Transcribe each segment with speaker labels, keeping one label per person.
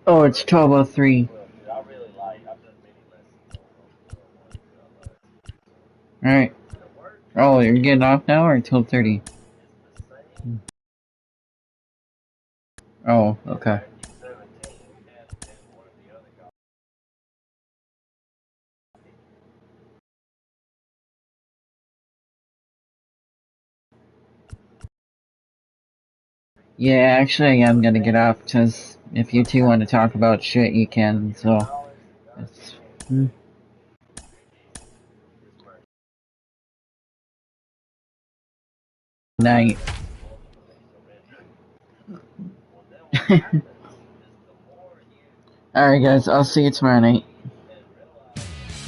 Speaker 1: Oh, it's 12:03. Alright. Oh, you're getting off now or 12:30? Oh, okay. Yeah, actually, I'm gonna get off because if you two want to talk about shit, you can. So, it's, night. Alright, guys, I'll see you tomorrow night.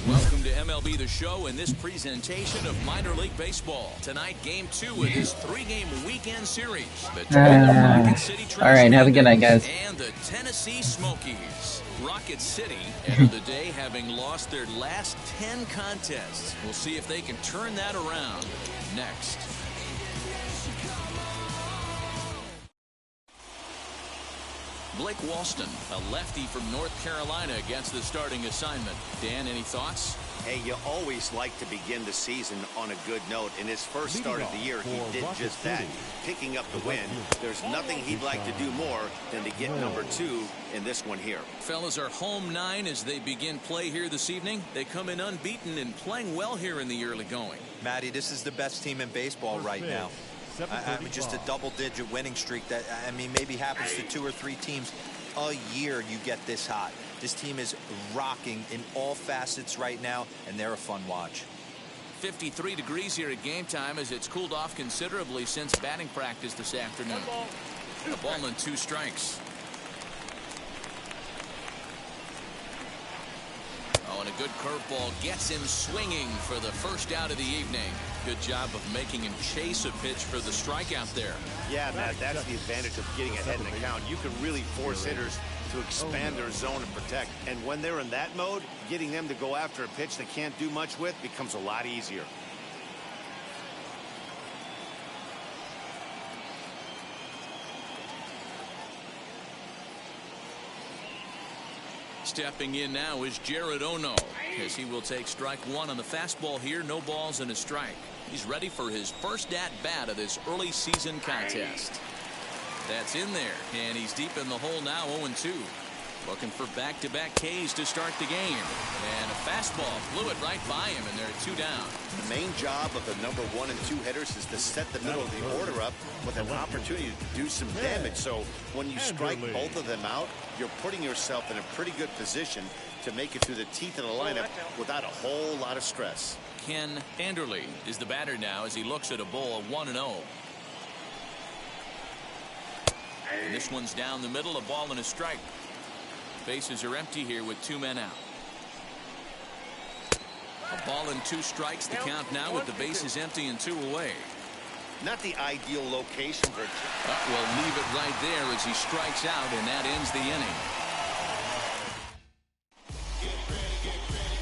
Speaker 2: Welcome to MLB The Show in this presentation of minor league baseball. Tonight, game 2 of this 3-game weekend series between the Rocket City
Speaker 1: Alright, have a good night, guys.
Speaker 2: and the Tennessee Smokies. Rocket City enter the day having lost their last 10 contests. We'll see if they can turn that around next. Blake Walston, a lefty from North Carolina, against the starting assignment. Dan, any thoughts?
Speaker 3: Hey, you always like to begin the season on a good note. In his first start of the year, he did just that, picking up the win. There's nothing he'd like to do more than to get number 2 in this one here. Fellas are home 9 as they begin play here this evening. They come in unbeaten and playing well here in the early going.
Speaker 4: Matty, this is the best team in baseball right now. I mean, just a double-digit winning streak that, I mean, maybe happens to 2 or 3 teams a year. You get this hot. This team is rocking in all facets right now, and they're a fun watch.
Speaker 2: 53 degrees here at game time as it's cooled off considerably since batting practice this afternoon. A ball and 2 strikes. Oh, and a good curveball gets him swinging for the first out of the evening. Good job of making him chase a pitch for the strikeout there.
Speaker 3: Yeah, Matt, that's the advantage of getting ahead in the count. You can really force hitters to expand their zone and protect. And when they're in that mode, getting them to go after a pitch they can't do much with becomes a lot easier.
Speaker 2: Stepping in now is Jared Ono, as he will take strike 1 on the fastball here. No balls and a strike. He's ready for his first at-bat of this early season contest. That's in there, and he's deep in the hole now, 0-2. Looking for back-to-back Ks to start the game. And a fastball flew it right by him, and they're 2 down.
Speaker 3: The main job of the number 1 and 2 hitters is to set the middle of the order up with an opportunity to do some damage. So when you strike both of them out, you're putting yourself in a pretty good position to make it through the teeth of the lineup without a whole lot of stress.
Speaker 2: Ken Anderle is the batter now as he looks at a ball 1-0. And this one's down the middle, a ball and a strike. Bases are empty here with 2 men out. A ball and 2 strikes, the count now with the bases empty and 2 away.
Speaker 3: Not the ideal location for...
Speaker 2: We'll leave it right there as he strikes out, and that ends the inning.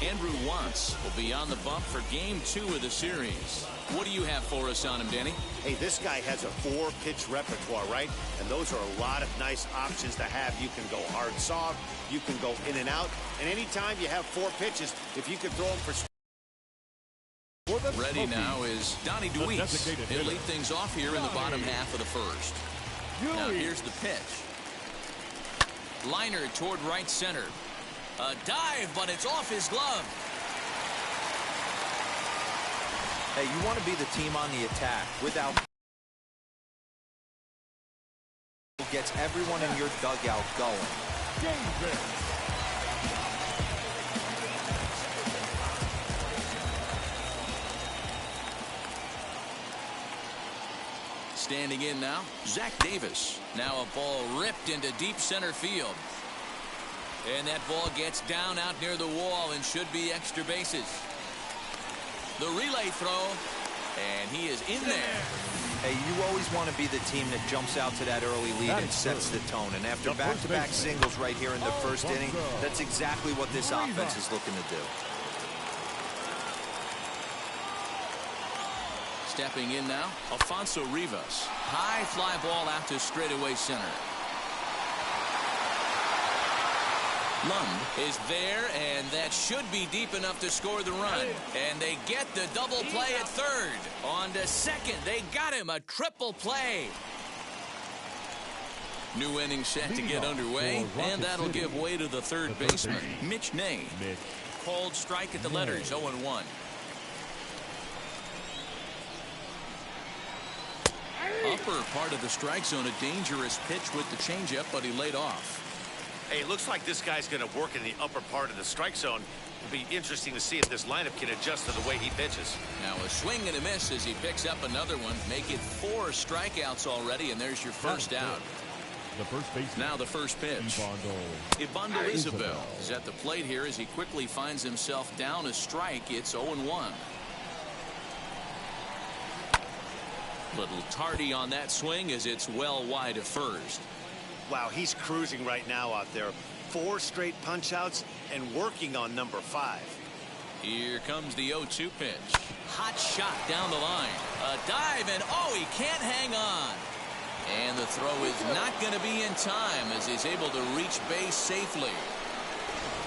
Speaker 2: Andrew Wantz will be on the bump for game 2 of the series. What do you have for us on him, Danny?
Speaker 3: Hey, this guy has a 4-pitch repertoire, right? And those are a lot of nice options to have. You can go hard soft, you can go in and out, and anytime you have 4 pitches, if you can throw them for...
Speaker 2: Ready now is Donnie DeWeese. He'll lead things off here in the bottom half of the first. Now here's the pitch. Liner toward right center. A dive, but it's off his glove.
Speaker 4: Hey, you want to be the team on the attack without gets everyone in your dugout going.
Speaker 2: Standing in now, Zach Davis. Now a ball ripped into deep center field. And that ball gets down out near the wall and should be extra bases. The relay throw, and he is in there.
Speaker 4: Hey, you always want to be the team that jumps out to that early lead and sets the tone. And after back-to-back singles right here in the first inning, that's exactly what this offense is looking to do.
Speaker 2: Stepping in now, Alfonso Rivas. High fly ball out to straightaway center. Lund is there, and that should be deep enough to score the run. And they get the double play at third. On to second. They got him. A triple play. New inning set to get underway, and that'll give way to the third baseman, Mitch Ney. Cold strike at the letters, 0-1. Upper part of the strike zone, a dangerous pitch with the changeup, but he laid off.
Speaker 3: Hey, it looks like this guy's going to work in the upper part of the strike zone. It'll be interesting to see if this lineup can adjust to the way he pitches.
Speaker 2: Now a swing and a miss as he picks up another one. Make it 4 strikeouts already, and there's your first out.
Speaker 5: The first baseman.
Speaker 2: Now the first pitch. Ibando Isabel is at the plate here as he quickly finds himself down a strike. It's 0-1. Little tardy on that swing as it's well wide of first.
Speaker 3: Wow, he's cruising right now out there. 4 straight punch outs and working on number 5.
Speaker 2: Here comes the 0-2 pitch. Hot shot down the line. A dive, and oh, he can't hang on. And the throw is not going to be in time as he's able to reach base safely.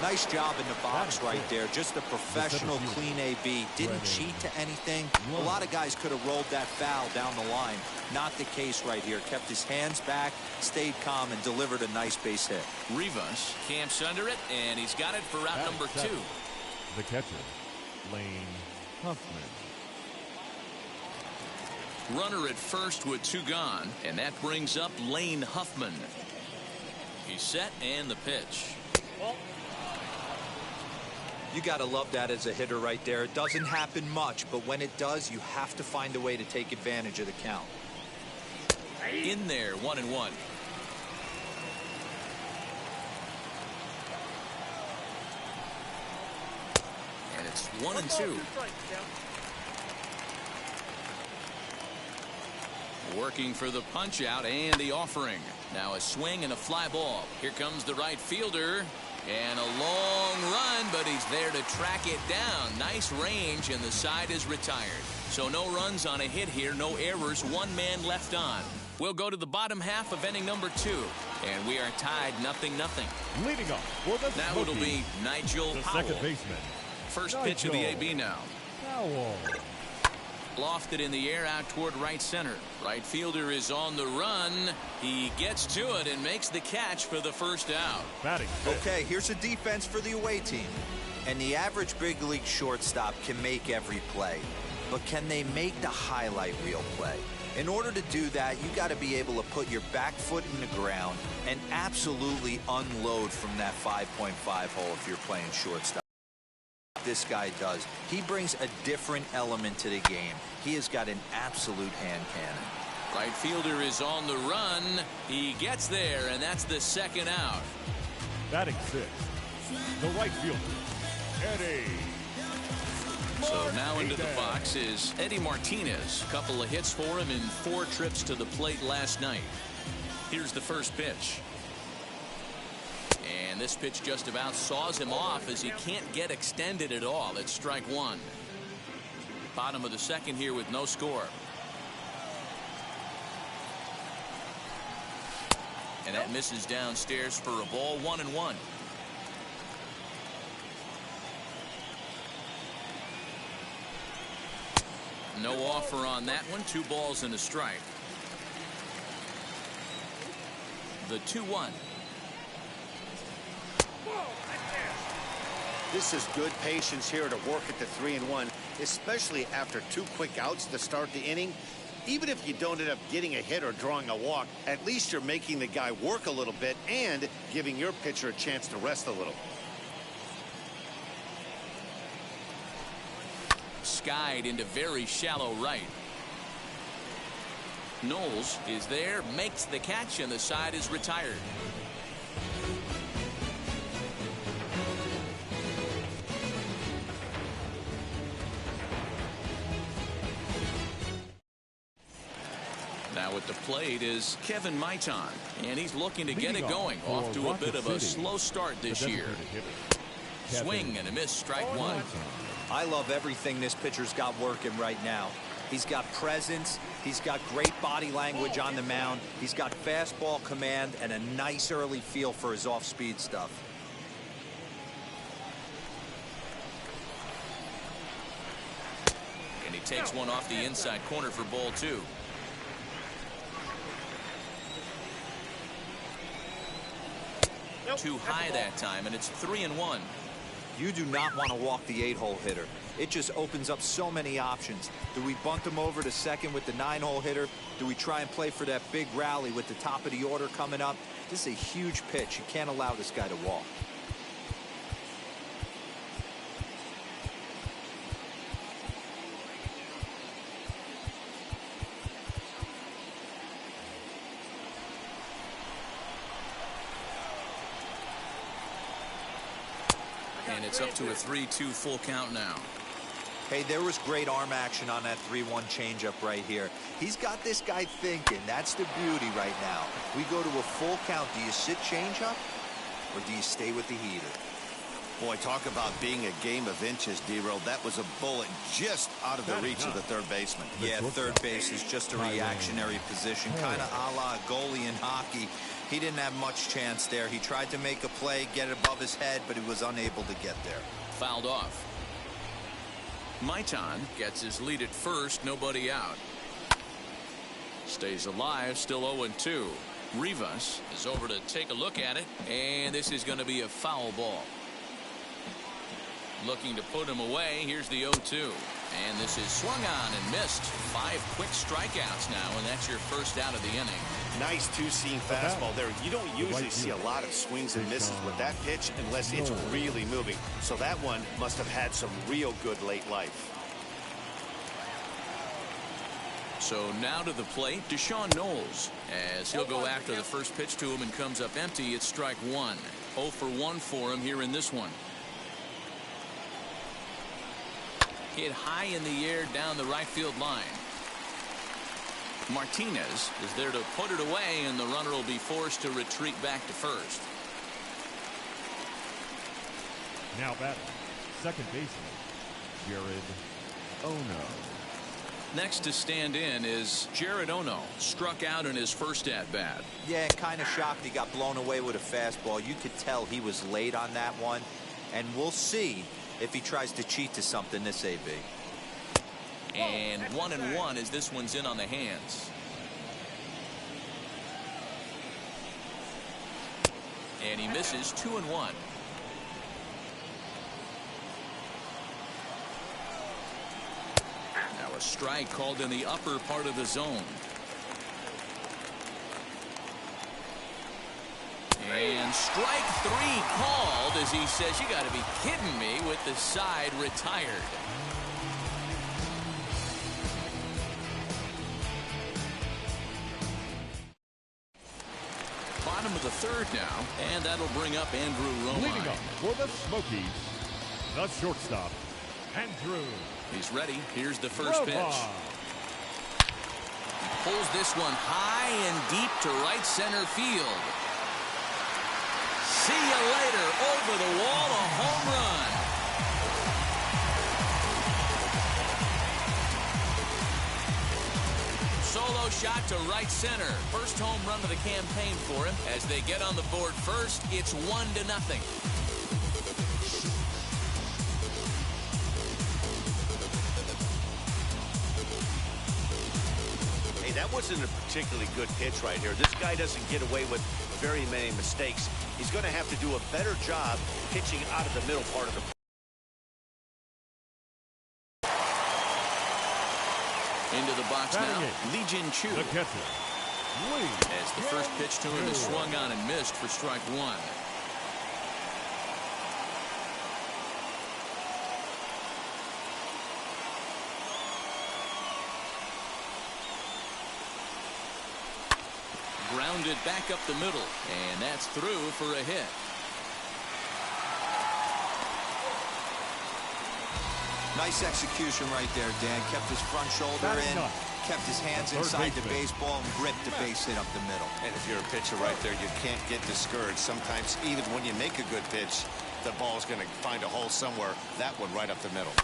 Speaker 4: Nice job in the box right there. Just a professional, clean AB. Didn't cheat to anything. A lot of guys could have rolled that foul down the line. Not the case right here. Kept his hands back, stayed calm, and delivered a nice base hit.
Speaker 2: Rivas camps under it, and he's got it for out number 2.
Speaker 5: The catcher, Lane Huffman.
Speaker 2: Runner at first with 2 gone, and that brings up Lane Huffman. He's set, and the pitch.
Speaker 4: You got to love that as a hitter right there. It doesn't happen much, but when it does, you have to find a way to take advantage of the count.
Speaker 2: In there, 1-1. And it's 1-2. Working for the punch out and the offering. Now a swing and a fly ball. Here comes the right fielder. And a long run, but he's there to track it down. Nice range, and the side is retired. So no runs on a hit here, no errors, 1 man left on. We'll go to the bottom half of inning number 2, and we are tied 0-0.
Speaker 5: Leading off for the
Speaker 2: now it'll be Nigel
Speaker 5: the
Speaker 2: Powell.
Speaker 5: second baseman.
Speaker 2: First pitch of the AB now.
Speaker 5: Powell.
Speaker 2: Lofted in the air out toward right center. Right fielder is on the run. He gets to it and makes the catch for the first out.
Speaker 5: Batting.
Speaker 4: Okay, here's a defense for the away team. And the average big league shortstop can make every play. But can they make the highlight reel play? In order to do that, you got to be able to put your back foot in the ground and absolutely unload from that 5.5 hole if you're playing shortstop. This guy does. He brings a different element to the game. He has got an absolute hand cannon.
Speaker 2: Right fielder is on the run. He gets there, and that's the second out.
Speaker 5: Batting 6th, the right fielder, Eddie.
Speaker 2: So now into the box is Eddie Martinez. Couple of hits for him in 4 trips to the plate last night. Here's the first pitch. And this pitch just about saws him off as he can't get extended at all. It's strike 1. Bottom of the second here with no score. And that misses downstairs for a ball, 1-1. No offer on that one. 2 balls and a strike. The 2-1.
Speaker 3: This is good patience here to work at the 3-1, especially after 2 quick outs to start the inning. Even if you don't end up getting a hit or drawing a walk, at least you're making the guy work a little bit and giving your pitcher a chance to rest a little.
Speaker 2: Skied into very shallow right. Knowles is there, makes the catch, and the side is retired. Now at the plate is Kevin Maiton, and he's looking to get it going. Off to a bit of a slow start this year. Swing and a miss, strike 1.
Speaker 4: I love everything this pitcher's got working right now. He's got presence. He's got great body language on the mound. He's got fastball command and a nice early feel for his off-speed stuff.
Speaker 2: takes one off the inside corner for ball 2. Too high that time, and it's 3-1.
Speaker 4: You do not want to walk the 8-hole hitter. It just opens up so many options. Do we bunt him over to second with the 9-hole hitter? Do we try and play for that big rally with the top of the order coming up? This is a huge pitch. You can't allow this guy to walk.
Speaker 2: And it's up to a 3-2 full count now.
Speaker 4: Hey, there was great arm action on that 3-1 changeup right here. He's got this guy thinking. That's the beauty right now. We go to a full count. Do you sit changeup or do you stay with the heater?
Speaker 3: Boy, talk about being a game of inches, D-Roll. That was a bullet just out of the reach of the third baseman.
Speaker 4: Yeah, third base is just a reactionary position, kind of a la goalie in hockey. He didn't have much chance there. He tried to make a play, get it above his head, but he was unable to get there.
Speaker 2: Fouled off. Maitan gets his lead at first, nobody out. Stays alive, still 0-2. Rivas is over to take a look at it, and this is going to be a foul ball. Looking to put him away. Here's the 0-2. And this is swung on and missed. 5 quick strikeouts now, and that's your first out of the inning.
Speaker 3: Nice two-seam fastball there. You don't usually see a lot of swings and misses with that pitch unless it's really moving. So that one must have had some real good late life.
Speaker 2: So now to the plate, Deshaun Knowles, as he'll go after the first pitch to him and comes up empty. It's strike 1. 0 for 1 for him here in this one. Hit high in the air down the right field line. Martinez is there to put it away, and the runner will be forced to retreat back to first.
Speaker 5: Now batting, second baseman, Jared Ono.
Speaker 2: Next to stand in is Jared Ono. Struck out in his first at-bat.
Speaker 4: Yeah, kind of shocked he got blown away with a fastball. You could tell he was late on that one, and we'll see if he tries to cheat to something this AB.
Speaker 2: And 1-1 as this one's in on the hands. And he misses. 2-1. Now a strike called in the upper part of the zone. And strike 3 called as he says, you got to be kidding me, with the side retired. Bottom of the third now, and that'll bring up Andrew Romine.
Speaker 5: Leading up for the Smokies, the shortstop, Andrew.
Speaker 2: He's ready. Here's the first pitch. He pulls this one high and deep to right center field. See you later. Over the wall, a home run. Solo shot to right center. First home run of the campaign for him. As they get on the board first, it's 1-0.
Speaker 3: Hey, that wasn't a particularly good pitch right here. This guy doesn't get away with very many mistakes. He's going to have to do a better job pitching out of the middle part of the.
Speaker 2: Into the box now, Lee Jin Chu.
Speaker 5: The catcher, Lee.
Speaker 2: As the first pitch to him is swung on and missed for strike 1. Grounded back up the middle, and that's through for a hit.
Speaker 4: Nice execution right there, Dan. Kept his front shoulder in, kept his hands inside the baseball, and ripped the base hit up the middle.
Speaker 3: And if you're a pitcher right there, you can't get discouraged. Sometimes, even when you make a good pitch, the ball's going to find a hole somewhere. That one right up the middle.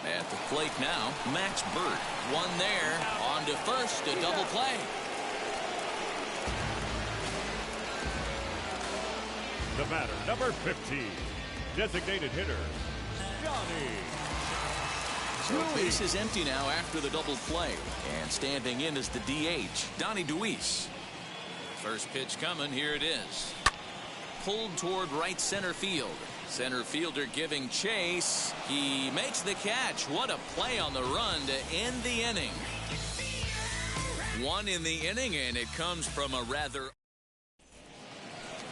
Speaker 2: At the plate now, Max Burt. One there, on to first, a double play.
Speaker 5: The batter, number 15, designated hitter, Johnny.
Speaker 2: So base is empty now after the double play. And standing in is the DH, Donnie DeWeese. First pitch coming. Here it is. Pulled toward right center field. Center fielder giving chase. He makes the catch. What a play on the run to end the inning. One in the inning, and it comes from a rather...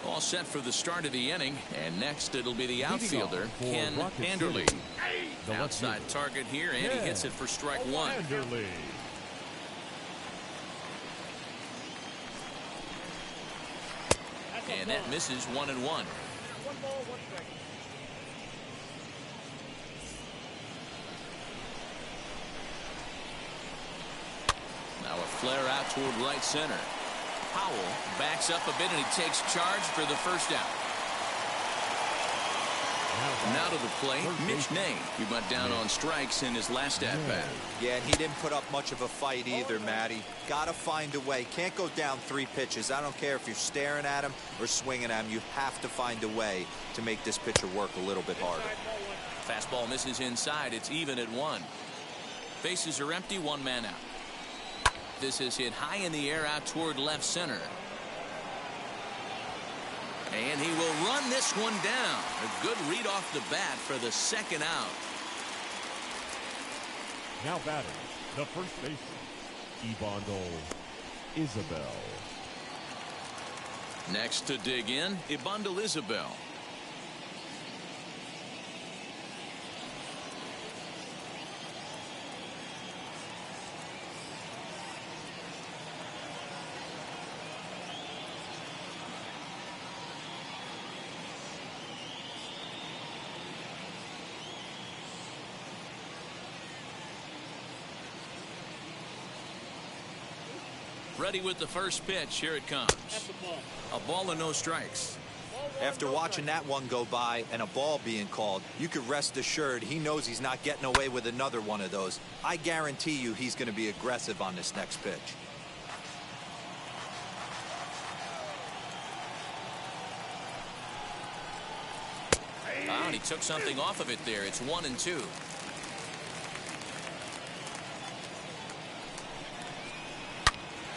Speaker 2: All set for the start of the inning, and next it'll be the outfielder, Ken Anderle. Outside target here, and he hits it for strike one.
Speaker 5: Anderle.
Speaker 2: And that misses 1-1. Now a flare out toward right center. Powell backs up a bit, and he takes charge for the first out. Now to the plate, Mitch Ney. He went down on strikes in his last at-bat.
Speaker 4: Yeah, and he didn't put up much of a fight either, Matty. Got to find a way. Can't go down 3 pitches. I don't care if you're staring at him or swinging at him. You have to find a way to make this pitcher work a little bit harder.
Speaker 2: Fastball misses inside. It's even at 1. Bases are empty. 1 man out. This is hit high in the air out toward left center. And he will run this one down. A good read off the bat for the second out.
Speaker 5: Now batting, the first baseman, Ibandol Isabel.
Speaker 2: Next to dig in, Ibandol Isabel. Ready with the first pitch. Here it comes. A ball and no strikes.
Speaker 4: After watching that one go by and a ball being called, you could rest assured he knows he's not getting away with another one of those. I guarantee you he's going to be aggressive on this next pitch.
Speaker 2: Wow, and he took something off of it there. It's 1-2.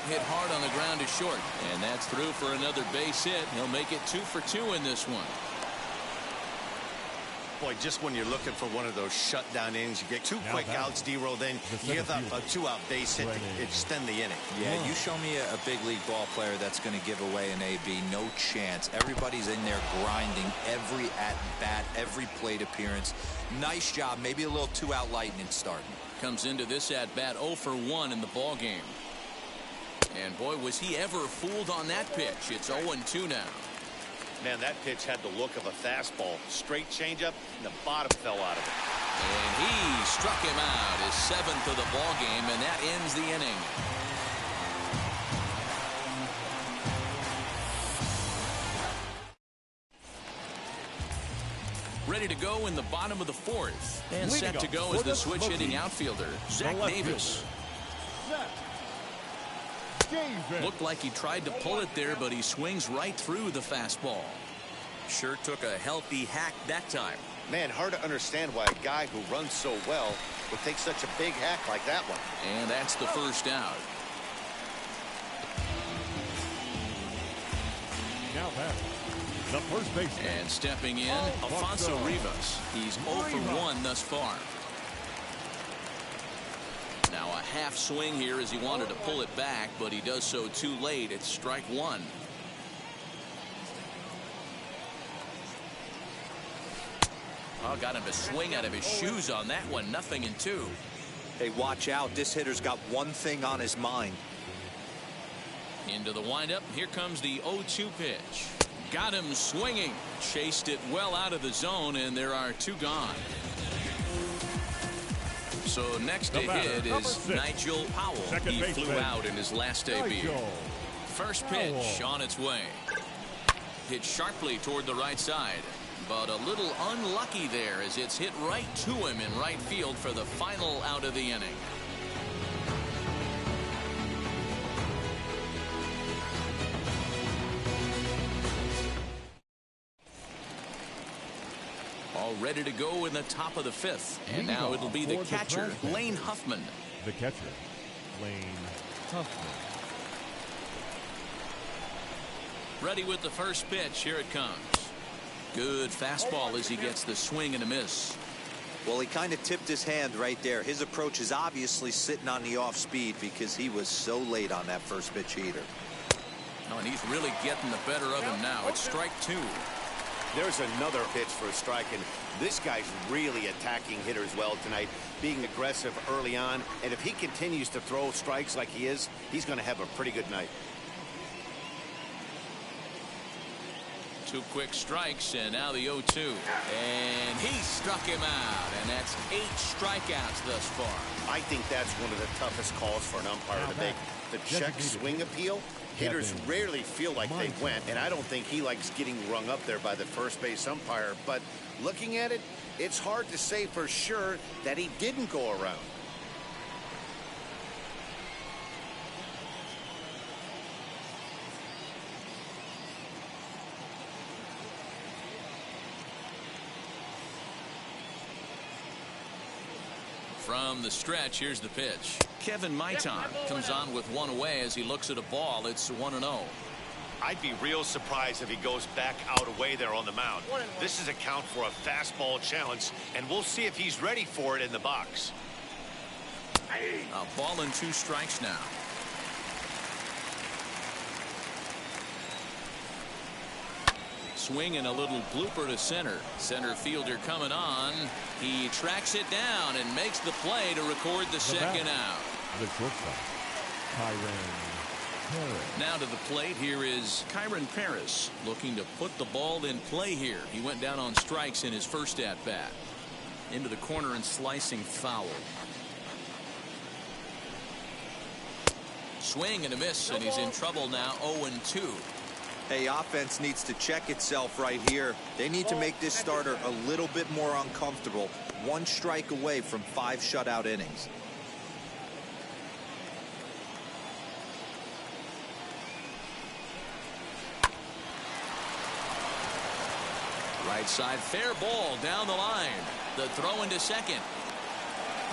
Speaker 2: Hit hard on the ground to short, and that's through for another base hit. He'll make it 2 for 2 in this one.
Speaker 3: Boy, just when you're looking for one of those shutdown innings, you get 2 quick outs, D-Row, then you give up a 2-out base hit to extend the inning.
Speaker 4: Yeah, you show me a big league ball player that's going to give away an AB. No chance. Everybody's in there grinding every at-bat, every plate appearance. Nice job. Maybe a little 2-out lightning starting.
Speaker 2: Comes into this at-bat 0 for 1 in the ball game. And boy, was he ever fooled on that pitch. It's 0-2 now.
Speaker 3: Man, that pitch had the look of a fastball. Straight changeup, and the bottom fell out of it.
Speaker 2: And he struck him out, his 7th of the ball game, and that ends the inning. Ready to go in the bottom of the 4th. And set to go is the switch-hitting outfielder, Zach Davis. Looked like he tried to pull it there, but he swings right through the fastball. Sure took a healthy hack that time.
Speaker 3: Man, hard to understand why a guy who runs so well would take such a big hack like that one.
Speaker 2: And that's the first out.
Speaker 5: Now batting, the first baseman.
Speaker 2: And stepping in, Alfonso Rivas. He's 0 for 1 thus far. Now a half swing here as he wanted to pull it back, but he does so too late. It's strike 1. Oh, got him to swing out of his shoes on that one. 0-2.
Speaker 4: Hey, watch out. This hitter's got one thing on his mind.
Speaker 2: Into the windup. Here comes the 0-2 pitch. Got him swinging. Chased it well out of the zone, and there are 2 gone. So next to hit is Nigel Powell. He flew out in his last debut. First pitch on its way. Hit sharply toward the right side, but a little unlucky there as it's hit right to him in right field for the final out of the inning. All ready to go in the top of the 5th. And now it'll be the catcher, Lane Huffman.
Speaker 5: The catcher, Lane Huffman.
Speaker 2: Ready with the first pitch. Here it comes. Good fastball as he gets the swing and a miss.
Speaker 4: Well, he kind of tipped his hand right there. His approach is obviously sitting on the off speed because he was so late on that first pitch heater.
Speaker 2: Oh, and he's really getting the better of him now. It's strike 2.
Speaker 3: There's another pitch for a strike, and this guy's really attacking hitters well tonight, being aggressive early on. And if he continues to throw strikes like he is, he's going to have a pretty good night.
Speaker 2: 2 quick strikes, and now the 0-2. And he struck him out, and that's 8 strikeouts thus far.
Speaker 3: I think that's one of the toughest calls for an umpire to make. The check swing appeal. Hitters rarely feel like they went, and I don't think he likes getting rung up there by the first base umpire. But looking at it, it's hard to say for sure that he didn't go around.
Speaker 2: From the stretch, here's the pitch. Kevin Maitan comes on with 1 away as he looks at a ball. It's 1-0.
Speaker 6: I'd be real surprised if he goes back out away there on the mound. This is a count for a fastball challenge, and we'll see if he's ready for it in the box.
Speaker 2: A ball and 2 strikes now. Swing and a little blooper to center. Center fielder coming on. He tracks it down and makes the play to record the second out.
Speaker 5: The shortstop, Kyron Paris.
Speaker 2: Now to the plate, here is Kyron Paris looking to put the ball in play here. He went down on strikes in his first at bat. Into the corner and slicing foul. Swing and a miss, and he's in trouble now. 0-2.
Speaker 4: Hey, offense needs to check itself right here. They need to make this starter a little bit more uncomfortable. 1 strike away from 5 shutout innings.
Speaker 2: Right side, fair ball down the line. The throw into second.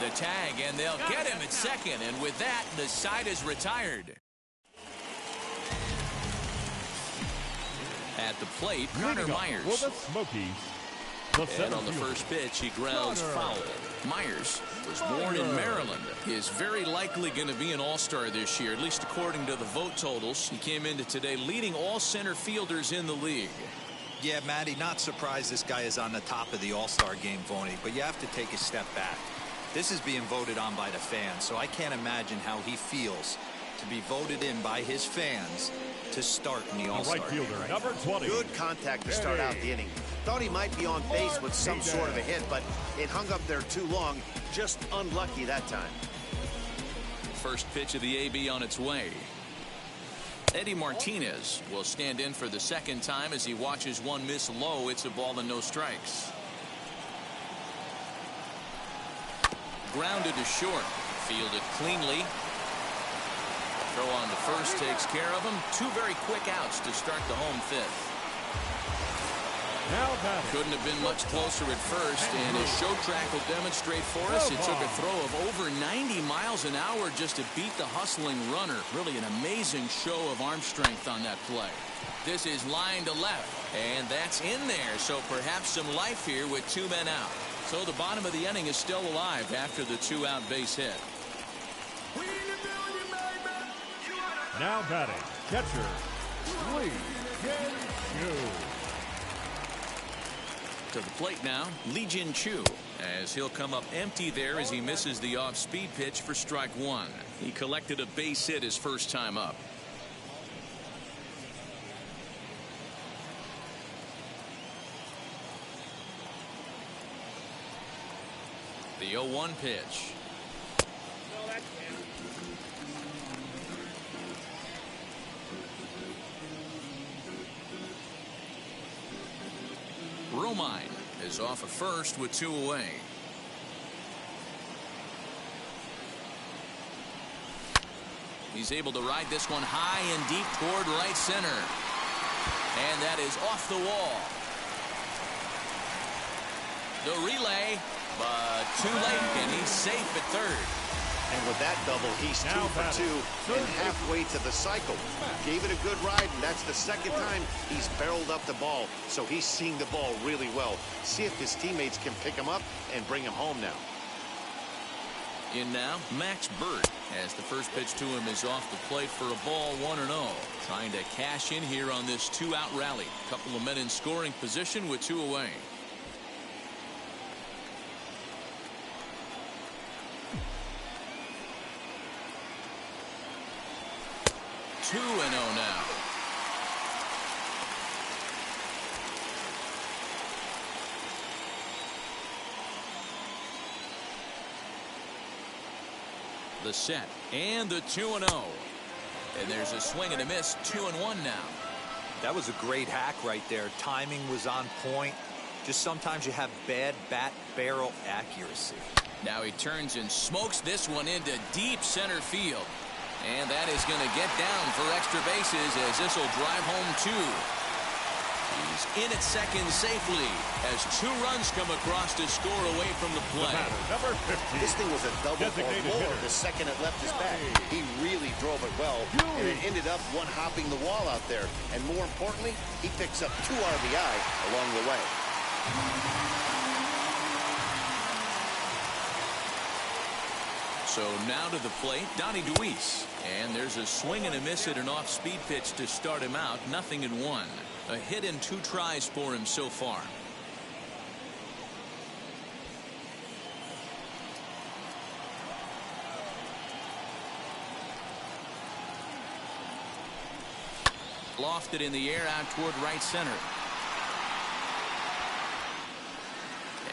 Speaker 2: The tag, and they'll get him at second. And with that, the side is retired. At the plate, Carter Myers.
Speaker 5: Well, the Smokies.
Speaker 2: And on the first pitch, he grounds foul. Myers was born in Maryland. He is very likely going to be an all-star this year, at least according to the vote totals. He came into today leading all center fielders in the league.
Speaker 4: Yeah, Matty, not surprised this guy is on the top of the all-star game voting, but you have to take a step back. This is being voted on by the fans, so I can't imagine how he feels to be voted in by his fans to start in the all-star
Speaker 5: right fielder,
Speaker 4: game.
Speaker 5: number 20.
Speaker 3: Good contact to start out the inning. Thought he might be on base with some sort of a hit, but it hung up there too long. Just unlucky that time.
Speaker 2: First pitch of the AB on its way. Eddie Martinez will stand in for the second time as he watches one miss low. It's a ball and no strikes. Grounded to short. Fielded cleanly. Throw on the first takes care of him. 2 very quick outs to start the home 5th. Couldn't have been much closer at first, and as show track will demonstrate for us, it took a throw of over 90 miles an hour just to beat the hustling runner. Really an amazing show of arm strength on that play. This is line to left, and that's in there, so perhaps some life here with 2 men out. So the bottom of the inning is still alive after the 2-out base hit.
Speaker 5: Now batting, catcher, Lee Jin-Chu.
Speaker 2: To the plate now, Lee Jin-Chu, as he'll come up empty there as he misses the off-speed pitch for strike 1. He collected a base hit his first time up. The 0-1 pitch. Romine is off at first with 2 away. He's able to ride this one high and deep toward right center. And that is off the wall. The relay, but too late, and he's safe at third.
Speaker 3: And with that double, he's 2 for 2 and halfway to the cycle. Gave it a good ride, and that's the second time he's barreled up the ball. So he's seeing the ball really well. See if his teammates can pick him up and bring him home now.
Speaker 2: In now, Max Burt, as the first pitch to him is off the plate for a ball, 1-0. Trying to cash in here on this 2-out rally. Couple of men in scoring position with 2 away. 2-0 now. The set and the 2-0. And there's a swing and a miss. 2-1 now.
Speaker 4: That was a great hack right there. Timing was on point. Just sometimes you have bad bat barrel accuracy.
Speaker 2: Now he turns and smokes this one into deep center field. And that is going to get down for extra bases as this will drive home 2. He's in at second safely as 2 runs come across to score away from the play.
Speaker 5: Number 15.
Speaker 3: This thing was a double or more
Speaker 5: hitter.
Speaker 3: the second it left his bat. He really drove it well, and it ended up one hopping the wall out there. And more importantly, he picks up 2 RBI along the way.
Speaker 2: So now to the plate, Donnie DeWeese. And there's a swing and a miss at an off-speed pitch to start him out. 0-1. A hit in 2 tries for him so far. Lofted in the air out toward right center.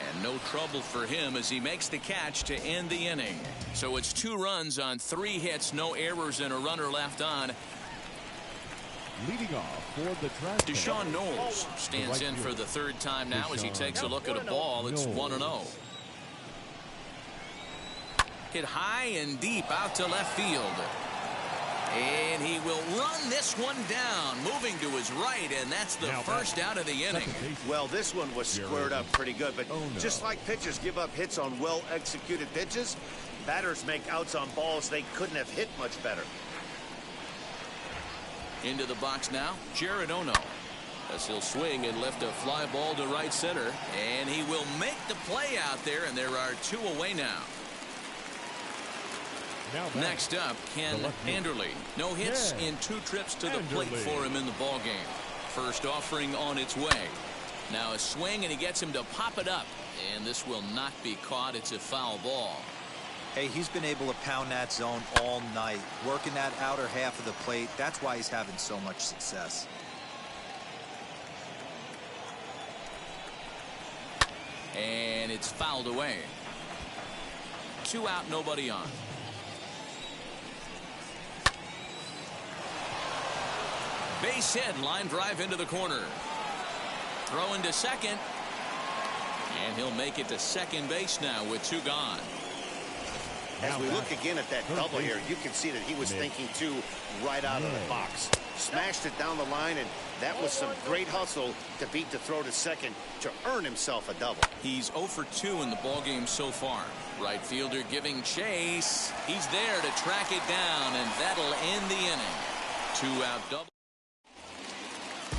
Speaker 2: And no trouble for him as he makes the catch to end the inning. So it's 2 runs on 3 hits, no errors, and a runner left on.
Speaker 5: Leading off for the trash.
Speaker 2: Deshaun Knowles stands in for the 3rd time now as he takes a look at a ball. It's 1-0. Hit high and deep out to left field. And he will run this one down, moving to his right, and that's the first out of the inning.
Speaker 3: Well, this one was squared up pretty good, but just like pitchers give up hits on well-executed pitches, batters make outs on balls they couldn't have hit much better.
Speaker 2: Into the box now, Jared Ono. As he'll swing and lift a fly ball to right center, and he will make the play out there, and there are 2 away now. Next up, Ken Anderley. No hits in 2 trips to the plate for him in the ballgame. First offering on its way. Now a swing, and he gets him to pop it up. And this will not be caught. It's a foul ball.
Speaker 4: Hey, he's been able to pound that zone all night, working that outer half of the plate. That's why he's having so much success.
Speaker 2: And it's fouled away. 2 out, nobody on. Base hit, line drive into the corner. Throw into second. And he'll make it to second base now with 2 gone.
Speaker 3: As we look again at that double here, you can see that he was thinking 2 right out of the box. Smashed it down the line, and that was some great hustle to beat the throw to second to earn himself a double.
Speaker 2: He's 0 for 2 in the ballgame so far. Right fielder giving chase. He's there to track it down, and that'll end the inning. 2-out double.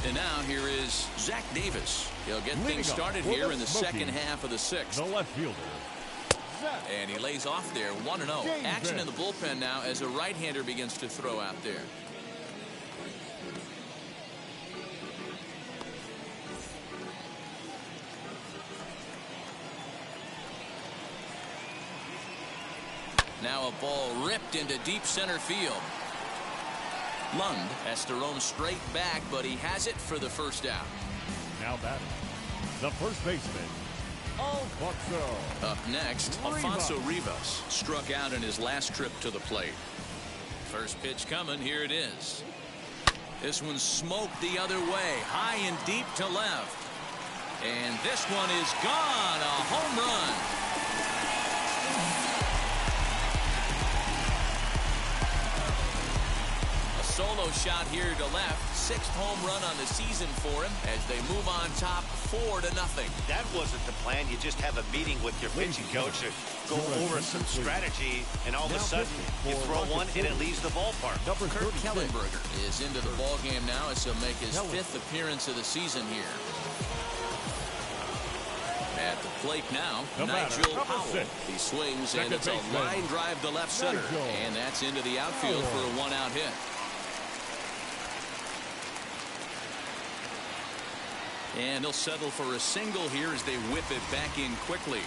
Speaker 2: And now here is Zach Davis. He'll get things started here in the second half of the 6th.
Speaker 5: The left fielder.
Speaker 2: And he lays off there, 1-0. Action in the bullpen now as a right-hander begins to throw out there. Now a ball ripped into deep center field. Lund has to roam straight back, but he has it for the first out.
Speaker 5: Now batting, the first baseman, Alfonso.
Speaker 2: Up next, Alfonso Rivas struck out in his last trip to the plate. First pitch coming, here it is. This one's smoked the other way, high and deep to left. And this one is gone, a home run. solo shot here to left. 6th home run on the season for him as they move on top 4-0.
Speaker 3: That wasn't the plan. You just have a meeting with your pitching coach to go over some strategy, and all of a sudden you throw one and it leaves the ballpark.
Speaker 2: Kurt Kellenberger is into the ballgame now as he'll make his 5th appearance of the season here. At the plate now, Nigel Powell. He swings, and it's a line drive to left center. And that's into the outfield for a 1-out hit. And he'll settle for a single here as they whip it back in quickly.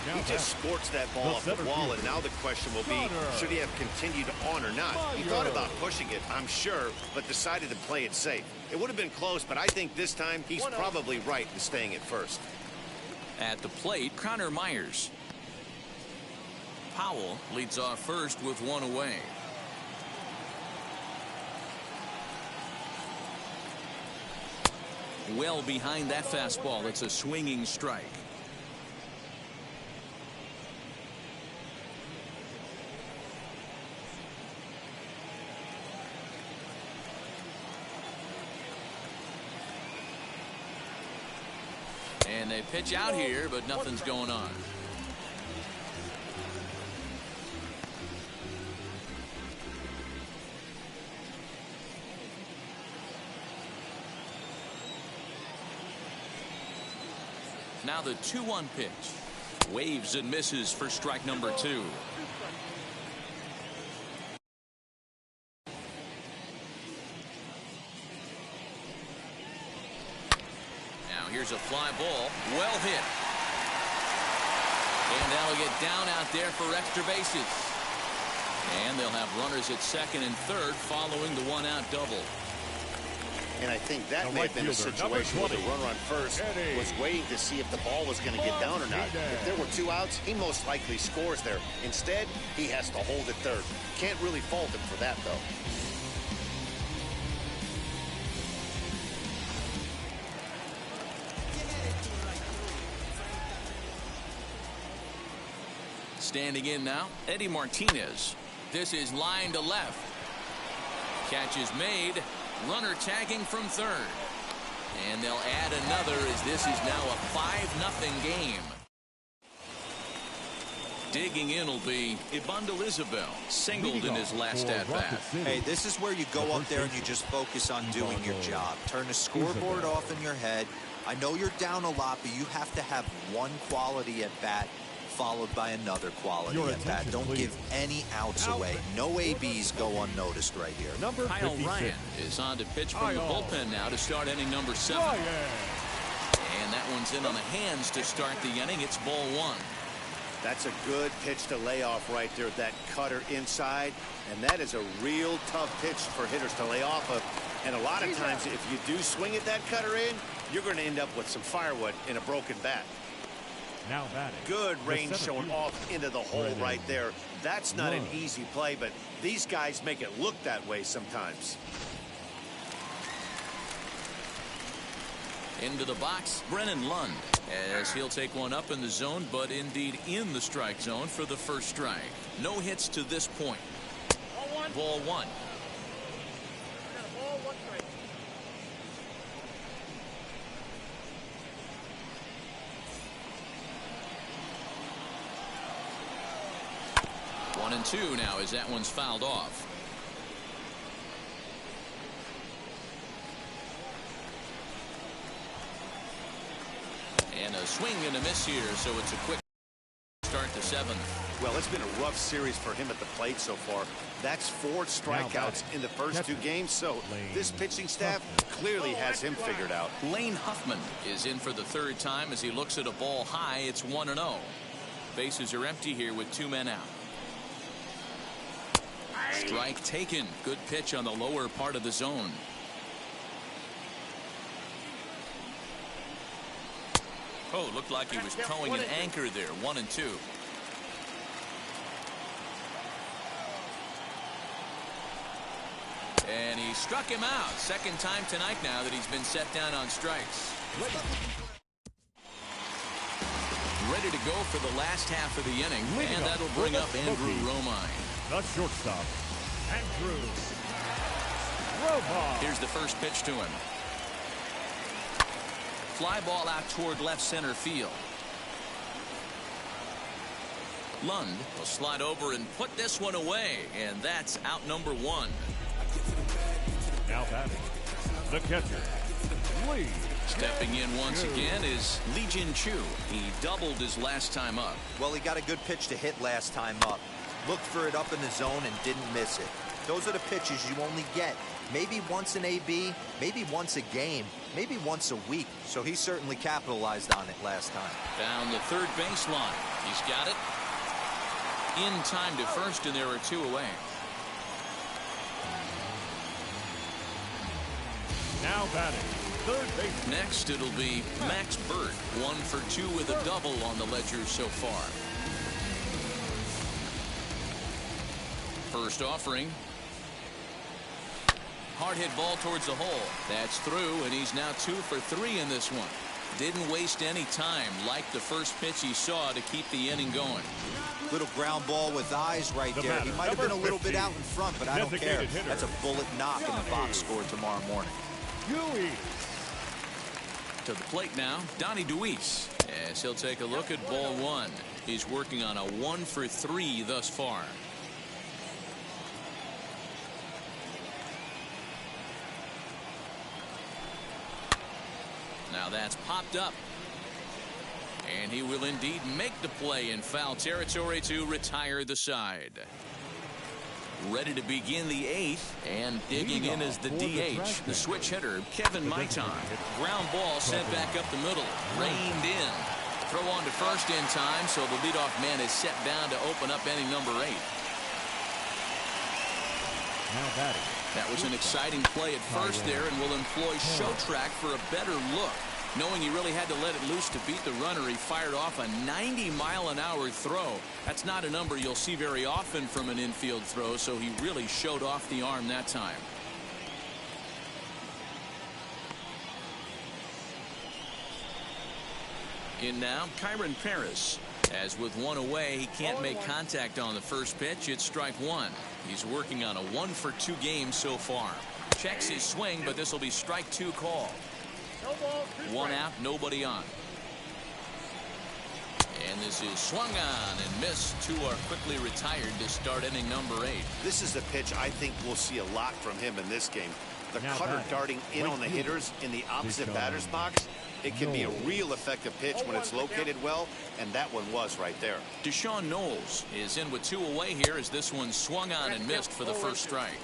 Speaker 3: He just sports that ball off the wall, and now the question will be, should he have continued on or not? He thought about pushing it, I'm sure, but decided to play it safe. It would have been close, but I think this time he's probably right in staying at first.
Speaker 2: At the plate, Connor Myers. Powell leads off first with 1 away. Well behind that fastball. It's a swinging strike. And they pitch out here, but nothing's going on. Now the 2-1 pitch. Waves and misses for strike number 2. Here's a fly ball, well hit. And that'll get down out there for extra bases. And they'll have runners at second and third following the 1-out double.
Speaker 3: And I think that may have been a situation where the runner on first was waiting to see if the ball was going to get down or not. If there were 2 outs, he most likely scores there. Instead, he has to hold at third. Can't really fault him for that, though.
Speaker 2: Standing in now, Eddie Martinez. This is line to left. Catch is made. Runner tagging from third. And they'll add another as this is now a 5-0 game. Digging in will be Ibandel Isabel. Singled in his last at-bat.
Speaker 4: Hey, this is where you go up there and you just focus on doing your job. Turn the scoreboard off in your head. I know you're down a lot, but you have to have one quality at-bat followed by another quality at bat. Don't give any outs away. No ABs go unnoticed right here.
Speaker 2: Kyle Ryan is on to pitch from the bullpen now to start inning number 7. And that one's in on the hands to start the inning. It's ball 1.
Speaker 3: That's a good pitch to lay off right there, that cutter inside. And that is a real tough pitch for hitters to lay off of. And a lot of times, if you do swing at that cutter in, you're going to end up with some firewood in a broken bat.
Speaker 5: Now batting.
Speaker 3: Good range showing off into the hole right there. That's not an easy play, but these guys make it look that way sometimes.
Speaker 2: Into the box, Brennan Lund, as he'll take one up in the zone, but indeed in the strike zone for the first strike. No hits to this point. Ball 1. 1-2 now as that one's fouled off. And a swing and a miss here, so it's a quick start to 7th.
Speaker 3: Well, it's been a rough series for him at the plate so far. That's 4 strikeouts in the first 2 games, so this pitching staff clearly has him figured out.
Speaker 2: Lane Huffman is in for the 3rd time as he looks at a ball high. It's 1-0. Bases are empty here with 2 men out. Strike taken. Good pitch on the lower part of the zone. Oh, looked like he was towing an anchor there. 1-2. And he struck him out. 2nd time tonight now that he's been set down on strikes. Ready to go for the last half of the inning. And that'll bring up Andrew Romine.
Speaker 5: The shortstop, Andrew Throw ball.
Speaker 2: Here's the first pitch to him. Fly ball out toward left center field. Lund will slide over and put this one away, and that's out number one.
Speaker 5: Now batting, the catcher, Lee.
Speaker 2: Stepping in once again is Lee Jin-Chu. He doubled his last time up.
Speaker 4: Well, he got a good pitch to hit last time up. Looked for it up in the zone and didn't miss it. Those are the pitches you only get maybe once in AB, maybe once a game, maybe once a week. So he certainly capitalized on it last time.
Speaker 2: Down the third baseline. He's got it. In time to first, and there are two away.
Speaker 5: Now batting, third base.
Speaker 2: Next, it'll be Max Burt. 1 for 2 with a double on the ledger so far. First offering. Hard hit ball towards the hole. That's through, and he's now 2 for 3 in this one. Didn't waste any time, like the first pitch he saw, to keep the inning going.
Speaker 4: Little ground ball with eyes right there. He might have been a little bit out in front, but I don't care. That's a bullet knock in the box score tomorrow morning.
Speaker 2: To the plate now, Donnie Deweese, as he'll take a look at ball one. He's working on a 1 for 3 thus far. Now that's popped up. And he will indeed make the play in foul territory to retire the side. Ready to begin the 8th, and digging in is the DH, the switch hitter, Kevin Maitan. Ground ball sent back up the middle, reined in. Throw on to first in time, so the leadoff man is set down to open up inning number 8.
Speaker 5: Now batting.
Speaker 2: That was an exciting play at first there, and will employ Show Track for a better look. Knowing he really had to let it loose to beat the runner, he fired off a 90-mile-an-hour throw. That's not a number you'll see very often from an infield throw, so he really showed off the arm that time. In now, Kyron Paris. As with one away, he can't make contact on the first pitch. It's strike one. He's working on a 1 for 2 game so far. Checks his swing, but this will be strike 2 call. 1 out, nobody on. And this is swung on and missed. 2 are quickly retired to start inning number 8.
Speaker 3: This is a pitch I think we'll see a lot from him in this game. The cutter darting in on the hitters in the opposite batter's box. It can be a real effective pitch when it's located well, and that one was right there.
Speaker 2: Deshaun Knowles is in with 2 away here as this one swung on and missed for the first strike.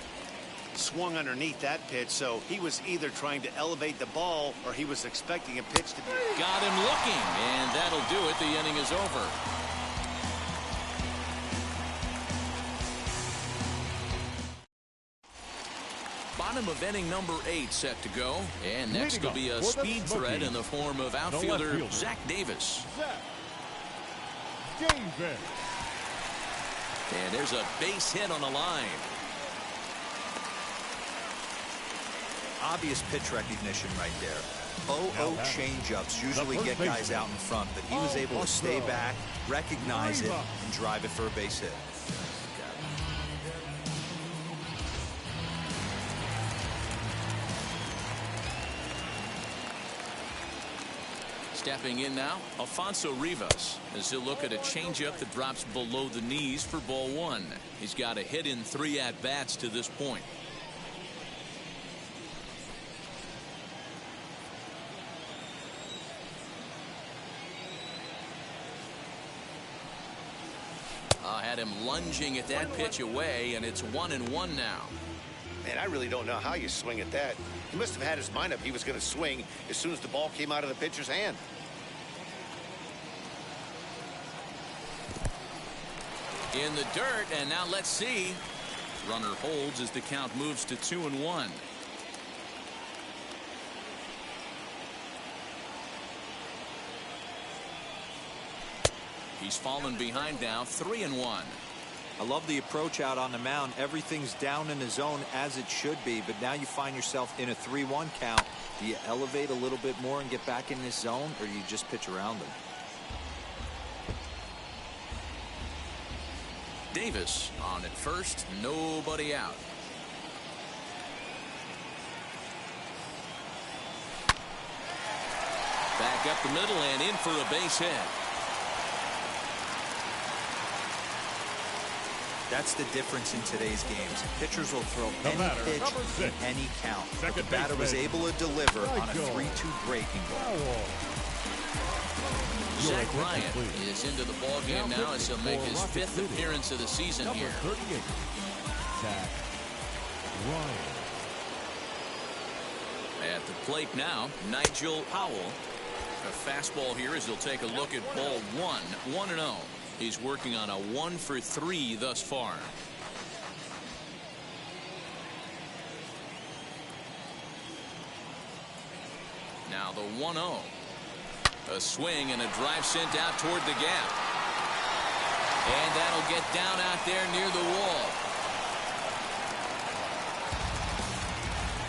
Speaker 3: Swung underneath that pitch, so he was either trying to elevate the ball or he was expecting a pitch to be.
Speaker 2: Got him looking, and that'll do it. The inning is over. Bottom of inning number 8 set to go, and next will be a speed threat in the form of outfielder Zach Davis. And there's a base hit on the line.
Speaker 4: Obvious pitch recognition right there. 0-0 changeups usually get guys out in front, but he was able to stay back, recognize it, and drive it for a base hit.
Speaker 2: Stepping in now, Alfonso Rivas, as he'll look at a changeup that drops below the knees for ball 1. He's got a hit in 3 at-bats to this point. Had him lunging at that pitch away, and it's 1-1 now.
Speaker 3: Man, I really don't know how you swing at that. He must have had his mind up he was going to swing as soon as the ball came out of the pitcher's hand.
Speaker 2: In the dirt, and now let's see. Runner holds as the count moves to 2-1. He's fallen behind now, 3-1.
Speaker 4: I love the approach out on the mound. Everything's down in the zone as it should be, but now you find yourself in a 3-1 count. Do you elevate a little bit more and get back in this zone, or do you just pitch around them?
Speaker 2: Davis on at first, nobody out. Back up the middle and in for a base hit.
Speaker 4: That's the difference in today's games. Pitchers will throw any pitch in any count. But the batter was able to deliver on a 3-2 breaking ball.
Speaker 2: Zach Ryan is into the ball game now as he'll make his 5th appearance of the season here.
Speaker 5: Zach Ryan.
Speaker 2: At the plate now, Nigel Powell. A fastball here as he'll take a look at ball 1, 1-0. He's working on a 1-for-3 thus far. Now the 1-0. A swing and a drive sent out toward the gap. And that'll get down out there near the wall.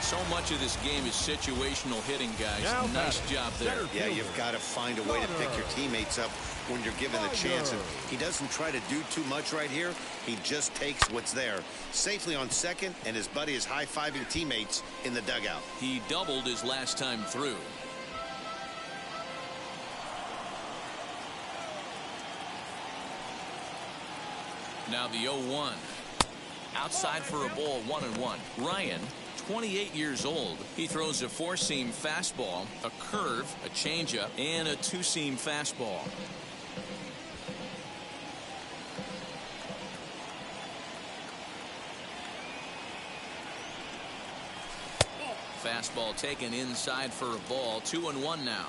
Speaker 2: So much of this game is situational hitting, guys. Nice job there.
Speaker 3: Yeah, you've got to find a way to pick your teammates up when you're given the chance. And he doesn't try to do too much right here. He just takes what's there. Safely on second, and his buddy is high-fiving teammates in the dugout.
Speaker 2: He doubled his last time through. Now the 0-1. Outside for a ball, 1-1. Ryan, 28 years old. He throws a 4-seam fastball, a curve, a changeup, and a 2-seam fastball. Fastball taken inside for a ball, 2-1 now.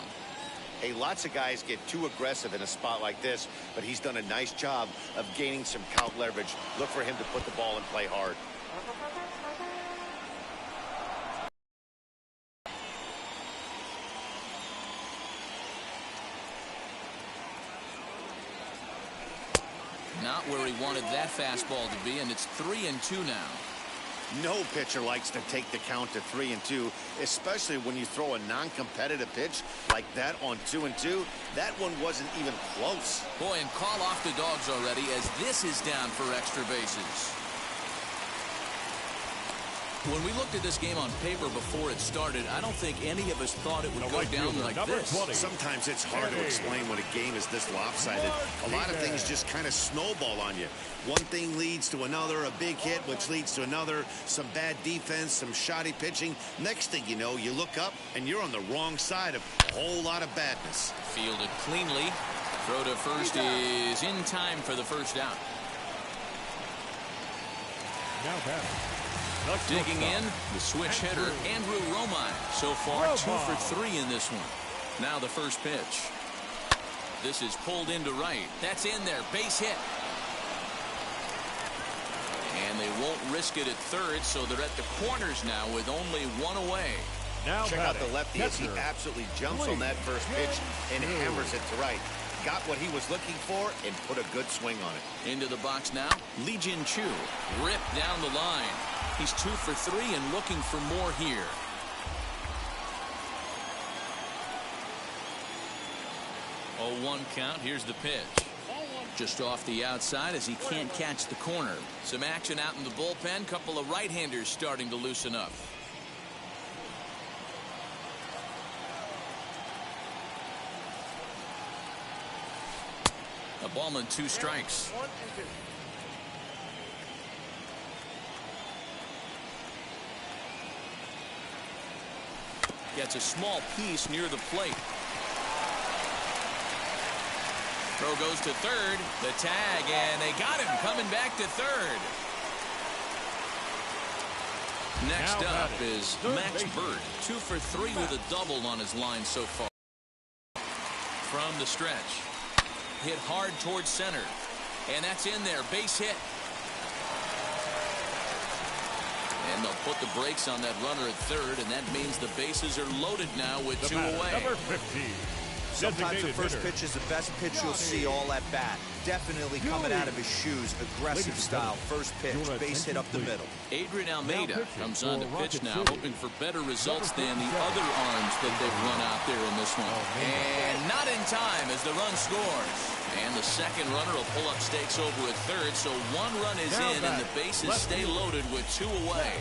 Speaker 3: Hey, lots of guys get too aggressive in a spot like this, but he's done a nice job of gaining some count leverage. Look for him to put the ball in play hard.
Speaker 2: Not where he wanted that fastball to be, and it's 3-2 now.
Speaker 3: No pitcher likes to take the count to 3-2, especially when you throw a non-competitive pitch like that on 2-2. That one wasn't even close.
Speaker 2: Boy, and call off the dogs already as this is down for extra bases. When we looked at this game on paper before it started, I don't think any of us thought it would go down like this.
Speaker 3: Sometimes it's hard to explain when a game is this lopsided. A lot of things just kind of snowball on you. One thing leads to another, a big hit, which leads to another, some bad defense, some shoddy pitching. Next thing you know, you look up and you're on the wrong side of a whole lot of badness.
Speaker 2: Fielded cleanly. Throw to first is in time for the first out.
Speaker 5: Now batting.
Speaker 2: Digging in, the switch hitter, Andrew Romine. So far, 2 for 3 in this one. Now the first pitch. This is pulled into right. That's in there. Base hit. And they won't risk it at third, so they're at the corners now with only 1 away.
Speaker 5: Now
Speaker 3: check out the lefty as he absolutely jumps on that first pitch and hammers it to right. Got what he was looking for and put a good swing on it.
Speaker 2: Into the box now. Lee Jin Chu ripped down the line. He's 2 for 3 and looking for more here. Oh, 1 count. Here's the pitch. Just off the outside as he can't catch the corner. Some action out in the bullpen. Couple of right-handers starting to loosen up. A ball and 2 strikes. Gets a small piece near the plate. Throw goes to third. The tag, and they got him coming back to third. Next up is Max Bird. 2 for 3 with a double on his line so far. From the stretch. Hit hard towards center. And that's in there. Base hit. And they'll put the brakes on that runner at third, and that means the bases are loaded now with 2 away.
Speaker 5: Number 15.
Speaker 4: Sometimes the first pitch is the best pitch you'll see all at bat. Definitely coming out of his shoes. Aggressive style. First pitch. Base hit up the middle.
Speaker 2: Adrian Almeida comes on to pitch now, hoping for better results than the other arms that they've run out there in this one. And not in time as the run scores. And the second runner will pull up stakes over at third, so 1 run is in, and the bases stay loaded with 2 away.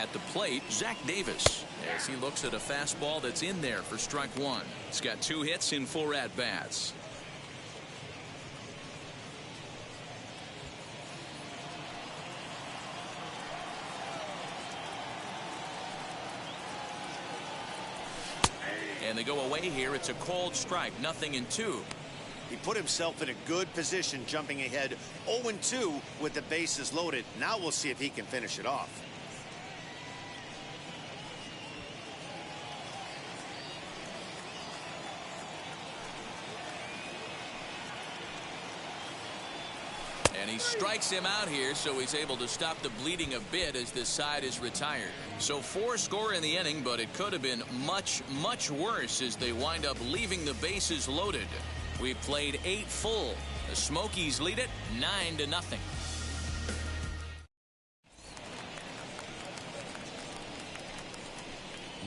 Speaker 2: At the plate, Zach Davis, as he looks at a fastball that's in there for strike one. He's got 2 hits in 4 at-bats. And they go away here. It's a called strike, 0-2.
Speaker 3: He put himself in a good position, jumping ahead 0-2 with the bases loaded. Now we'll see if he can finish it off.
Speaker 2: And he strikes him out here, so he's able to stop the bleeding a bit as this side is retired. So 4 score in the inning, but it could have been much, much worse as they wind up leaving the bases loaded. We've played 8 full. The Smokies lead it 9-0.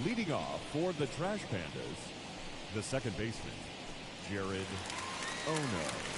Speaker 5: Leading off for the Trash Pandas, the second baseman, Jared Ono.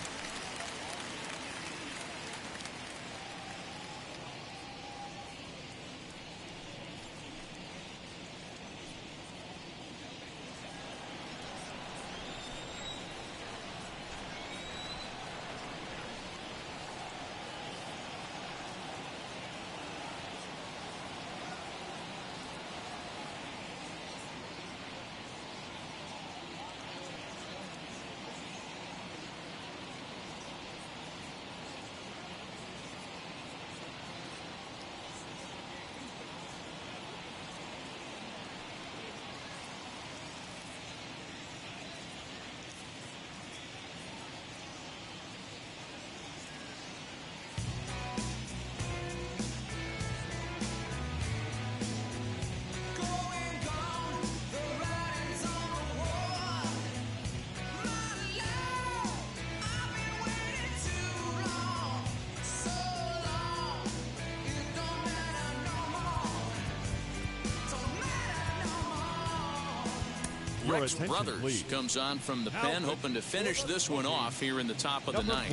Speaker 2: Rex Brothers comes on from the pen, hoping to finish this one off here in the top of the ninth.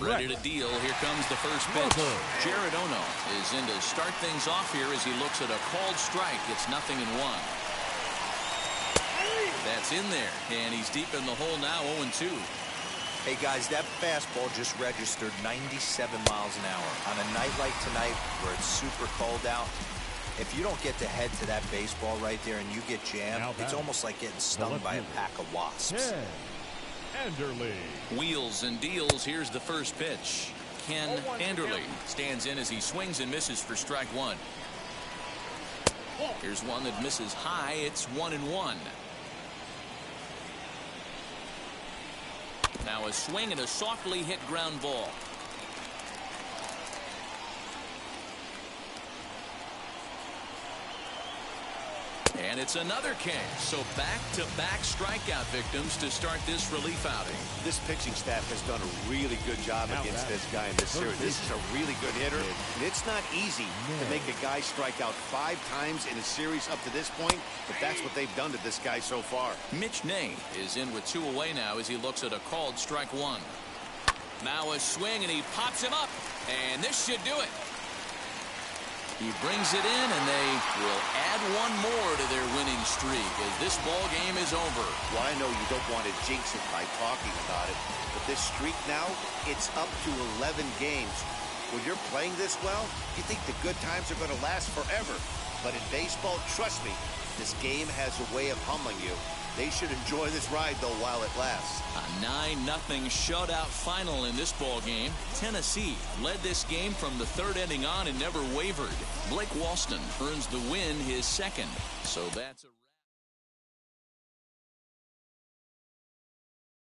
Speaker 2: Ready to deal. Here comes the first pitch. Jared Ono is in to start things off here as he looks at a called strike. It's 0-1. That's in there, and he's deep in the hole now, 0-2.
Speaker 4: Hey guys, that fastball just registered 97 miles an hour. On a night like tonight where it's super cold out, if you don't get to head to that baseball right there and you get jammed, it's almost like getting stung by a pack of wasps.
Speaker 5: Anderley.
Speaker 2: Wheels and deals. Here's the first pitch. Ken Anderley stands in as he swings and misses for strike one. Here's one that misses high. It's 1-1. Now a swing and a softly hit ground ball. And it's another K. So back-to-back strikeout victims to start this relief outing.
Speaker 3: This pitching staff has done a really good job against this guy in this series. This is a really good hitter. And it's not easy to make a guy strike out 5 times in a series up to this point, but that's what they've done to this guy so far.
Speaker 2: Mitch Ney is in with 2 away now as he looks at a called strike one. Now a swing, and he pops him up, and this should do it. He brings it in, and they will add 1 more to their winning streak as this ball game is over.
Speaker 3: Well, I know you don't want to jinx it by talking about it, but this streak now, it's up to 11 games. When you're playing this well, you think the good times are going to last forever. But in baseball, trust me, this game has a way of humbling you. They should enjoy this ride, though, while it lasts.
Speaker 2: A 9-0 shutout final in this ball game. Tennessee led this game from the 3rd inning on and never wavered. Blake Walston earns the win, his 2nd. So that's a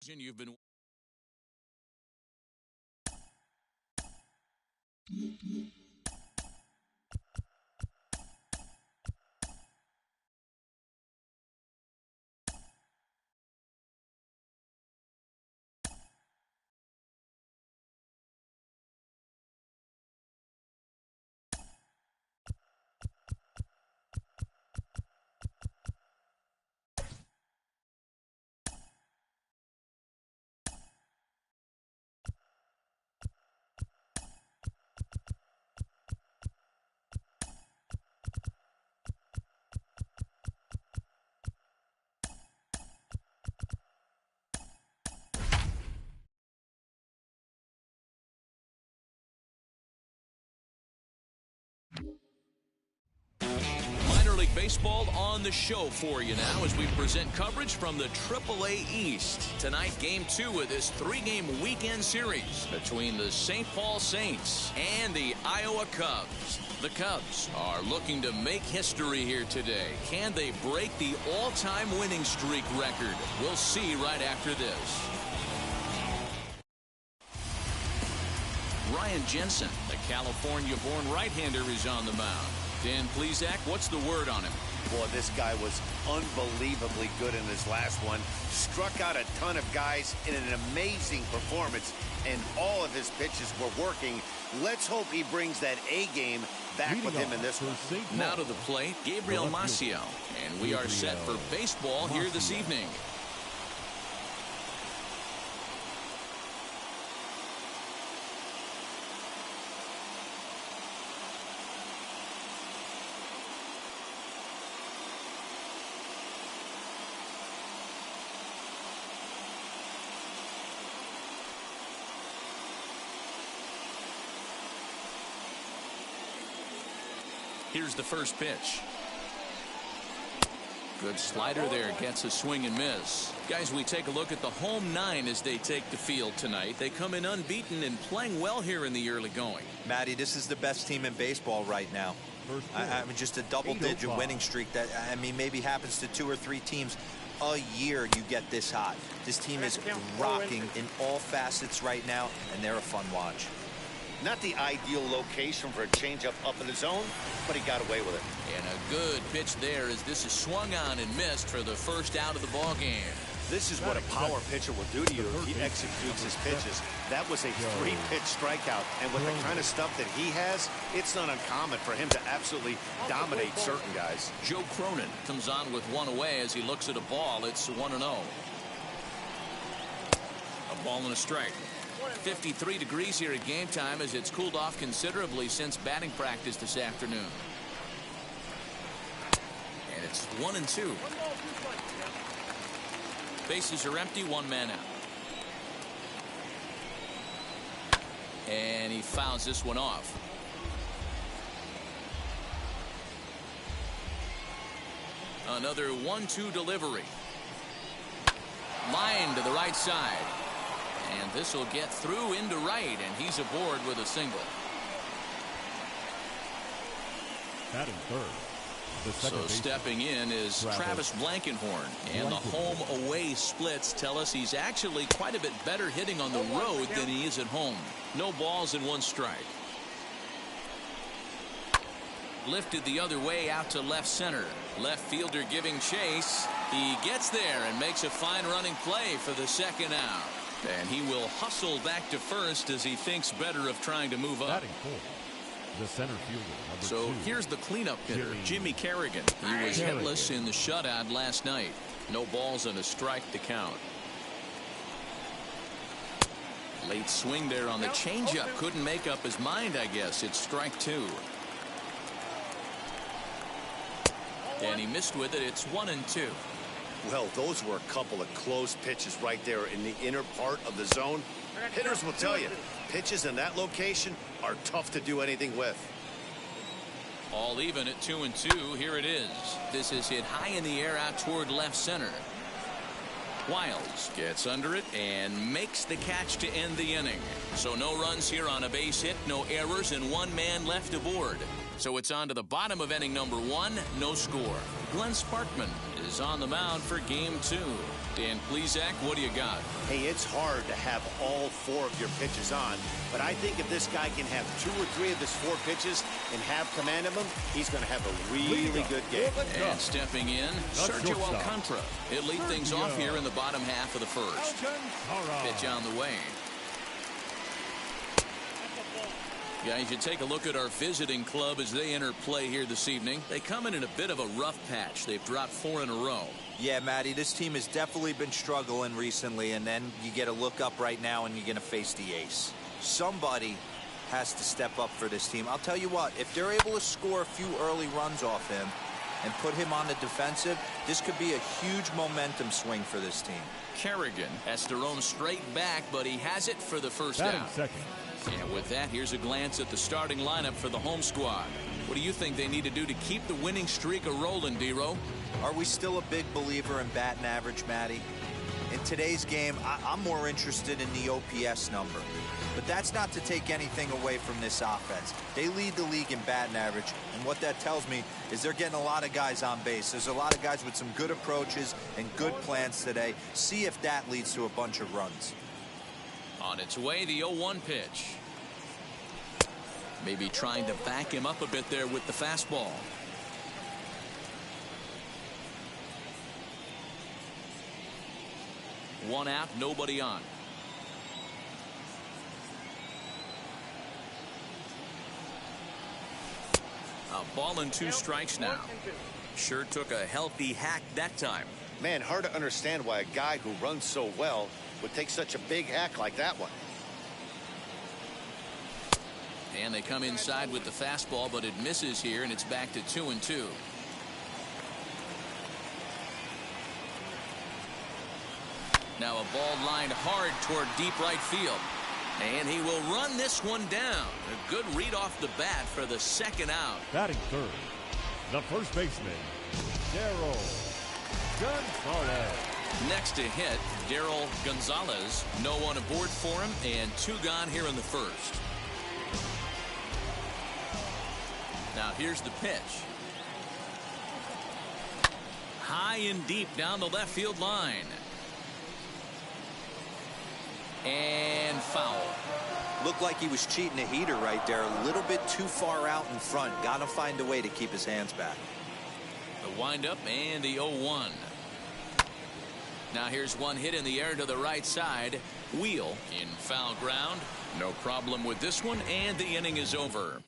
Speaker 2: you've been baseball on the show for you now as we present coverage from the AAA East. Tonight, Game 2 of this 3-game weekend series between the St. Paul Saints and the Iowa Cubs. The Cubs are looking to make history here today. Can they break the all-time winning streak record? We'll see right after this. Ryan Jensen, the California-born right-hander, is on the mound. Dan Plesac, what's the word on him?
Speaker 3: Boy, this guy was unbelievably good in his last one. Struck out a ton of guys in an amazing performance, and all of his pitches were working. Let's hope he brings that A game back with him in this one.
Speaker 2: Now to the plate, Gabriel Maciel, and we are set for baseball here this evening. Here's the first pitch. Good slider there, gets a swing and miss. Guys, we take a look at the home 9 as they take the field tonight. They come in unbeaten and playing well here in the early going.
Speaker 4: Matty, this is the best team in baseball right now. I mean, just a double-digit winning streak that, I mean, maybe happens to 2 or 3 teams a year. You get this hot. This team is rocking in all facets right now, and they're a fun watch.
Speaker 3: Not the ideal location for a changeup up in the zone, but he got away with it.
Speaker 2: And a good pitch there as this is swung on and missed for the first out of the ball game.
Speaker 3: This is what a power pitcher will do to you if he executes his pitches. That was a 3-pitch strikeout, and with the kind of stuff that he has, it's not uncommon for him to absolutely dominate certain guys.
Speaker 2: Joe Cronin comes on with 1 away as he looks at a ball. It's 1-0. A ball and a strike. 53 degrees here at game time as it's cooled off considerably since batting practice this afternoon. And it's 1-2. Bases are empty, 1 man out. And he fouls this one off. Another 1-2 delivery. Line to the right side. And this will get through into right, and he's aboard with a single.
Speaker 5: Batting third.
Speaker 2: So stepping in is Travis Blankenhorn, and the home-away splits tell us he's actually quite a bit better hitting on the road than he is at home. No balls and 1 strike. Lifted the other way out to left center. Left fielder giving chase. He gets there and makes a fine running play for the second out. And he will hustle back to first as he thinks better of trying to move up.
Speaker 5: The center fielder,
Speaker 2: so 2. Here's the cleanup hitter, Jimmy Kerrigan. He was hitless in the shutout last night. No balls and a strike to count. Late swing there on the changeup. Couldn't make up his mind, I guess. It's strike 2. And he missed with it. It's 1-2.
Speaker 3: Well, those were a couple of close pitches right there in the inner part of the zone. Hitters will tell you, pitches in that location are tough to do anything with.
Speaker 2: All even at 2-2. Here it is. This is hit high in the air out toward left center. Wiles gets under it and makes the catch to end the inning. So no runs here on a base hit, no errors, and 1 man left aboard. So it's on to the bottom of inning number 1, no score. Glenn Sparkman is on the mound for game 2. Dan Plesac, what do you got?
Speaker 3: Hey, it's hard to have all 4 of your pitches on, but I think if this guy can have 2 or 3 of his 4 pitches and have command of them, he's going to have a really good game.
Speaker 2: And stepping in, Sergio Alcantara. He'll lead things off here in the bottom half of the first. Pitch on the way. Guys, you take a look at our visiting club as they enter play here this evening. They come in a bit of a rough patch. They've dropped 4 in a row.
Speaker 4: Yeah, Matty, this team has definitely been struggling recently, and then you get a look up right now and you're going to face the ace. Somebody has to step up for this team. I'll tell you what, if they're able to score a few early runs off him and put him on the defensive, this could be a huge momentum swing for this team.
Speaker 2: Kerrigan has to roam straight back, but he has it for the first out.
Speaker 5: Second.
Speaker 2: And with that, here's a glance at the starting lineup for the home squad. What do you think they need to do to keep the winning streak a-rolling, D-Row?
Speaker 4: Are we still a big believer in batting average, Matty? In today's game, I'm more interested in the OPS number. But that's not to take anything away from this offense. They lead the league in batting average, and what that tells me is they're getting a lot of guys on base. There's a lot of guys with some good approaches and good plans today. See if that leads to a bunch of runs.
Speaker 2: On its way, the 0-1 pitch. Maybe trying to back him up a bit there with the fastball. One out, nobody on. A ball and 2 strikes now. Sure took a healthy hack that time.
Speaker 6: Man, hard to understand why a guy who runs so well would take such a big hack like that one.
Speaker 2: And they come inside with the fastball, but it misses here, and it's back to 2-2. Now a ball lined hard toward deep right field. And he will run this one down. A good read off the bat for the second out.
Speaker 5: Batting third, the first baseman, Darryl Gonzalez.
Speaker 2: Next to hit, Darryl Gonzalez. No one aboard for him, and 2 gone here in the first. Now here's the pitch. High and deep down the left field line. And foul.
Speaker 4: Looked like he was cheating a heater right there. A little bit too far out in front. Got to find a way to keep his hands back.
Speaker 2: The windup and the 0-1. Now here's one hit in the air to the right side. Wheel in foul ground. No problem with this one, and the inning is over.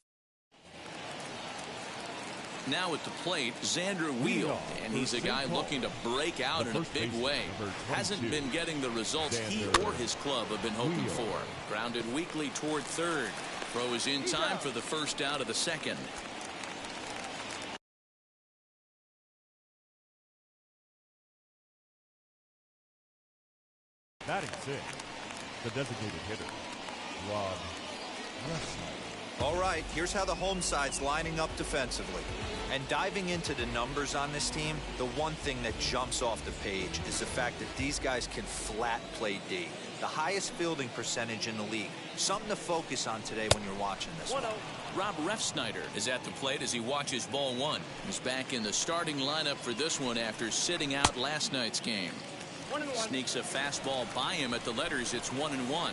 Speaker 2: Now at the plate, Xander Wheel, and he's a guy looking to break out in a big way. Hasn't been getting the results he or his club have been hoping for. Grounded weakly toward third. Throw is in time for the first out of the second.
Speaker 5: Batting 6, the designated hitter, Rob Refsnyder.
Speaker 4: All right, here's how the home side's lining up defensively. And diving into the numbers on this team, the one thing that jumps off the page is the fact that these guys can flat play D. The highest fielding percentage in the league. Something to focus on today when you're watching this one.
Speaker 2: Rob Refsnyder is at the plate as he watches ball 1. He's back in the starting lineup for this one after sitting out last night's game. Sneaks a fastball by him at the letters. It's 1-1.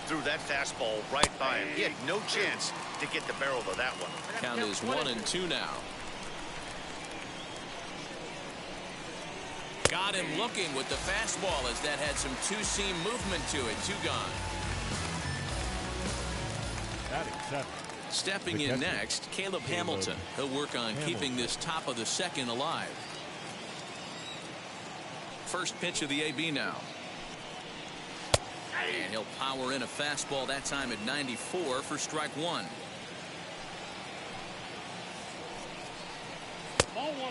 Speaker 6: Threw that fastball right by him. He had no chance to get the barrel of that one.
Speaker 2: Count is 1-2 now. Got him looking with the fastball as that had some two-seam movement to it. 2 gone.
Speaker 5: Batting 7.
Speaker 2: Stepping in next, Caleb Hamilton. He'll work on keeping this top of the second alive. First pitch of the AB now. And he'll power in a fastball that time at 94 for strike 1.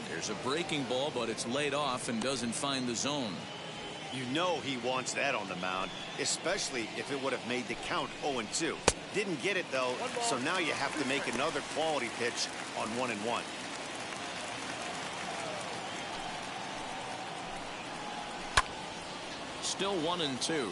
Speaker 2: There's a breaking ball, but it's laid off and doesn't find the zone.
Speaker 6: You know he wants that on the mound, especially if it would have made the count 0-2. Didn't get it, though, so now you have to make another quality pitch on 1-1.
Speaker 2: Still 1-2.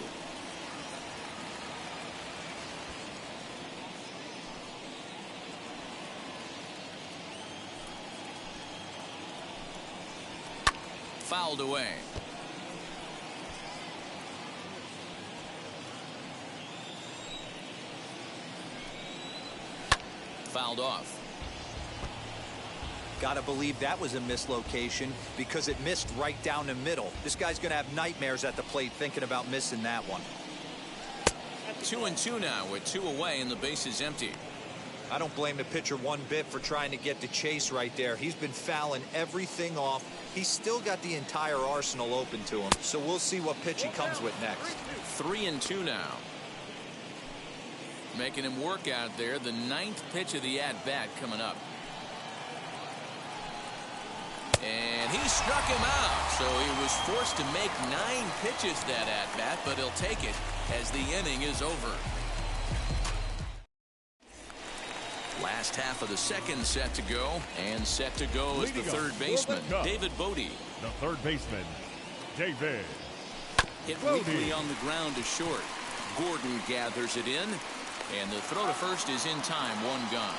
Speaker 2: Fouled away. Fouled off.
Speaker 4: Gotta believe that was a mislocation because it missed right down the middle. This guy's gonna have nightmares at the plate thinking about missing that one.
Speaker 2: 2-2 now with 2 away and the base is empty.
Speaker 4: I don't blame the pitcher one bit for trying to get the chase right there. He's been fouling everything off. He's still got the entire arsenal open to him. So we'll see what pitch he comes with next.
Speaker 2: 3-2 now. Making him work out there. The 9th pitch of the at-bat coming up. And he struck him out. So he was forced to make 9 pitches that at-bat, but he'll take it as the inning is over. Last half of the second set to go, and set to go is the third baseman, David Bodie.
Speaker 5: The third baseman, David.
Speaker 2: Hit weakly on the ground to short. Gordon gathers it in, and the throw to first is in time. One gone.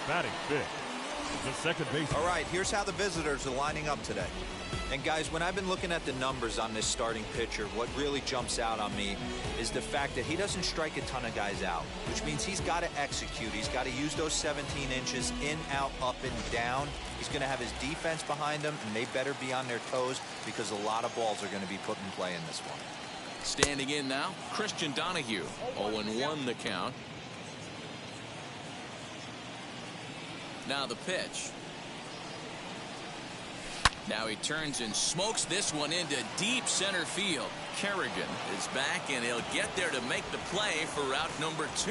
Speaker 5: Batting fifth, the second baseman.
Speaker 4: All right, here's how the visitors are lining up today. And guys, when I've been looking at the numbers on this starting pitcher, what really jumps out on me is the fact that he doesn't strike a ton of guys out, which means he's got to execute. He's got to use those 17 inches in, out, up, and down. He's going to have his defense behind him, and they better be on their toes because a lot of balls are going to be put in play in this one.
Speaker 2: Standing in now, Christian Donahue. 0-1 the count. Now the pitch. Now he turns and smokes this one into deep center field. Kerrigan is back, and he'll get there to make the play for route number 2.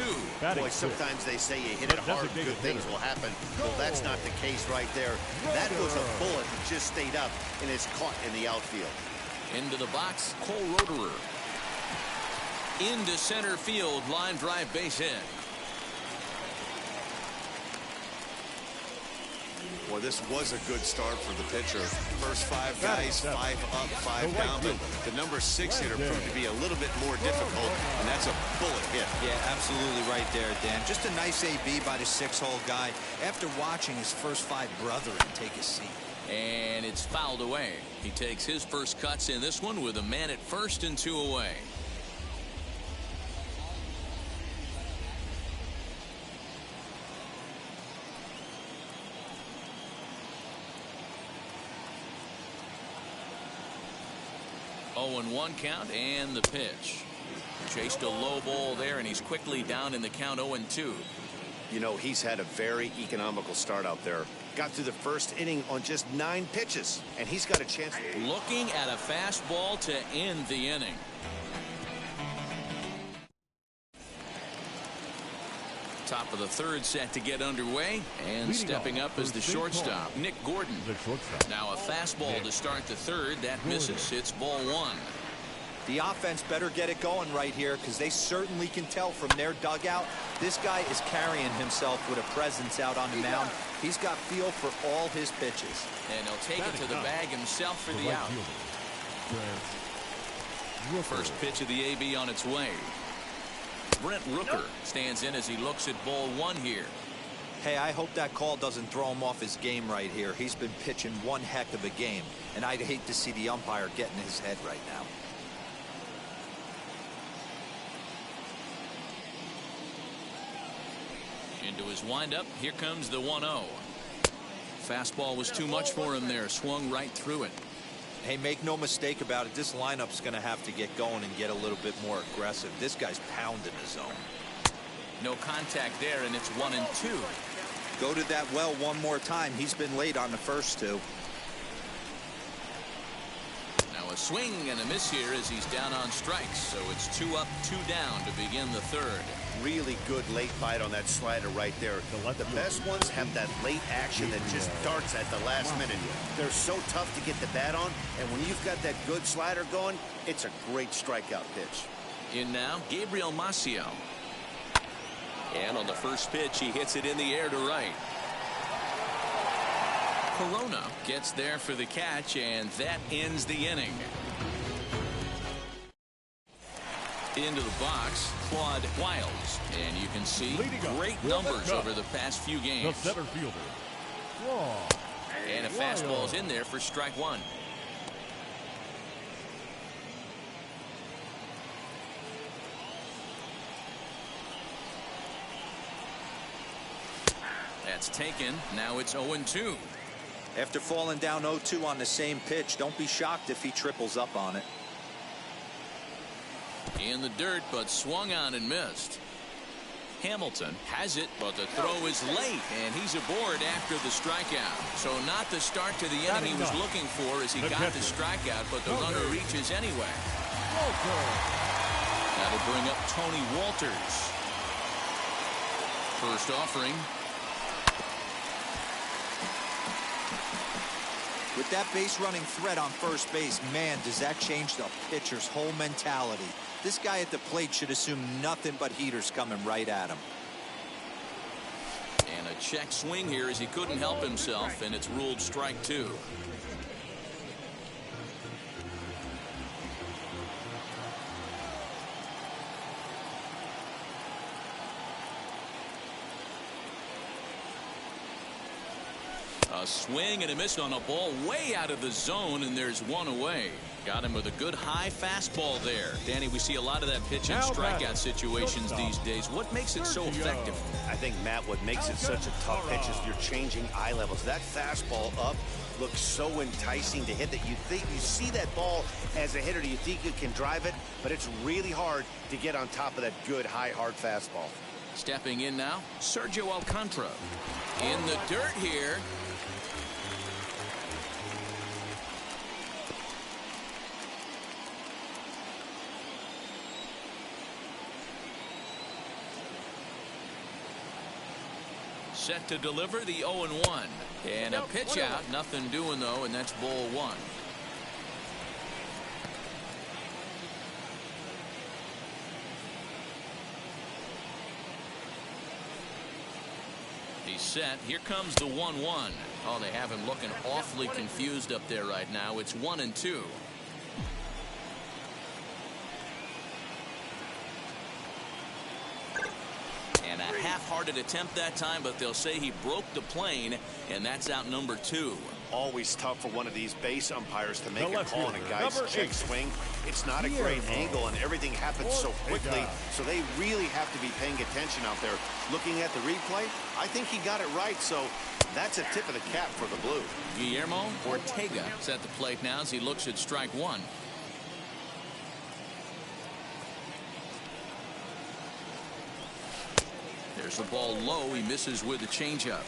Speaker 6: Boy, sometimes they say you hit it hard, good things will happen. Well, that's not the case right there. That was a bullet that just stayed up and is caught in the outfield.
Speaker 2: Into the box, Cole Roederer. Into center field, line drive base hit.
Speaker 6: Well, this was a good start for the pitcher. First 5 guys, 5 up, 5 down, but the number 6 hitter proved to be a little bit more difficult, and that's a bullet hit.
Speaker 4: Yeah, absolutely right there, Dan. Just a nice AB by the 6-hole guy after watching his first 5 brethren take a seat.
Speaker 2: And it's fouled away. He takes his first cuts in this one with a man at first and 2 away. And 1 count, and the pitch. Chased a low ball there, and he's quickly down in the count. 0-2.
Speaker 6: You know, he's had a very economical start out there. Got through the first inning on just 9 pitches, and he's got a chance.
Speaker 2: Looking at a fastball to end the inning. Top of the third set to get underway, and stepping up is the shortstop, Nick Gordon. Now a fastball to start the third. That misses. It's ball 1.
Speaker 4: The offense better get it going right here because they certainly can tell from their dugout. This guy is carrying himself with a presence out on the mound. He's got feel for all his pitches.
Speaker 2: And he'll take it to the bag himself for the out. First pitch of the AB on its way. Brent Rooker stands in as he looks at ball 1 here.
Speaker 4: Hey, I hope that call doesn't throw him off his game right here. He's been pitching one heck of a game, and I'd hate to see the umpire get in his head right now.
Speaker 2: Into his windup. Here comes the 1-0. Fastball was too much for him there. Swung right through it.
Speaker 4: Hey, make no mistake about it. This lineup's going to have to get going and get a little bit more aggressive. This guy's pounding his zone.
Speaker 2: No contact there, and it's 1-2.
Speaker 4: Go to that well one more time. He's been late on the first 2.
Speaker 2: Now a swing and a miss here as he's down on strikes. So it's 2 up, 2 down to begin the third.
Speaker 6: Really good late bite on that slider right there. The best ones have that late action that just darts at the last minute. They're so tough to get the bat on, and when you've got that good slider going, it's a great strikeout pitch.
Speaker 2: In now, Gabriel Maciel. And on the first pitch, he hits it in the air to right. Corona gets there for the catch, and that ends the inning. Into the box, Claude Wiles, and you can see great numbers over the past few games.
Speaker 5: The center fielder,
Speaker 2: and a fastball's in there for strike 1. That's taken. Now it's 0-2.
Speaker 4: After falling down 0-2 on the same pitch, don't be shocked if he triples up on it.
Speaker 2: In the dirt, but swung on and missed. Hamilton has it, but the throw is late, and he's aboard after the strikeout. So not the start to the inning he was looking for as he got the strikeout, but the runner reaches anyway. That'll bring up Tony Walters. First offering.
Speaker 4: With that base running threat on first base, man, does that change the pitcher's whole mentality. This guy at the plate should assume nothing but heaters coming right at him.
Speaker 2: And a check swing here as he couldn't help himself, and it's ruled strike 2. A swing and a miss on a ball way out of the zone, and there's one away. Got him with a good high fastball there. Danny, we see a lot of that pitch and strikeout situations these days. What makes it so effective?
Speaker 3: I think, Matt, what makes it such a tough pitch is you're changing eye levels. That fastball up looks so enticing to hit that you think you see that ball as a hitter. Do you think you can drive it? But it's really hard to get on top of that good, high, hard fastball.
Speaker 2: Stepping in now, Sergio Alcantara. In the dirt here. Set to deliver the 0-1. And a pitch out. Nothing doing, though, and that's ball 1. He's set. Here comes the 1-1. Oh, they have him looking awfully confused up there right now. It's 1-2. And a half-hearted attempt that time, but they'll say he broke the plane, and that's out number 2.
Speaker 3: Always tough for one of these base umpires to make a call on a guy's check swing. It's not a great angle, and everything happens so quickly, so they really have to be paying attention out there. Looking at the replay, I think he got it right, so that's a tip of the cap for the Blue.
Speaker 2: Guillermo Ortega is at the plate now as he looks at strike 1. There's the ball low. He misses with the changeup.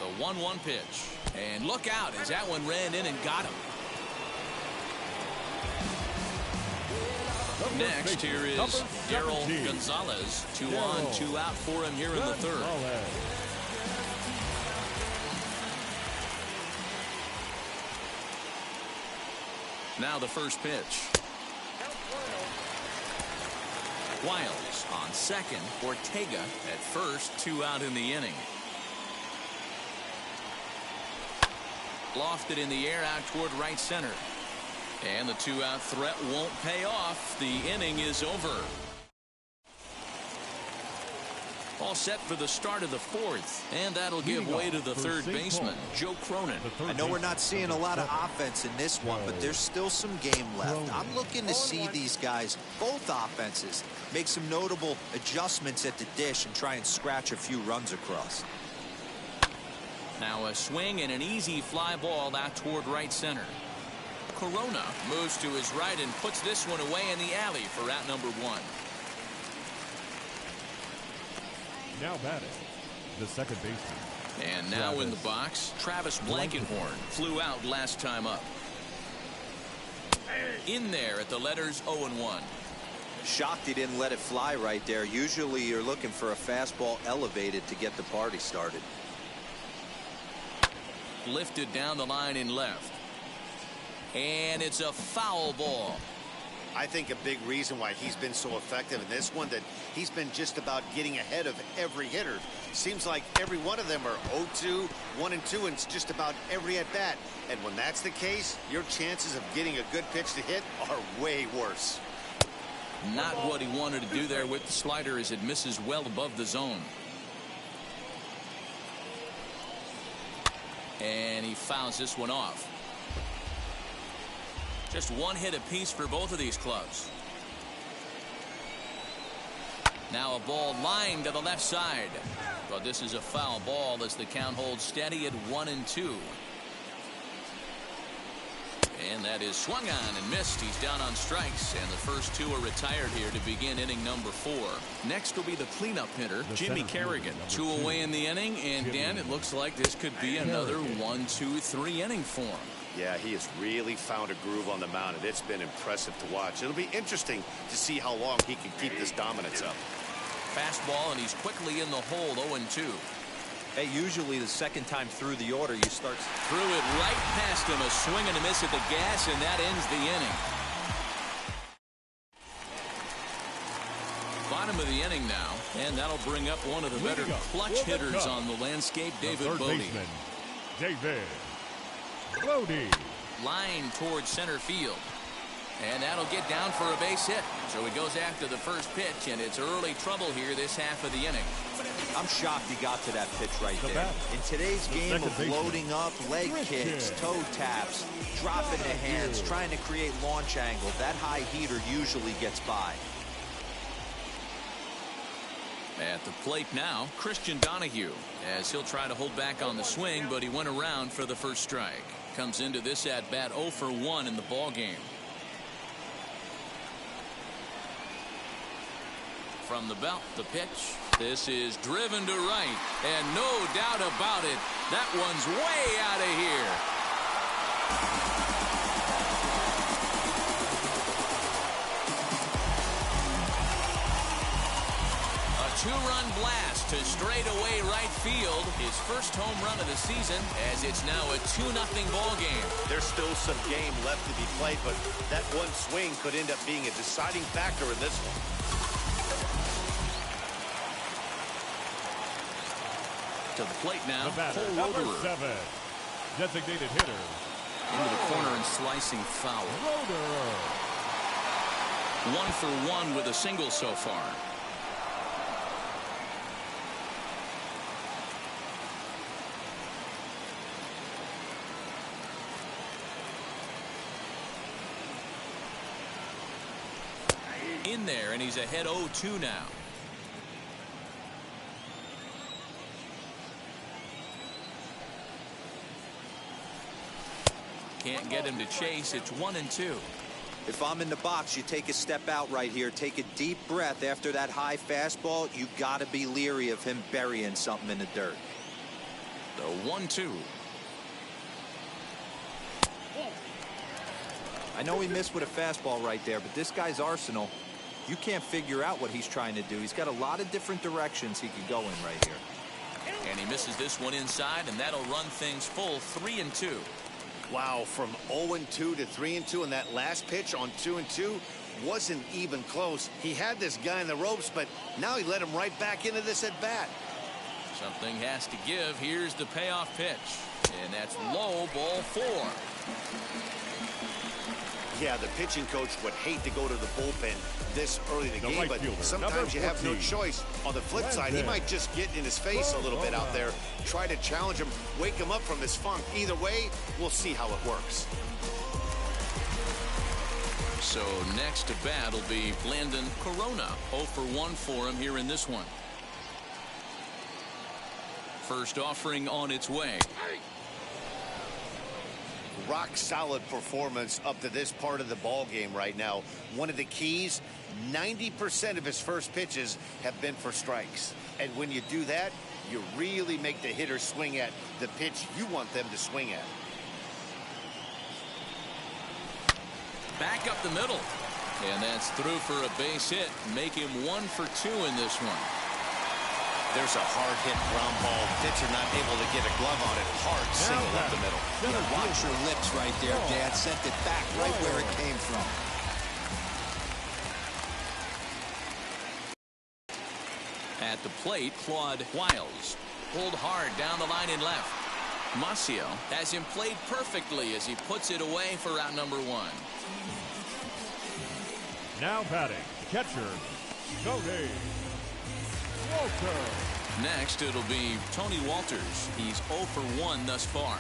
Speaker 2: The 1-1 pitch. And look out as that one ran in and got him. Next, here is Darryl Gonzalez. 2 on, 2 out for him here in the 3rd. Now the first pitch. Wiles on second. Ortega at first. 2 out in the inning. Lofted in the air out toward right center. And the 2-out threat won't pay off. The inning is over. All set for the start of the 4th, and that'll give way to the 3rd baseman, Joe Cronin.
Speaker 4: I know we're not seeing a lot of offense in this one, but there's still some game left. I'm looking to see these guys, both offenses, make some notable adjustments at the dish and try and scratch a few runs across.
Speaker 2: Now a swing and an easy fly ball out toward right center. Corona moves to his right and puts this one away in the alley for out number 1.
Speaker 5: Now batting, the second baseman.
Speaker 2: And now in the box, Travis Blankenhorn flew out last time up. In there at the letters 0-1.
Speaker 4: Shocked he didn't let it fly right there. Usually you're looking for a fastball elevated to get the party started.
Speaker 2: Lifted down the line in left. And it's a foul ball.
Speaker 3: I think a big reason why he's been so effective in this one, that he's been just about getting ahead of every hitter. Seems like every one of them are 0-2, 1-2, and it's just about every at-bat. And when that's the case, your chances of getting a good pitch to hit are way worse.
Speaker 2: Not what he wanted to do there with the slider as it misses well above the zone. And he fouls this one off. Just one hit apiece for both of these clubs. Now a ball lined to the left side. But this is a foul ball as the count holds steady at 1-2. And that is swung on and missed. He's down on strikes, and the first 2 are retired here to begin inning number 4. Next will be the cleanup hitter, Jimmy Kerrigan. 2 away in the inning, and Dan, it looks like this could be another 1-2-3 inning for him.
Speaker 6: Yeah, he has really found a groove on the mound, and it's been impressive to watch. It'll be interesting to see how long he can keep this dominance up.
Speaker 2: Fastball, and he's quickly in the hole, 0-2.
Speaker 4: Hey, usually the second time through the order, you start.
Speaker 2: Threw it right past him, a swing and a miss at the gas, and that ends the inning. Bottom of the inning now, and that'll bring up one of the better clutch hitters on the landscape, David Bodie.
Speaker 5: David Bodie.
Speaker 2: Line towards center field. And that'll get down for a base hit. So he goes after the first pitch, and it's early trouble here this half of the inning.
Speaker 4: I'm shocked he got to that pitch right there. In today's game of loading up, leg kicks, toe taps, dropping the hands, trying to create launch angle, that high heater usually gets by.
Speaker 2: At the plate now, Christian Donahue, as he'll try to hold back on the swing, but he went around for the first strike. Comes into this at-bat 0 for 1 in the ball game. From the belt, the pitch. This is driven to right, and no doubt about it, that one's way out of here. A two-run blast to straightaway right field. His first home run of the season, as it's now a 2-0 ball game.
Speaker 6: There's still some game left to be played, but that one swing could end up being a deciding factor in this one.
Speaker 2: To the plate now,
Speaker 5: Cole
Speaker 2: Roederer.
Speaker 5: 7, designated hitter.
Speaker 2: Into the corner and slicing foul.
Speaker 5: Roederer.
Speaker 2: 1 for 1 with a single so far. In there, and he's ahead 0-2 now. Can't get him to chase. It's 1-2.
Speaker 4: If I'm in the box, you take a step out right here. Take a deep breath after that high fastball. You got to be leery of him burying something in the dirt.
Speaker 2: The 1-2.
Speaker 4: I know he missed with a fastball right there, but this guy's arsenal, you can't figure out what he's trying to do. He's got a lot of different directions he could go in right here.
Speaker 2: And he misses this one inside, and that'll run things full 3-2.
Speaker 6: Wow, from 0-2 to 3-2, and that last pitch on 2-2 wasn't even close. He had this guy in the ropes, but now he let him right back into this at bat.
Speaker 2: Something has to give. Here's the payoff pitch, and that's low, ball 4.
Speaker 6: Yeah, the pitching coach would hate to go to the bullpen this early in the game, but sometimes you have no choice. On the flip side, he might just get in his face a little bit out there, try to challenge him, wake him up from his funk. Either way, we'll see how it works.
Speaker 2: So next to bat will be Landon Corona. 0 for 1 for him here in this one. First offering on its way.
Speaker 6: Rock solid performance up to this part of the ball game right now. One of the keys, 90% of his first pitches have been for strikes. And when you do that, you really make the hitter swing at the pitch you want them to swing at.
Speaker 2: Back up the middle. And that's through for a base hit. Make him 1 for 2 in this one.
Speaker 6: There's a hard hit ground ball. Pitcher not able to get a glove on it. Hard single up the middle.
Speaker 4: Yeah, watch your lips right there, Dad. Sent it back right where it came from.
Speaker 2: At the plate, Claude Wiles. Pulled hard down the line and left. Maciel has him played perfectly as he puts it away for out number 1.
Speaker 5: Now batting, catcher, Tony Walter.
Speaker 2: Next, it'll be Tony Walters. He's 0 for 1 thus far.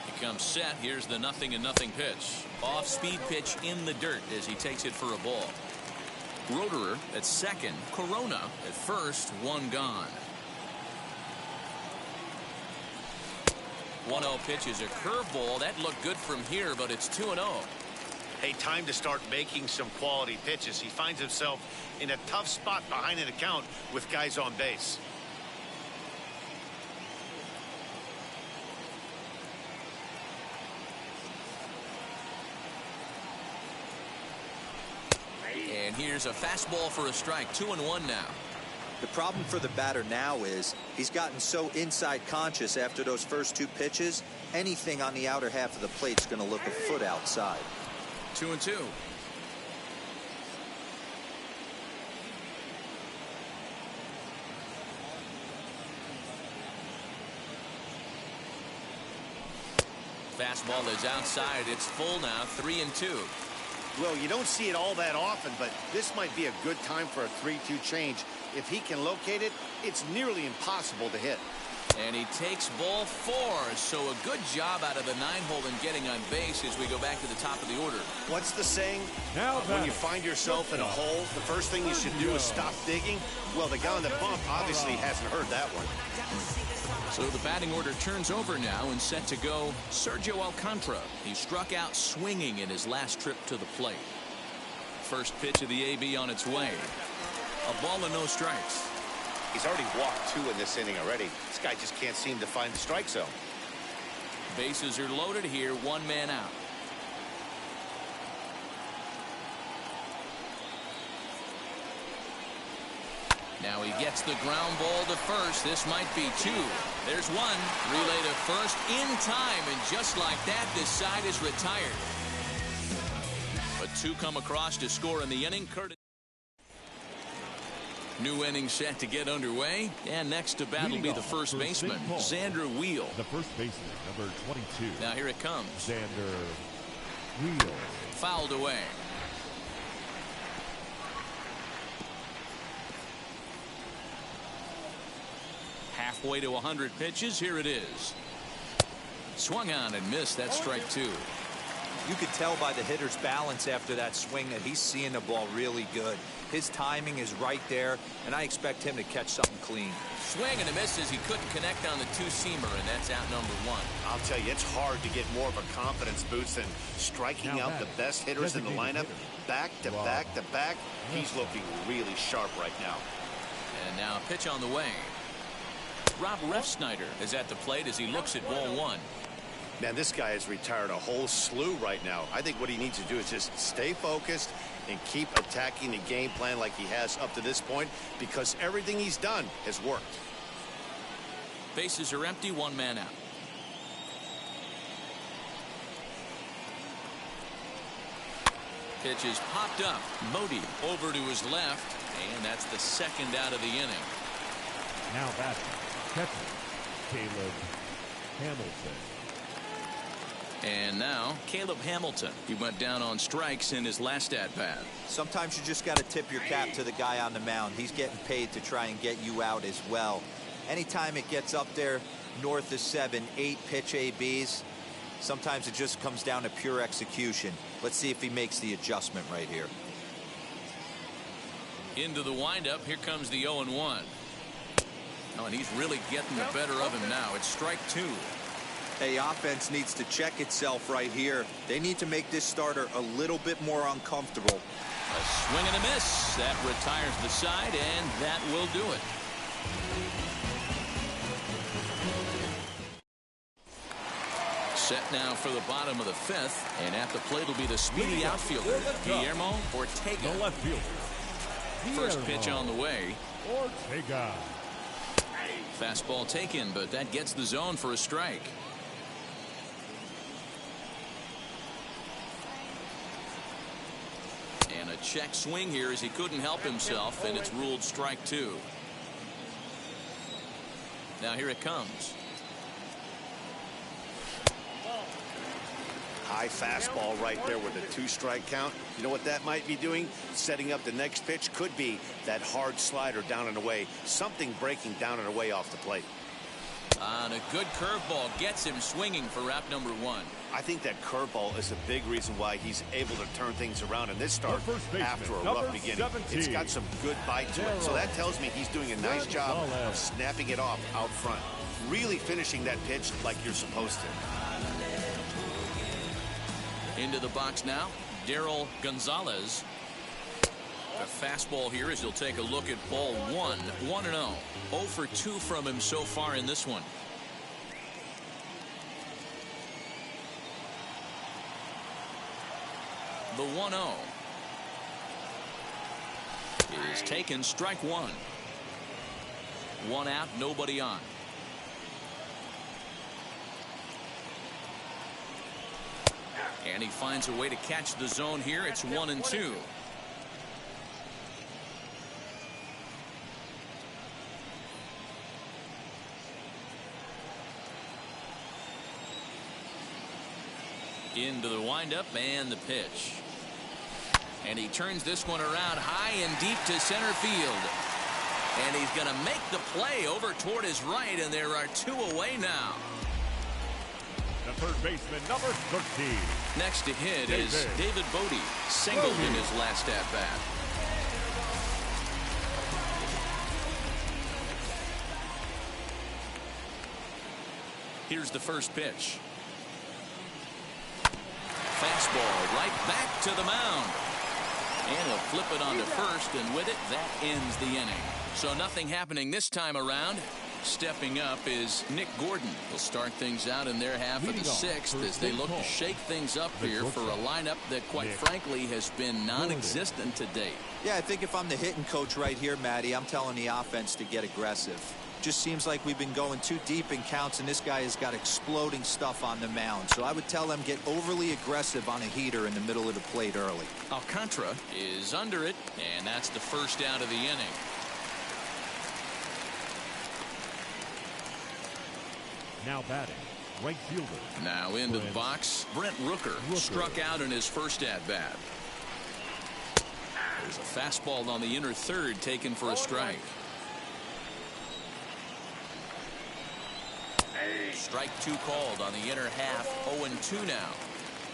Speaker 2: He comes set. Here's the 0-0 pitch. Off-speed pitch in the dirt as he takes it for a ball. Roederer at second. Corona at first. 1 gone. 1-0 pitch is a curveball. That looked good from here, but it's 2-0.
Speaker 6: Hey, time to start making some quality pitches. He finds himself in a tough spot behind an account with guys on base.
Speaker 2: And here's a fastball for a strike. 2-1 now.
Speaker 4: The problem for the batter now is he's gotten so inside conscious after those first two pitches. Anything on the outer half of the plate is going to look a foot outside.
Speaker 2: 2-2. Fastball is outside. It's full now. 3-2.
Speaker 6: Well, you don't see it all that often, but this might be a good time for a 3-2 change. If he can locate it, it's nearly impossible to hit.
Speaker 2: And he takes ball 4. So a good job out of the 9-hole in getting on base as we go back to the top of the order.
Speaker 6: What's the saying?
Speaker 5: Now
Speaker 6: When you find yourself in a hole, the first thing you should do is stop digging. Well, the guy on the bump obviously hasn't heard that one.
Speaker 2: So the batting order turns over now and set to go Sergio Alcantara. He struck out swinging in his last trip to the plate. First pitch of the AB on its way. A ball and no strikes.
Speaker 6: He's already walked 2 in this inning already. This guy just can't seem to find the strike zone.
Speaker 2: Bases are loaded here. 1 man out. Now he gets the ground ball to first. This might be 2. There's 1. Relay to first in time, and just like that, this side is retired. But 2 come across to score in the inning. New inning set to get underway, and next to bat will be the first baseman, Xander Wheel.
Speaker 5: The first baseman, number 22.
Speaker 2: Now here it comes.
Speaker 5: Xander Wheel.
Speaker 2: Fouled away. Halfway to 100 pitches. Here it is. Swung on and missed. That's strike 2.
Speaker 4: You could tell by the hitter's balance after that swing that he's seeing the ball really good. His timing is right there, and I expect him to catch something clean.
Speaker 2: Swing and a miss as he couldn't connect on the 2-seamer, and that's out number 1.
Speaker 6: I'll tell you, it's hard to get more of a confidence boost than striking out the best hitters in the lineup. Back to back to back. He's looking really sharp right now.
Speaker 2: And now a pitch on the way. Rob Refsnyder is at the plate as he looks at ball 1.
Speaker 6: Man, this guy has retired a whole slew right now. I think what he needs to do is just stay focused and keep attacking the game plan like he has up to this point, because everything he's done has worked.
Speaker 2: Bases are empty. 1 man out. Pitch is popped up. Modi over to his left, and that's the 2nd out of the inning.
Speaker 5: Now batting, catcher, Caleb Hamilton.
Speaker 2: And now Caleb Hamilton. He went down on strikes in his last at-bat.
Speaker 4: Sometimes you just got to tip your cap to the guy on the mound. He's getting paid to try and get you out as well. Anytime it gets up there north of 7, 8 pitch ABs, sometimes it just comes down to pure execution. Let's see if he makes the adjustment right here.
Speaker 2: Into the windup. Here comes the 0-1. Oh, and he's really getting the better of him now. It's strike 2.
Speaker 4: Hey, offense needs to check itself right here. They need to make this starter a little bit more uncomfortable.
Speaker 2: A swing and a miss. That retires the side, and that will do it. Set now for the bottom of the 5th, and at the plate will be the speedy outfielder, Guillermo Ortega.
Speaker 5: The left fielder.
Speaker 2: First pitch on the way.
Speaker 5: Ortega.
Speaker 2: Fastball taken, but that gets the zone for a strike. And a check swing here as he couldn't help himself, and it's ruled strike 2. Now here it comes.
Speaker 6: High fastball right there with a 2-strike count. You know what that might be doing? Setting up the next pitch. Could be that hard slider down and away. Something breaking down and away off the plate.
Speaker 2: And a good curveball gets him swinging for out number 1.
Speaker 6: I think that curveball is a big reason why he's able to turn things around in this start after a rough beginning.
Speaker 5: 17.
Speaker 6: It's got some good bite to it. So that tells me he's doing a nice job of snapping it off out front. Really finishing that pitch like you're supposed to.
Speaker 2: Into the box now, Darryl Gonzalez. The fastball here as he'll take a look at ball one. 1-0. 0 for 2 from him so far in this one. The 1-0 is taken. Strike one. 1 out, nobody on. And he finds a way to catch the zone here. It's 1-2. Into the windup and the pitch. And he turns this one around high and deep to center field. And he's going to make the play over toward his right, and there are 2 away now.
Speaker 5: The third baseman, number 13.
Speaker 2: Next to hit is David Bodie, singled in his last at-bat. Here's the first pitch. Fastball right back to the mound. And he'll flip it onto first, and with it, that ends the inning. So nothing happening this time around. Stepping up is Nick Gordon. He'll start things out in their half of the 6th as they look to shake things up here for a lineup that, quite frankly, has been non-existent to date.
Speaker 4: Yeah, I think if I'm the hitting coach right here, Matty, I'm telling the offense to get aggressive. Just seems like we've been going too deep in counts, and this guy has got exploding stuff on the mound. So I would tell them get overly aggressive on a heater in the middle of the plate early.
Speaker 2: Alcantara is under it, and that's the first out of the inning.
Speaker 5: Now batting, right fielder.
Speaker 2: Now into the box, Brent Rooker struck out in his first at-bat. There's a fastball on the inner third taken for a strike. Strike 2 called on the inner half. 0-2 now.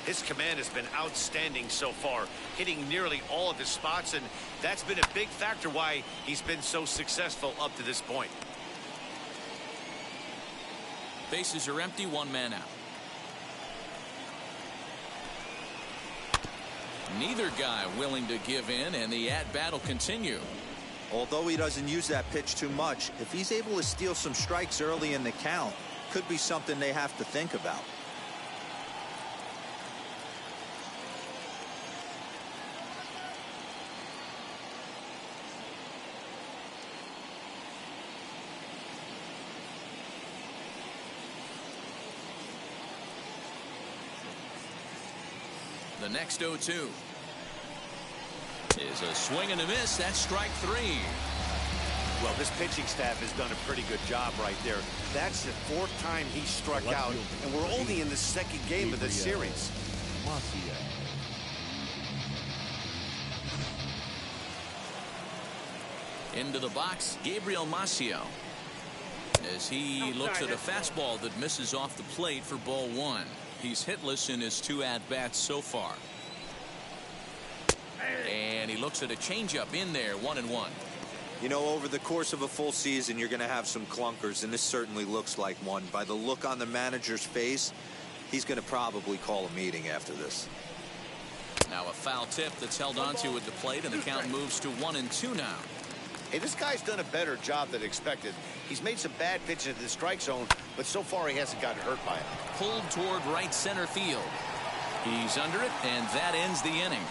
Speaker 6: His command has been outstanding so far, hitting nearly all of his spots, and that's been a big factor why he's been so successful up to this point.
Speaker 2: Bases are empty, 1 man out. Neither guy willing to give in, and the at-bat will continue.
Speaker 4: Although he doesn't use that pitch too much, if he's able to steal some strikes early in the count, could be something they have to think about.
Speaker 2: The next 0-2 is a swing and a miss. That's strike 3.
Speaker 6: Well, this pitching staff has done a pretty good job right there. That's the 4th time he struck out, and we're only in the 2nd game of this series.
Speaker 2: Into the box, Gabriel Maciel, as he looks at a fastball that misses off the plate for ball 1. He's hitless in his 2 at-bats so far. And he looks at a changeup in there, 1-1.
Speaker 4: You know, over the course of a full season, you're going to have some clunkers, and this certainly looks like one. By the look on the manager's face, he's going to probably call a meeting after this.
Speaker 2: Now a foul tip that's held onto at the plate, and the count moves to 1-2 now.
Speaker 6: Hey, this guy's done a better job than expected. He's made some bad pitches at the strike zone, but so far he hasn't gotten hurt by it.
Speaker 2: Pulled toward right center field. He's under it, and that ends the inning.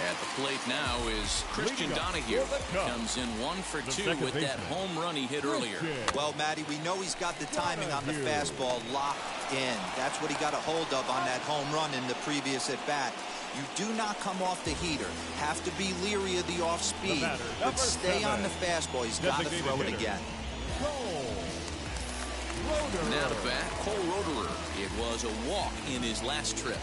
Speaker 2: At the plate now is Christian Donahue. Comes in 1 for 2 with that home run he hit earlier.
Speaker 4: Well, Matty, we know he's got the timing on the fastball locked in. That's what he got a hold of on that home run in the previous at-bat. You do not come off the heater. Have to be leery of the off speed, but stay on the fastball. He's got to throw it again.
Speaker 2: Now to bat, Cole Roederer. It was a walk in his last trip.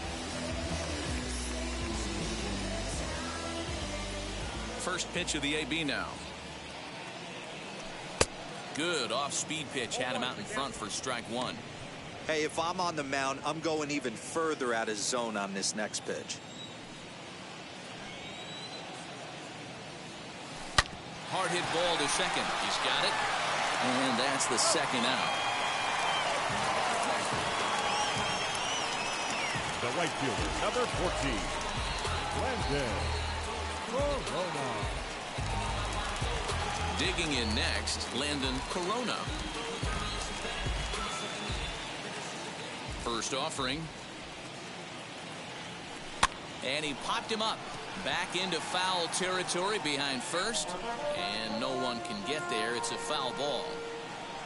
Speaker 2: First pitch of the AB now. Good off-speed pitch, had him out in front for strike 1.
Speaker 4: Hey, if I'm on the mound, I'm going even further out of zone on this next pitch.
Speaker 2: Hard hit ball to second. He's got it. And that's the 2nd out.
Speaker 5: The right fielder, number 14, Landon Corona.
Speaker 2: Digging in next, Landon Corona. First offering. And he popped him up. Back into foul territory behind first. And no one can get there. It's a foul ball.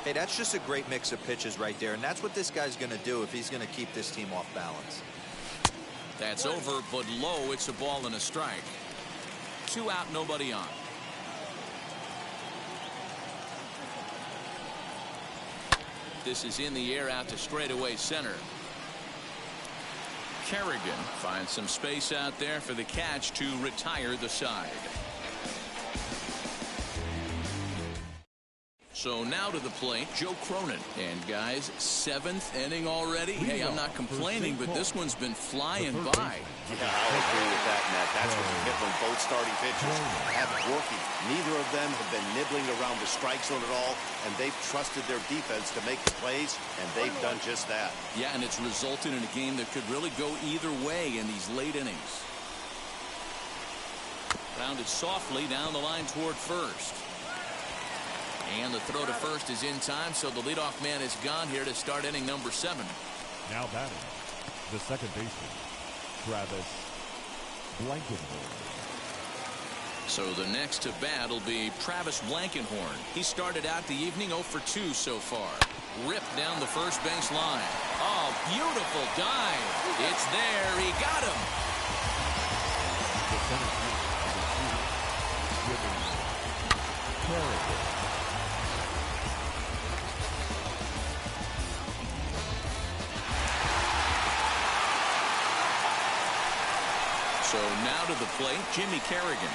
Speaker 4: Hey, that's just a great mix of pitches right there. And that's what this guy's going to do if he's going to keep this team off balance.
Speaker 2: That's over, but low. It's a ball and a strike. 2 out, nobody on. This is in the air out to straightaway center. Kerrigan finds some space out there for the catch to retire the side. So now to the plate, Joe Cronin. And guys, 7th inning already. Hey, I'm not complaining, but this one's been flying by.
Speaker 3: Yeah, I'll agree with that, Matt. That's what you get from both starting pitchers. Have it working. Neither of them have been nibbling around the strike zone at all, and they've trusted their defense to make the plays, and they've done just that.
Speaker 2: Yeah, and it's resulted in a game that could really go either way in these late innings. Grounded softly down the line toward first. And the throw to first is in time, so the leadoff man is gone here to start inning number 7.
Speaker 5: Now batting, the second baseman, Travis Blankenhorn.
Speaker 2: So the next to bat will be Travis Blankenhorn. He started out the evening 0 for 2 so far. Ripped down the first base line. Oh, beautiful dive. It's there. He got him.
Speaker 5: The center fielder, Kerrigan.
Speaker 2: So now to the plate, Jimmy Kerrigan.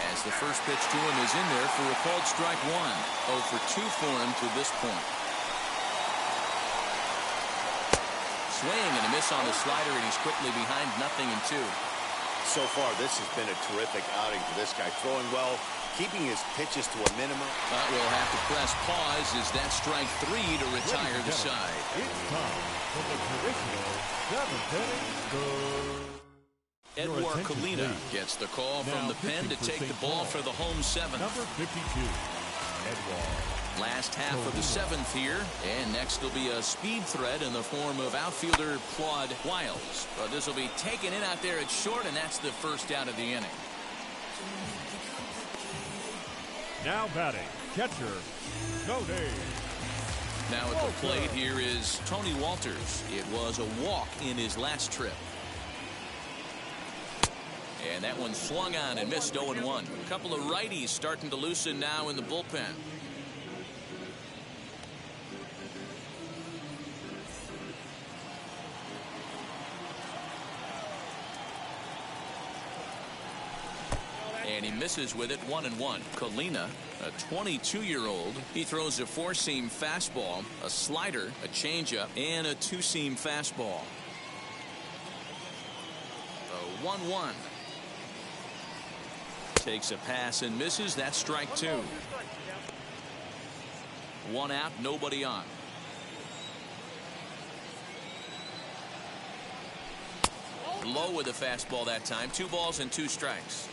Speaker 2: As the first pitch to him is in there for a called strike 1. 0 for 2 for him to this point. Swing and a miss on the slider, and he's quickly behind 0-2.
Speaker 3: So far, this has been a terrific outing for this guy. Throwing well, keeping his pitches to a minimum.
Speaker 2: But we'll have to press pause as that strike 3 to retire the side.
Speaker 5: It's time for the traditional 7th inning.
Speaker 2: Edouard Colina gets the call from the pen to take the ball for the home 7th.
Speaker 5: Number 52, Edouard.
Speaker 2: Last half of the 7th here, and next will be a speed threat in the form of outfielder Claude Wiles. But this will be taken in out there at short, and that's the first out of the inning.
Speaker 5: Now batting, catcher, Tony.
Speaker 2: Now at the plate here is Tony Walters. It was a walk in his last trip. And that one swung on and missed 0-1. A couple of righties starting to loosen now in the bullpen. And he misses with it, 1-1. Colina, a 22-year-old. He throws a 4-seam fastball, a slider, a changeup, and a 2-seam fastball. 1-1. Takes a pass and misses. That's strike 2. 1 out, nobody on. Low with a fastball that time. 2 balls and 2 strikes.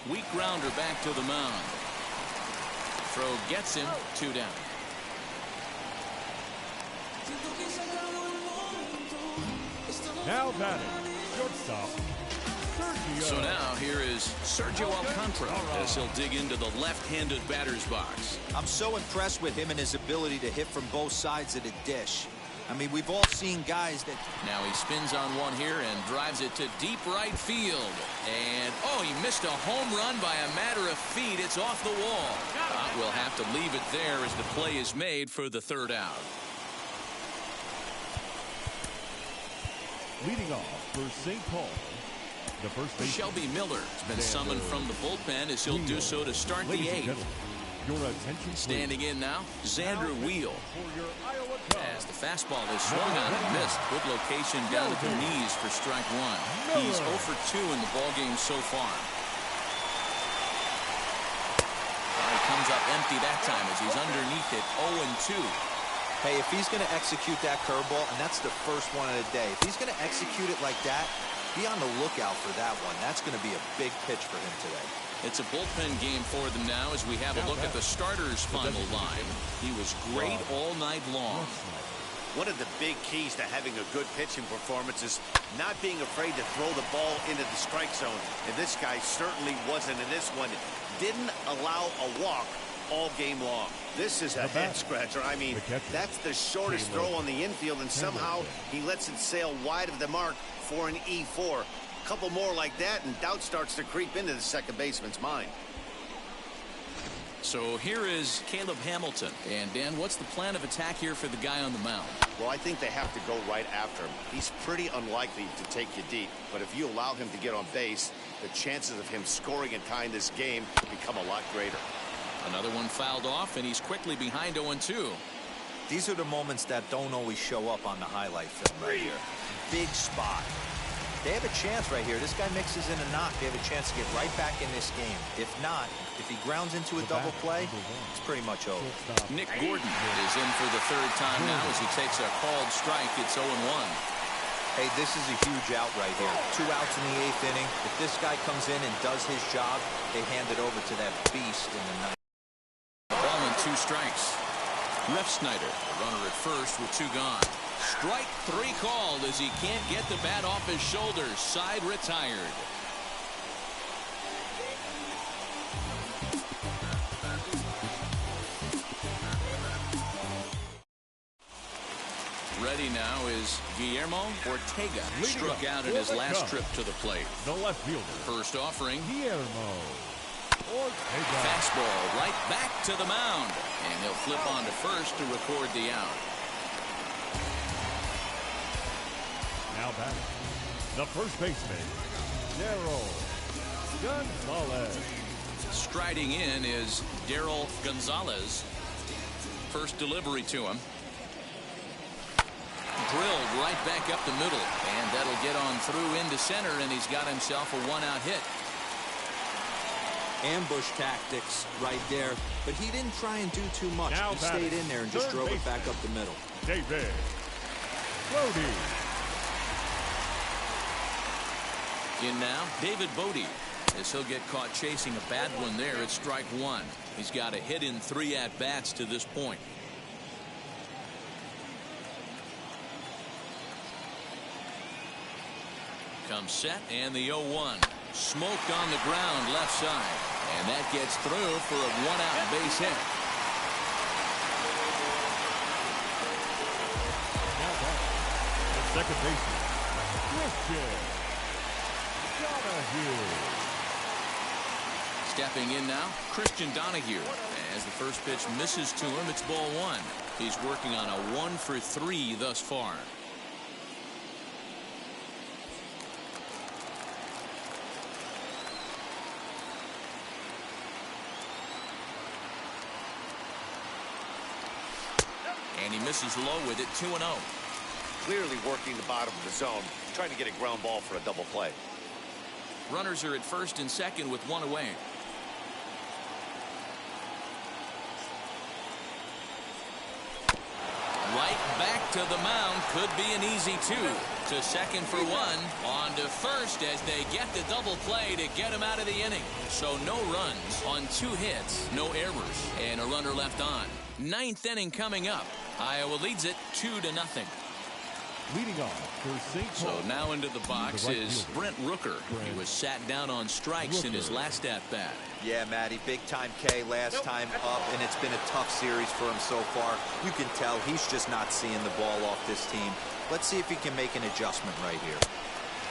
Speaker 2: Weak grounder back to the mound. Throw gets him. 2 down.
Speaker 5: Now batting, shortstop, Sergio.
Speaker 2: So now here is Sergio Alcantara as he'll dig into the left-handed batter's box.
Speaker 4: I'm so impressed with him and his ability to hit from both sides of the dish. I mean, we've all seen guys that...
Speaker 2: Now he spins on one here and drives it to deep right field. And, oh, he missed a home run by a matter of feet. It's off the wall. We'll have to leave it there as the play is made for the 3rd out.
Speaker 5: Leading off for St. Paul, the first baseman,
Speaker 2: Shelby Miller has been summoned from the bullpen as he'll do so to start the 8th.
Speaker 5: Your attention,
Speaker 2: standing in now, Xander Wheel. As the fastball is swung on and missed. Good location down at the knees for strike 1. He's 0 for 2 in the ballgame so far. He comes comes up empty that time as he's underneath it, 0-2.
Speaker 4: Hey, if he's going to execute that curveball, and that's the first one of the day, if he's going to execute it like that, be on the lookout for that one. That's going to be a big pitch for him today.
Speaker 2: It's a bullpen game for them now as we have a look at the starters' final line. He was great all night long.
Speaker 3: One of the big keys to having a good pitching performance is not being afraid to throw the ball into the strike zone. And this guy certainly wasn't in this one. Didn't allow a walk all game long. This is a head scratcher. I mean, that's the shortest throw on the infield, and somehow he lets it sail wide of the mark for an E4. A couple more like that, and doubt starts to creep into the second baseman's mind.
Speaker 2: So here is Caleb Hamilton. And, Dan, what's the plan of attack here for the guy on the mound?
Speaker 3: Well, I think they have to go right after him. He's pretty unlikely to take you deep, but if you allow him to get on base, the chances of him scoring and tying this game become a lot greater.
Speaker 2: Another one fouled off, and he's quickly behind 0-2.
Speaker 4: These are the moments that don't always show up on the highlight film right here. Big spot. They have a chance right here. This guy mixes in a knock. They have a chance to get right back in this game. If not, if he grounds into a double play, it's pretty much over.
Speaker 2: Nick Gordon is in for the third time now as he takes a called strike. It's 0-1.
Speaker 4: Hey, this is a huge out right here. 2 outs in the 8th inning. If this guy comes in and does his job, they hand it over to that beast in the 9th.
Speaker 2: Ball and 2 strikes. Ref Snyder, a runner at first with 2 gone. Strike 3 called as he can't get the bat off his shoulders. Side retired. Ready now is Guillermo Ortega. Struck out in his last trip to the plate.
Speaker 5: The left fielder.
Speaker 2: First offering.
Speaker 5: Guillermo Ortega.
Speaker 2: Fastball right back to the mound. And he'll flip on to first to record the out.
Speaker 5: Now batting, the first baseman, Darryl Gonzalez.
Speaker 2: Striding in is Darryl Gonzalez. First delivery to him. Drilled right back up the middle, and that'll get on through into center, and he's got himself a 1-out hit.
Speaker 4: Ambush tactics right there, but he didn't try and do too much.
Speaker 5: Now
Speaker 4: He stayed in there and just drove it back up the middle.
Speaker 5: David Brody.
Speaker 2: In now, David Bodie, as he'll get caught chasing a bad one there at strike 1. He's got a hit in 3 at-bats to this point. Comes set, and the 0-1. Smoked on the ground left side. And that gets through for a 1-out base hit.
Speaker 5: Now back, the second baseman, Christian Donahue.
Speaker 2: Stepping in now, Christian Donahue. As the first pitch misses to him, it's ball 1. He's working on a 1-for-3 thus far. And he misses low with it, 2-0.
Speaker 3: Clearly working the bottom of the zone, trying to get a ground ball for a double play.
Speaker 2: Runners are at first and second with 1 away. Right back to the mound. Could be an easy 2. To second for 1. On to first as they get the double play to get him out of the inning. So no runs on 2 hits, no errors, and a runner left on. 9th inning coming up. Iowa leads it 2-0.
Speaker 5: Leading off for St. Paul.
Speaker 2: So now into the box is Brent Rooker. He was sat down on strikes in his last at-bat.
Speaker 4: Yeah, Matty, big-time K last time up, and it's been a tough series for him so far. You can tell he's just not seeing the ball off this team. Let's see if he can make an adjustment right here.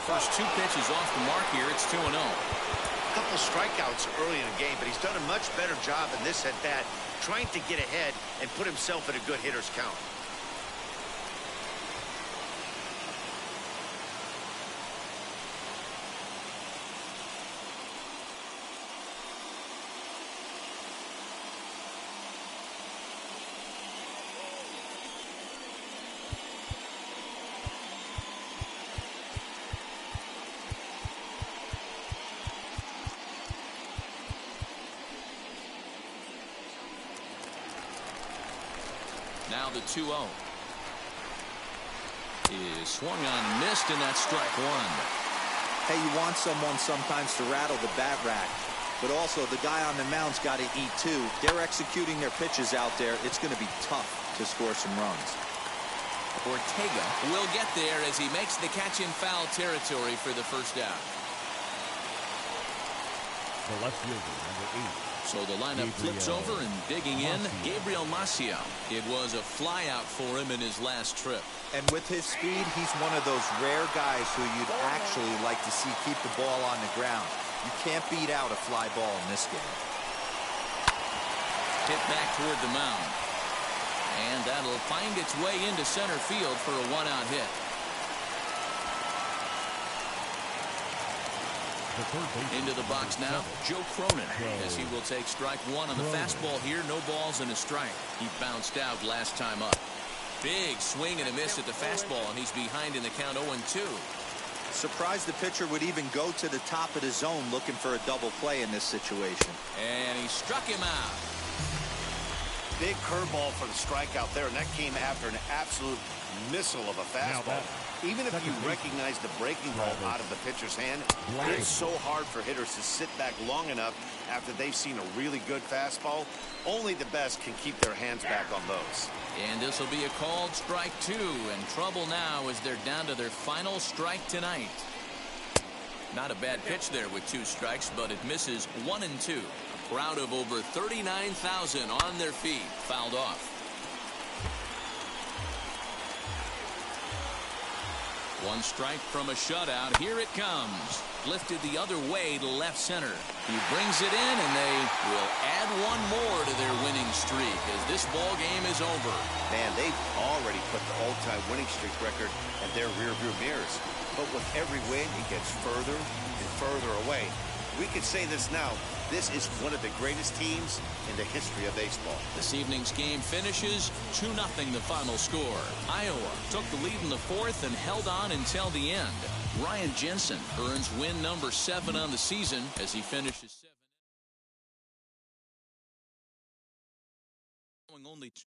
Speaker 2: First 2 pitches off the mark here. It's 2-0.
Speaker 3: A couple strikeouts early in the game, but he's done a much better job in this at-bat, trying to get ahead and put himself in a good hitter's count.
Speaker 2: Now the 2-0 is swung on and missed, and that's strike one.
Speaker 4: Hey, you want someone sometimes to rattle the bat rack, but also the guy on the mound's got to eat too. They're executing their pitches out there. It's going to be tough to score some runs.
Speaker 2: Ortega will get there as he makes the catch in foul territory for the first down.
Speaker 5: The left fielder, number 8.
Speaker 2: So the lineup flips over, and digging in, Gabriel Maciel. It was a flyout for him in his last trip.
Speaker 4: And with his speed, he's one of those rare guys who you'd actually like to see keep the ball on the ground. You can't beat out a fly ball in this game.
Speaker 2: Hit back toward the mound. And that'll find its way into center field for a one-out hit. Into the box now, Joe Cronin, as he will take strike one on the fastball here. No balls and a strike. He bounced out last time up. Big swing and a miss at the fastball, and he's behind in the count 0-2.
Speaker 4: Surprised the pitcher would even go to the top of the zone looking for a double play in this situation.
Speaker 2: And he struck him out.
Speaker 6: Big curveball for the strikeout there, and that came after an absolute missile of a fastball. Even if you recognize the breaking ball out of the pitcher's hand, it's so hard for hitters to sit back long enough after they've seen a really good fastball. Only the best can keep their hands back on those.
Speaker 2: And this will be a called strike two, and trouble now as they're down to their final strike tonight. Not a bad pitch there with 2 strikes, but it misses 1-2. A crowd of over 39,000 on their feet. Fouled off. 1 strike from a shutout. Here it comes. Lifted the other way to left center. He brings it in, and they will add 1 more to their winning streak as this ball game is over.
Speaker 6: Man, they've already put the all-time winning streak record at their rearview mirrors. But with every win, it gets further and further away. We could say this now. This is one of the greatest teams in the history of baseball.
Speaker 2: This evening's game finishes 2-0 the final score. Iowa took the lead in the 4th and held on until the end. Ryan Jensen earns win number 7 on the season as he finishes 7. Only 2.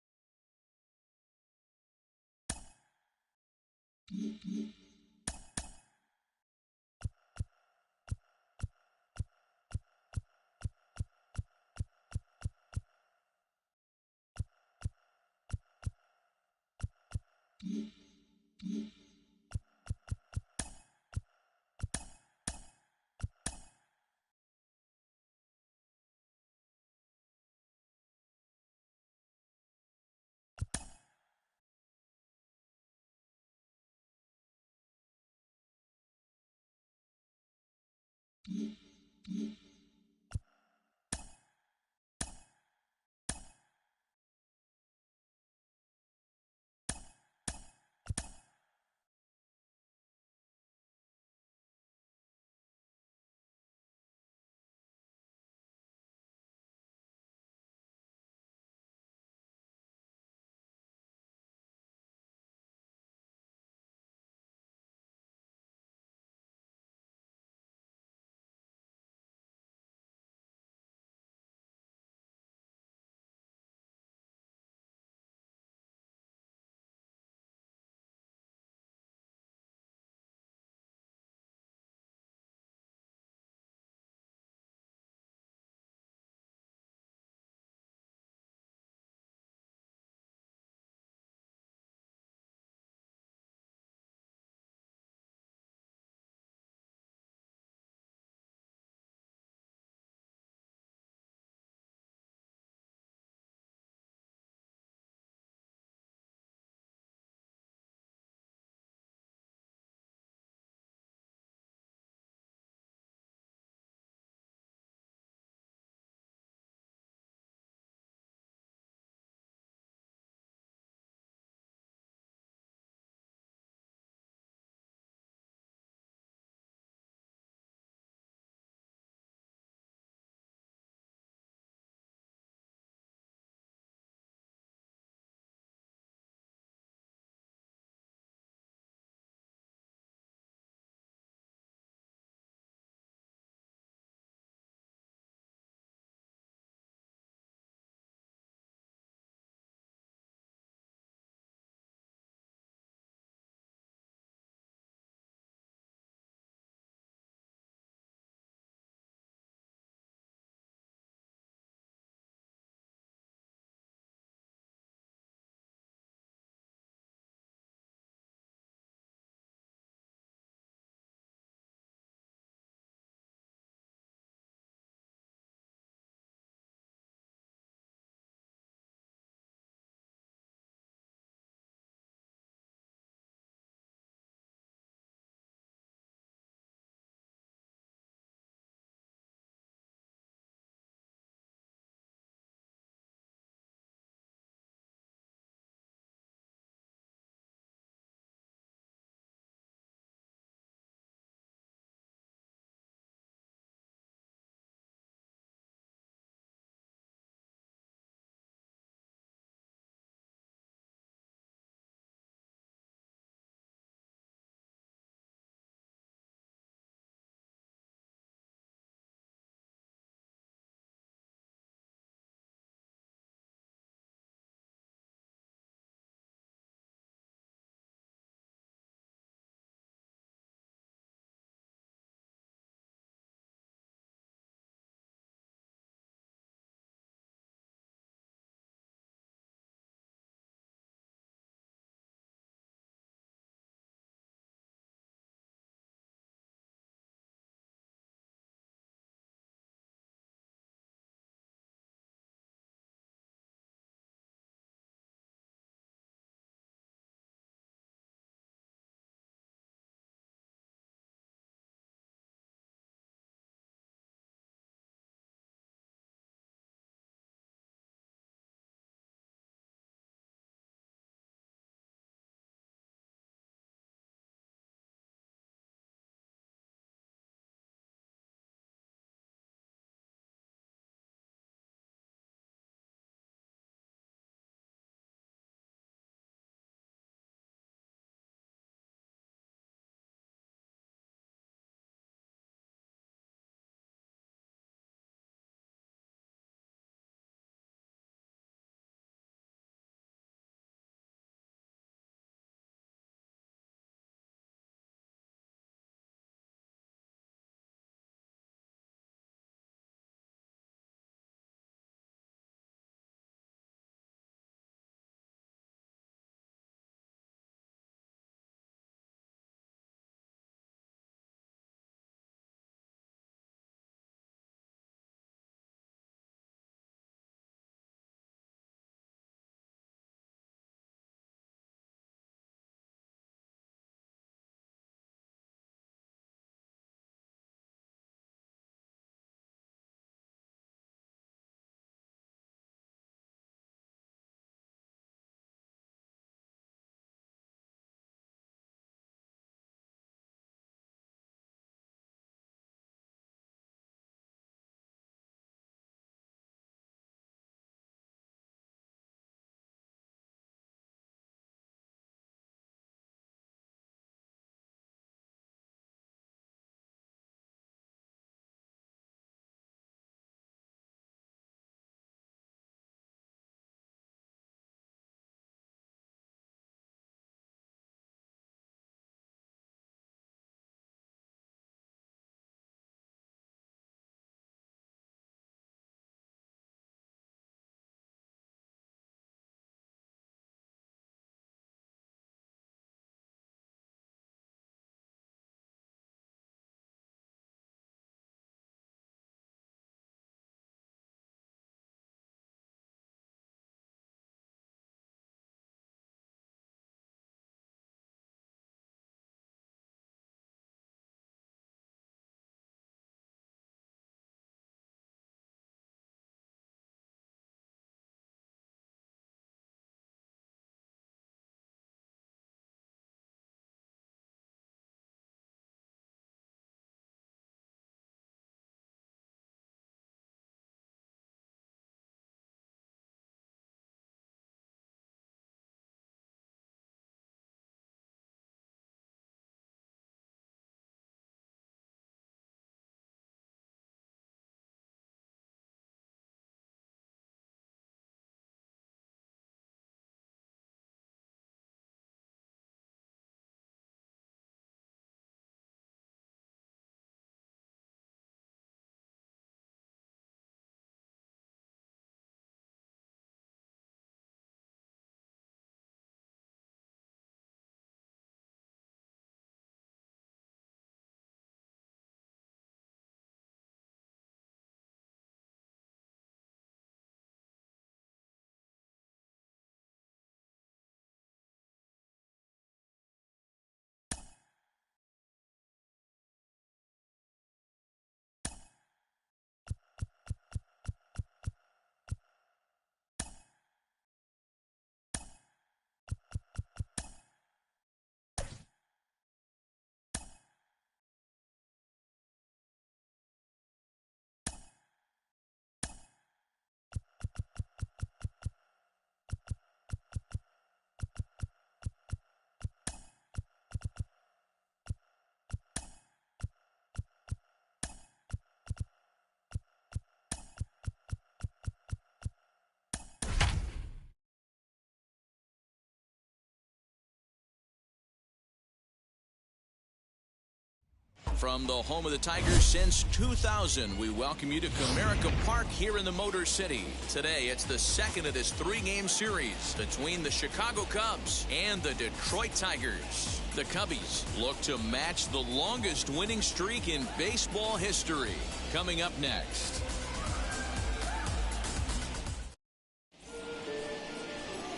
Speaker 2: From the home of the Tigers since 2000, we welcome you to Comerica Park here in the Motor City. Today, it's the second of this three-game series between the Chicago Cubs and the Detroit Tigers. The Cubbies look to match the longest winning streak in baseball history. Coming up next.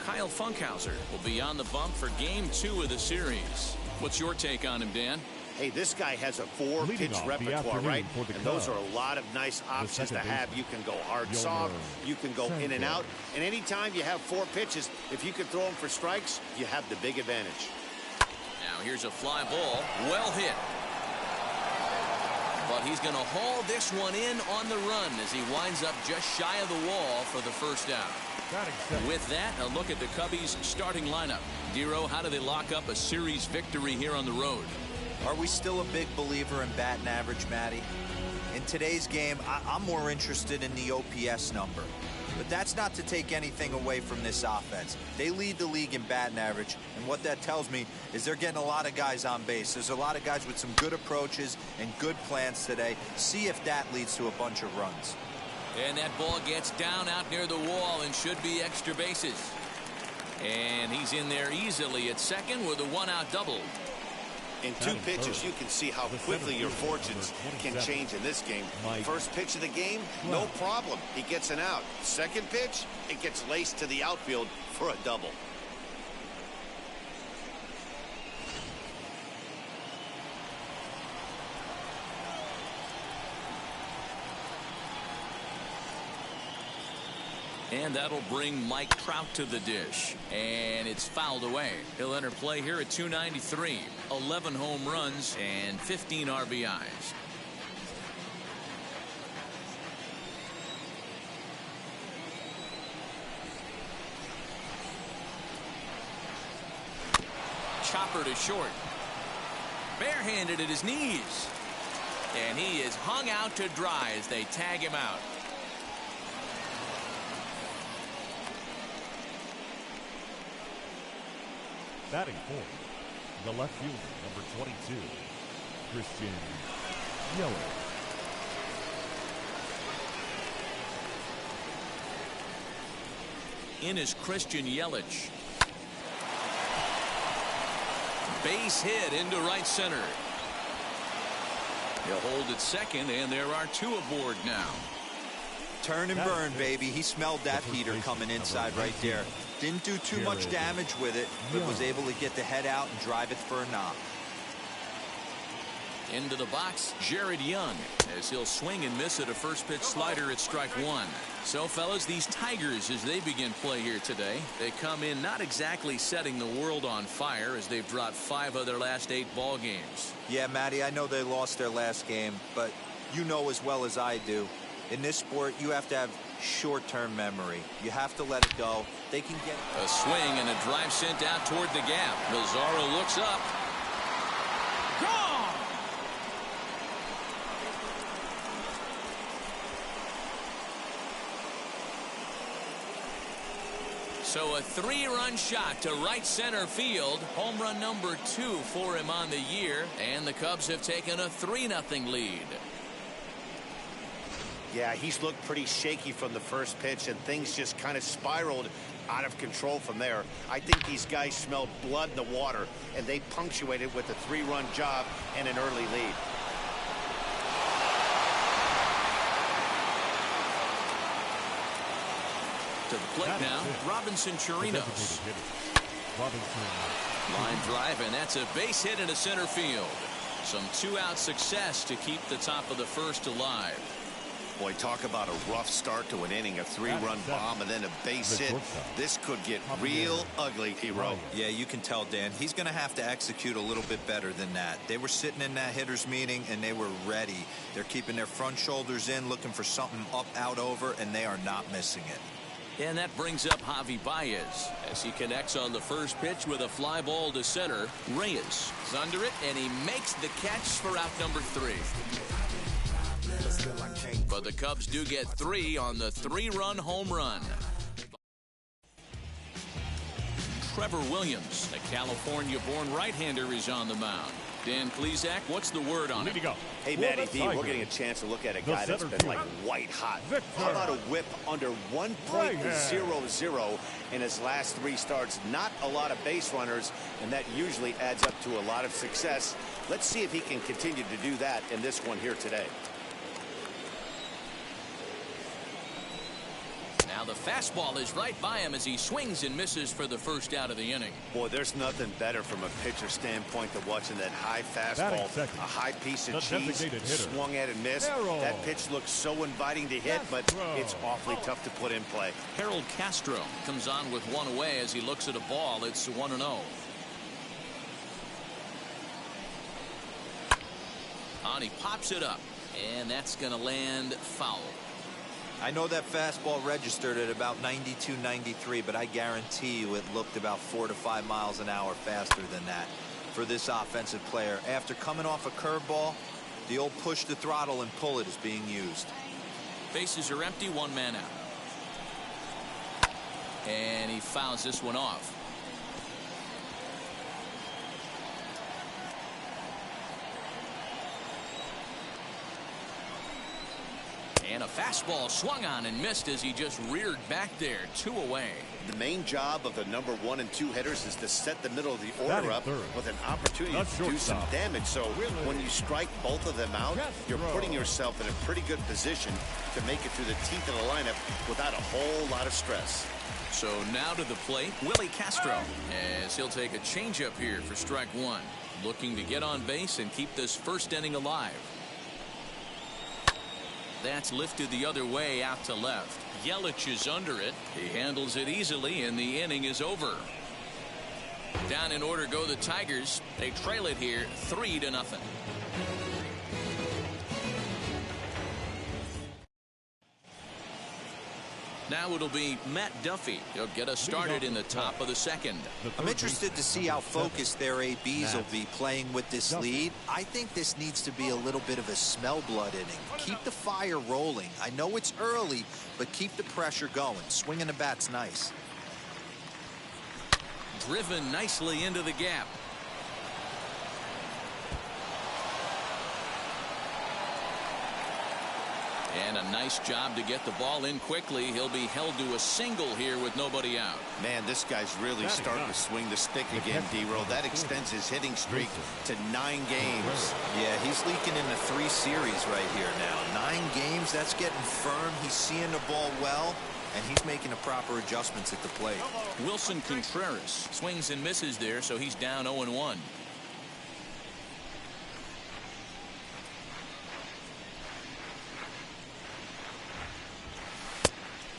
Speaker 2: Kyle Funkhauser will be on the bump for Game 2 of the series. What's your take on him, Dan?
Speaker 6: Hey, this guy has a four-pitch repertoire, right? And those are a lot of nice options to have. You can go hard, soft. You can go in and out. And anytime you have four pitches, if you can throw them for strikes, you have the big advantage.
Speaker 2: Now here's a fly ball. Well hit. But he's going to haul this one in on the run as he winds up just shy of the wall for the first out. With that, a look at the Cubbies' starting lineup. Dero, how do they lock up a series victory here on the road?
Speaker 4: Are we still a big believer in batting average, Matty? In today's game, I'm more interested in the OPS number. But that's not to take anything away from this offense. They lead the league in batting average, and what that tells me is they're getting a lot of guys on base. There's a lot of guys with some good approaches and good plans today. See if that leads to a bunch of runs.
Speaker 2: And that ball gets down out near the wall and should be extra bases. And he's in there easily at second with a one-out double.
Speaker 6: In two pitches, you can see how quickly your fortunes can change in this game. First pitch of the game, no problem. He gets an out. Second pitch, it gets laced to the outfield for a double.
Speaker 2: And that'll bring Mike Trout to the dish. And it's fouled away. He'll enter play here at 293. 11 home runs and 15 RBIs. Chopper to short. Barehanded at his knees. And he is hung out to dry as they tag him out.
Speaker 5: Batting fourth, the left fielder, number 22, Christian Yelich.
Speaker 2: In is Christian Yelich. Base hit into right center. He'll hold at second, and there are two aboard now.
Speaker 4: Turn and burn, baby. He smelled that heater coming inside right there. Didn't do too much damage with it, but was able to get the head out and drive it for a knock.
Speaker 2: Into the box, Jared Young, as he'll swing and miss at a first pitch slider at strike one. So, fellas, these Tigers, as they begin play here today, they come in not exactly setting the world on fire as they've dropped 5 of their last 8 ball games.
Speaker 4: Yeah, Matty, I know they lost their last game, but you know as well as I do, in this sport, you have to have short-term memory. You have to let it go. They can get
Speaker 2: a swing and a drive sent out toward the gap. Lazaro looks up. Gone! So a 3-run shot to right center field. Home run number 2 for him on the year. And the Cubs have taken a 3-0 lead.
Speaker 6: Yeah, he's looked pretty shaky from the first pitch, and things just kind of spiraled out of control from there. I think these guys smelled blood in the water, and they punctuated with a 3-run job and an early lead.
Speaker 2: To the plate now, Robinson Chirinos. Line drive, and that's a base hit into center field. Some 2-out success to keep the top of the first alive.
Speaker 6: Boy, talk about a rough start to an inning, a 3-run bomb and then a base hit. This could get real ugly, Hero.
Speaker 4: Yeah, you can tell, Dan. He's going to have to execute a little bit better than that. They were sitting in that hitters meeting, and they were ready. They're keeping their front shoulders in, looking for something up, out, over, and they are not missing it.
Speaker 2: And that brings up Javi Baez as he connects on the first pitch with a fly ball to center. Reyes is under it, and he makes the catch for out number 3. But the Cubs do get 3 on the 3-run home run. Trevor Williams, a California-born right-hander, is on the mound. Dan Klezak, what's the word on it?
Speaker 3: Hey, Matty D, we're getting a chance to look at a guy that's been like white hot. How about a whip under 1.00 in his last 3 starts? Not a lot of base runners, and that usually adds up to a lot of success. Let's see if he can continue to do that in this one here today.
Speaker 2: Now the fastball is right by him as he swings and misses for the first out of the inning.
Speaker 3: Boy, there's nothing better from a pitcher standpoint than watching that high fastball, a high piece of cheese, swung at and missed. That pitch looks so inviting to hit, but it's awfully tough to put in play.
Speaker 2: Harold Castro comes on with 1 away as he looks at a ball. It's 1-0. On he pops it up, and that's going to land foul.
Speaker 4: I know that fastball registered at about 92, 93, but I guarantee you it looked about 4 to 5 miles an hour faster than that for this offensive player. After coming off a curveball, the old push the throttle and pull it is being used.
Speaker 2: Bases are empty, 1 man out. And he fouls this one off. And a fastball swung on and missed as he just reared back there. 2 away.
Speaker 3: The main job of the number 1 and 2 hitters is to set the middle of the order up with an opportunity to do some damage. So when you strike both of them out, you're putting yourself in a pretty good position to make it through the teeth of the lineup without a whole lot of stress.
Speaker 2: So now to the plate, Willie Castro, as he'll take a changeup here for strike 1. Looking to get on base and keep this first inning alive. That's lifted the other way out to left. Yelich is under it. He handles it easily, and the inning is over. Down in order go the Tigers. They trail it here 3-0. Now it'll be Matt Duffy. He'll get us started in the top of the second.
Speaker 4: I'm interested to see how focused their ABs will be playing with this lead. I think this needs to be a little bit of a smell blood inning. Keep the fire rolling. I know it's early, but keep the pressure going. Swinging the bat's nice.
Speaker 2: Driven nicely into the gap. And a nice job to get the ball in quickly. He'll be held to a single here with nobody out.
Speaker 3: Man, this guy's really starting to swing the stick again, D-Roll. That extends his hitting streak to 9 games.
Speaker 4: Yeah, he's leaking into 3 series right here now. 9 games, that's getting firm. He's seeing the ball well, and he's making the proper adjustments at the plate.
Speaker 2: Wilson Contreras swings and misses there, so he's down 0-1.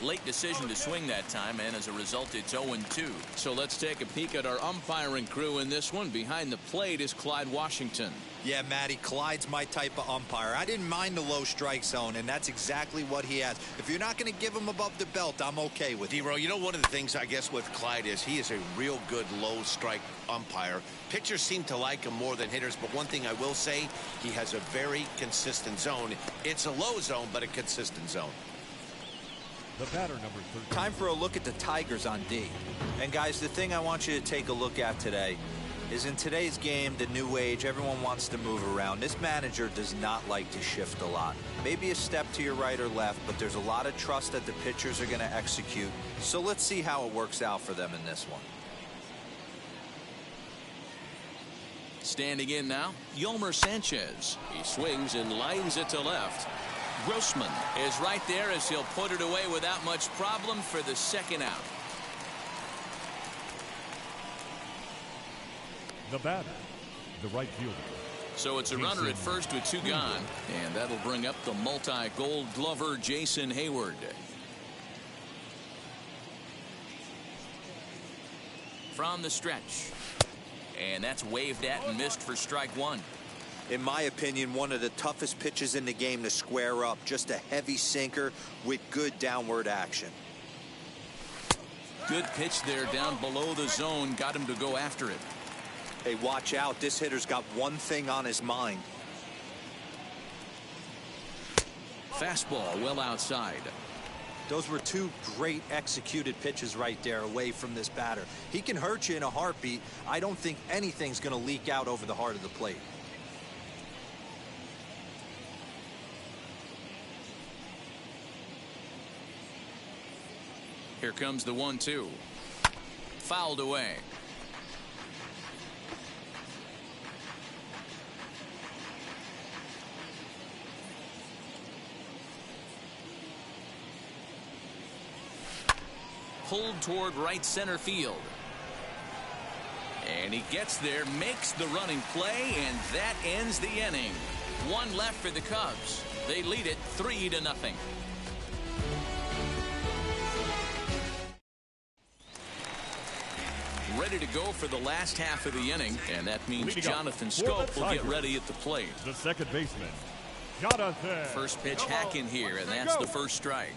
Speaker 2: Late decision to swing that time, and as a result it's 0-2. So let's take a peek at our umpiring crew in this one. Behind the plate is Clyde Washington.
Speaker 4: Yeah, Matty, Clyde's my type of umpire. I didn't mind the low strike zone, and that's exactly what he has. If you're not going to give him above the belt, I'm okay with it.
Speaker 3: D-Roll, you know, one of the things I guess with Clyde is he is a real good low strike umpire. Pitchers seem to like him more than hitters, but one thing I will say, he has a very consistent zone. It's a low zone, but a consistent zone.
Speaker 5: The batter, number 13.
Speaker 4: Time for a look at the Tigers on D. And guys, the thing I want you to take a look at today is in today's game, the new age, everyone wants to move around. This manager does not like to shift a lot. Maybe a step to your right or left, but there's a lot of trust that the pitchers are going to execute. So let's see how it works out for them in this one.
Speaker 2: Standing in now, Yolmer Sanchez. He swings and lines it to left. Grossman is right there as he'll put it away without much problem for the second out.
Speaker 5: The batter, the right fielder.
Speaker 2: So it's a runner at first with 2 gone, and that'll bring up the multi-gold glover Jason Hayward. From the stretch, and that's waved at and missed for strike 1.
Speaker 4: In my opinion, one of the toughest pitches in the game to square up. Just a heavy sinker with good downward action.
Speaker 2: Good pitch there down below the zone. Got him to go after it.
Speaker 4: Hey, watch out. This hitter's got one thing on his mind.
Speaker 2: Fastball well outside.
Speaker 4: Those were 2 great executed pitches right there away from this batter. He can hurt you in a heartbeat. I don't think anything's going to leak out over the heart of the plate.
Speaker 2: Here comes the 1-2. Fouled away. Pulled toward right center field. And he gets there, makes the running play, and that ends the inning. One left for the Cubs. They lead it 3-0. Ready to go for the last half of the inning, and that means Jonathan Schoop will get ready at the plate.
Speaker 5: The second baseman, Jonathan.
Speaker 2: First pitch hack in here, and that's the first strike.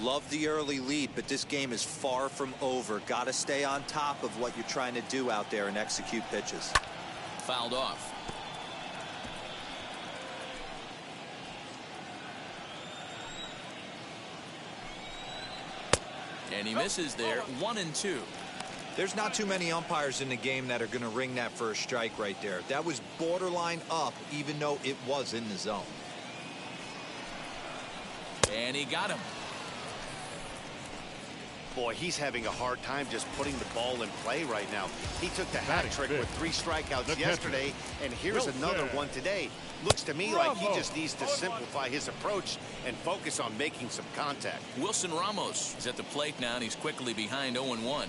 Speaker 4: Love the early lead, but this game is far from over. Got to stay on top of what you're trying to do out there and execute pitches.
Speaker 2: Fouled off. And he misses there. 1-2.
Speaker 4: There's not too many umpires in the game that are going to ring that first strike right there. That was borderline up, even though it was in the zone.
Speaker 2: And he got him.
Speaker 6: Boy, he's having a hard time just putting the ball in play right now. He took the hat trick with 3 strikeouts yesterday, and here's another one today. Looks to me like he just needs to simplify his approach and focus on making some contact.
Speaker 2: Wilson Ramos is at the plate now, and he's quickly behind 0-1.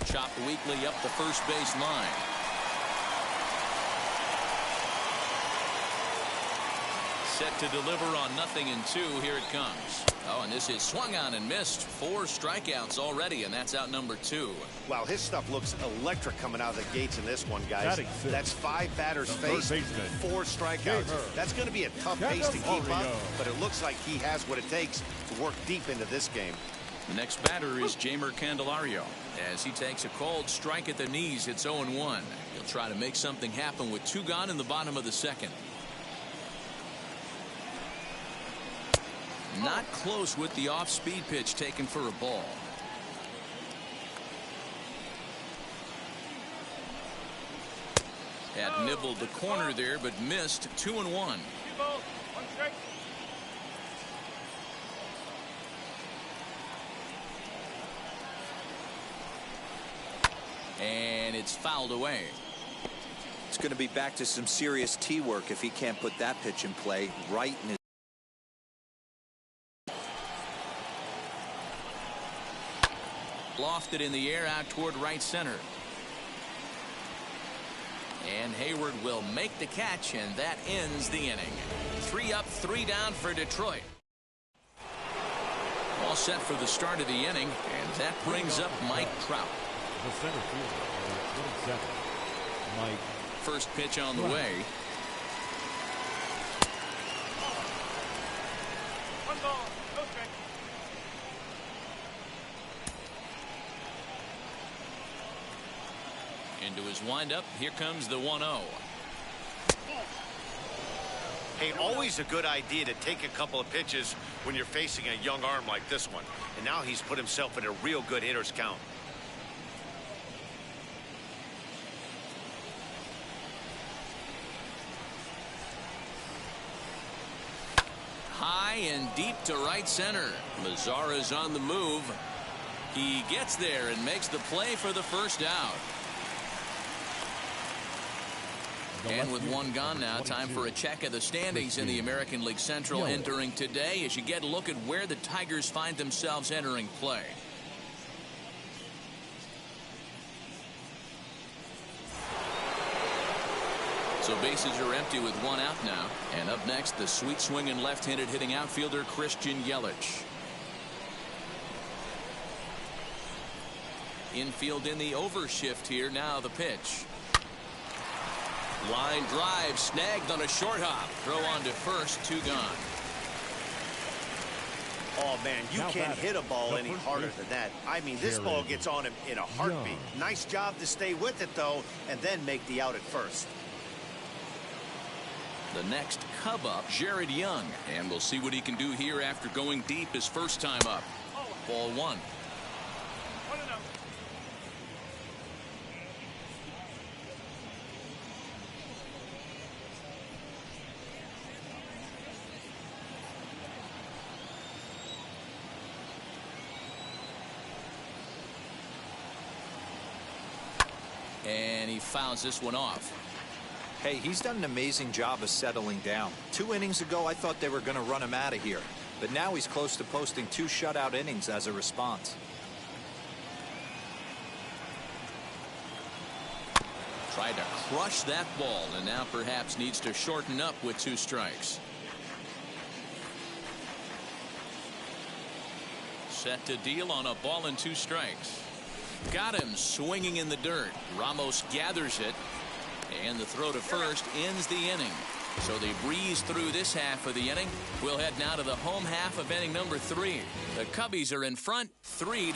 Speaker 2: Chopped weakly up the first base line. Set to deliver on 0-2. Here it comes. Oh, and this is swung on and missed. 4 strikeouts already, and that's out number 2.
Speaker 6: Wow, his stuff looks electric coming out of the gates in this one, guys. That's 5 batters faced, 4 strikeouts. That's going to be a tough pace to keep up, but it looks like he has what it takes to work deep into this game.
Speaker 2: The next batter is Jeimer Candelario. As he takes a cold strike at the knees, it's 0-1. He'll try to make something happen with 2 gone in the bottom of the second. Not close with the off-speed pitch taken for a ball. Had nibbled the corner there, but missed. 2-1. And it's fouled away.
Speaker 4: It's going to be back to some serious tee work if he can't put that pitch in play right in his.
Speaker 2: Lofted in the air out toward right center. And Hayward will make the catch, and that ends the inning. 3 up, 3 down for Detroit. All set for the start of the inning, and that brings up Mike Trout.
Speaker 5: The center fielder, 27, Mike.
Speaker 2: First pitch on the way. Into his windup. Here comes the 1-0.
Speaker 6: Hey, always a good idea to take a couple of pitches when you're facing a young arm like this one. And now he's put himself in a real good hitter's count.
Speaker 2: High and deep to right center. Mazara's on the move. He gets there and makes the play for the first out. And with 1 gone now, time for a check of the standings in the American League Central entering today as you get a look at where the Tigers find themselves entering play. So bases are empty with 1 out now. And up next, the sweet swinging left-handed hitting outfielder Christian Yelich. Infield in the overshift here. Now the pitch. Line drive snagged on a short hop. Throw on to first. 2 gone.
Speaker 6: Oh, man, you can't hit a ball any harder than that. I mean, this ball gets on him in a heartbeat. Nice job to stay with it, though, and then make the out at first.
Speaker 2: The next Cub up, Jared Young. And we'll see what he can do here after going deep his first time up. Ball 1. And he fouls this one off.
Speaker 4: Hey, he's done an amazing job of settling down. 2 innings ago, I thought they were going to run him out of here. But now he's close to posting 2 shutout innings as a response.
Speaker 2: Tried to crush that ball, and now perhaps needs to shorten up with 2 strikes. Set to deal on a ball and 2 strikes. Got him swinging in the dirt. Ramos gathers it, and the throw to first ends the inning. So they breeze through this half of the inning. We'll head now to the home half of inning number 3. The Cubbies are in front 3-0.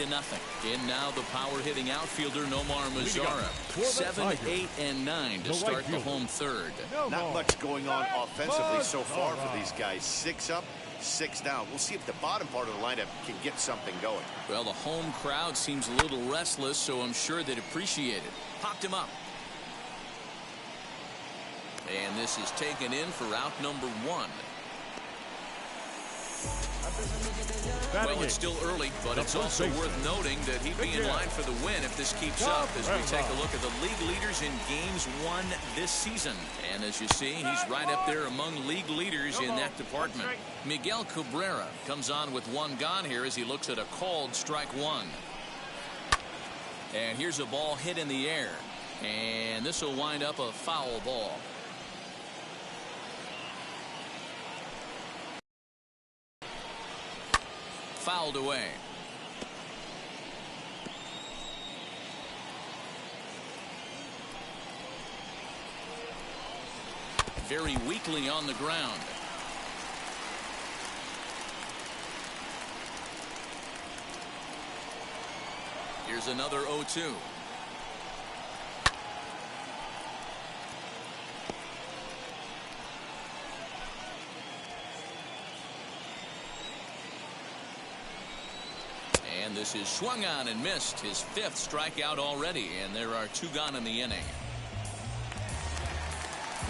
Speaker 2: In now the power hitting outfielder Nomar Mazara. 7, 8, and 9 to start the home third.
Speaker 6: Not much going on offensively so far for these guys. 6 up, 6 down. We'll see if the bottom part of the lineup can get something going.
Speaker 2: Well, the home crowd seems a little restless, so I'm sure they'd appreciate it. Popped him up. And this is taken in for out number 1. Well, it's still early, but it's also worth noting that he'd be in line for the win if this keeps up as we take a look at the league leaders in games won this season. And as you see, he's right up there among league leaders in that department. Miguel Cabrera comes on with 1 gone here as he looks at a called strike 1. And here's a ball hit in the air. And this will wind up a foul ball. Fouled away. Very weakly on the ground. Here's another 0-2. And this is swung on and missed. His 5th strikeout already, and there are 2 gone in the inning.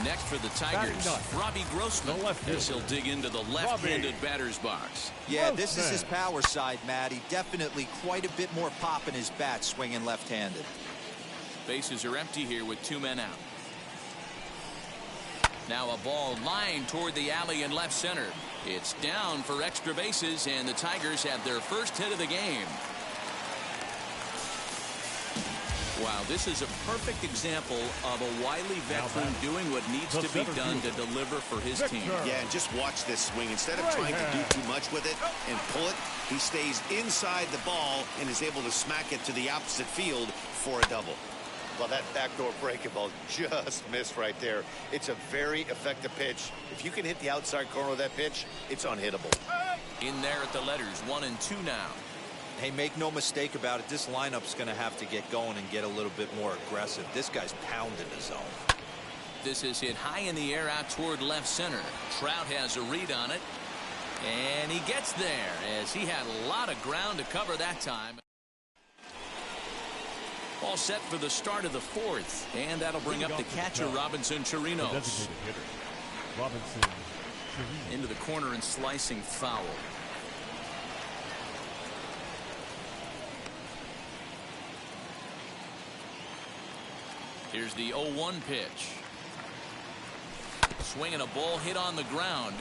Speaker 2: Next for the Tigers, Robbie Grossman, as he'll dig into the left-handed batter's box.
Speaker 4: Yeah, this is his power side, Matty. Definitely quite a bit more pop in his bat swinging left-handed.
Speaker 2: Bases are empty here with 2 men out. Now a ball lined toward the alley in left center. It's down for extra bases, and the Tigers have their first hit of the game. Wow, this is a perfect example of a wily veteran doing what needs to be done to deliver for his team.
Speaker 6: Yeah, and just watch this swing. Instead of trying to do too much with it and pull it, he stays inside the ball and is able to smack it to the opposite field for a double. Well, that backdoor breaking ball just missed right there. It's a very effective pitch. If you can hit the outside corner of that pitch, it's unhittable.
Speaker 2: In there at the letters, 1 and 2 now.
Speaker 4: Hey, make no mistake about it. This lineup's going to have to get going and get a little bit more aggressive. This guy's pounding his zone.
Speaker 2: This is hit high in the air out toward left center. Trout has a read on it. And he gets there as he had a lot of ground to cover that time. All set for the start of the 4th. And that'll bring up the catcher, Robinson Chirinos. Into the corner and slicing foul. Here's the 0-1 pitch. Swinging a ball hit on the ground.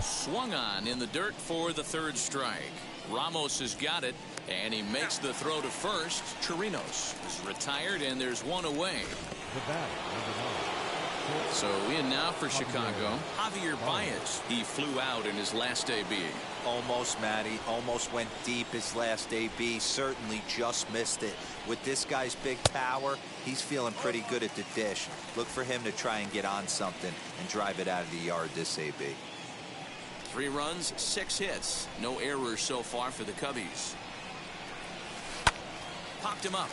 Speaker 2: Swung on in the dirt for the 3rd strike. Ramos has got it, and he makes the throw to first. Chirinos is retired, and there's 1 away. So in now for Chicago, Javier Baez. He flew out in his last AB.
Speaker 4: Almost, Matty. Almost went deep his last AB. Certainly just missed it. With this guy's big power, he's feeling pretty good at the dish. Look for him to try and get on something and drive it out of the yard this AB.
Speaker 2: 3 runs, 6 hits. No errors so far for the Cubbies. Popped him up.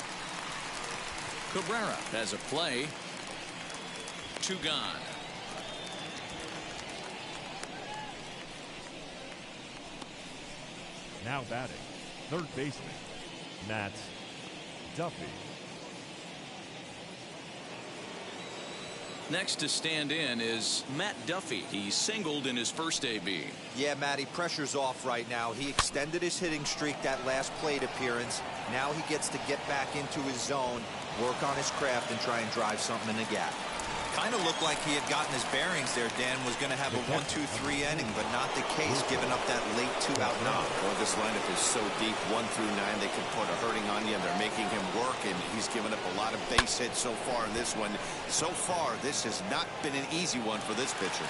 Speaker 2: Cabrera has a play. 2 gone.
Speaker 5: Now batting, 3rd baseman, Matt Duffy.
Speaker 2: Next to stand in is Matt Duffy. He singled in his first AB.
Speaker 4: Yeah, Matty, pressure's off right now. He extended his hitting streak that last plate appearance. Now he gets to get back into his zone, work on his craft, and try and drive something in the gap. Kind of looked like he had gotten his bearings there. Dan was going to have a 1-2-3 inning, but not the case, giving up that late 2-out knock.
Speaker 3: Well, this lineup is so deep, 1 through 9, they can put a hurting on you, and they're making him work, and he's given up a lot of base hits so far in this one. So far, this has not been an easy one for this pitcher.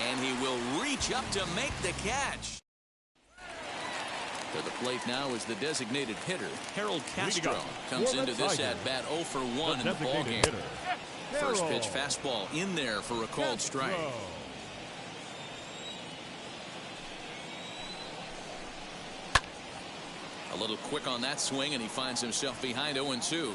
Speaker 2: And he will reach up to make the catch. To the plate now is the designated hitter, Harold Castro. Comes into this at-bat 0 for 1 in the ballgame. First pitch fastball in there for a called strike. A little quick on that swing, and he finds himself behind 0-2.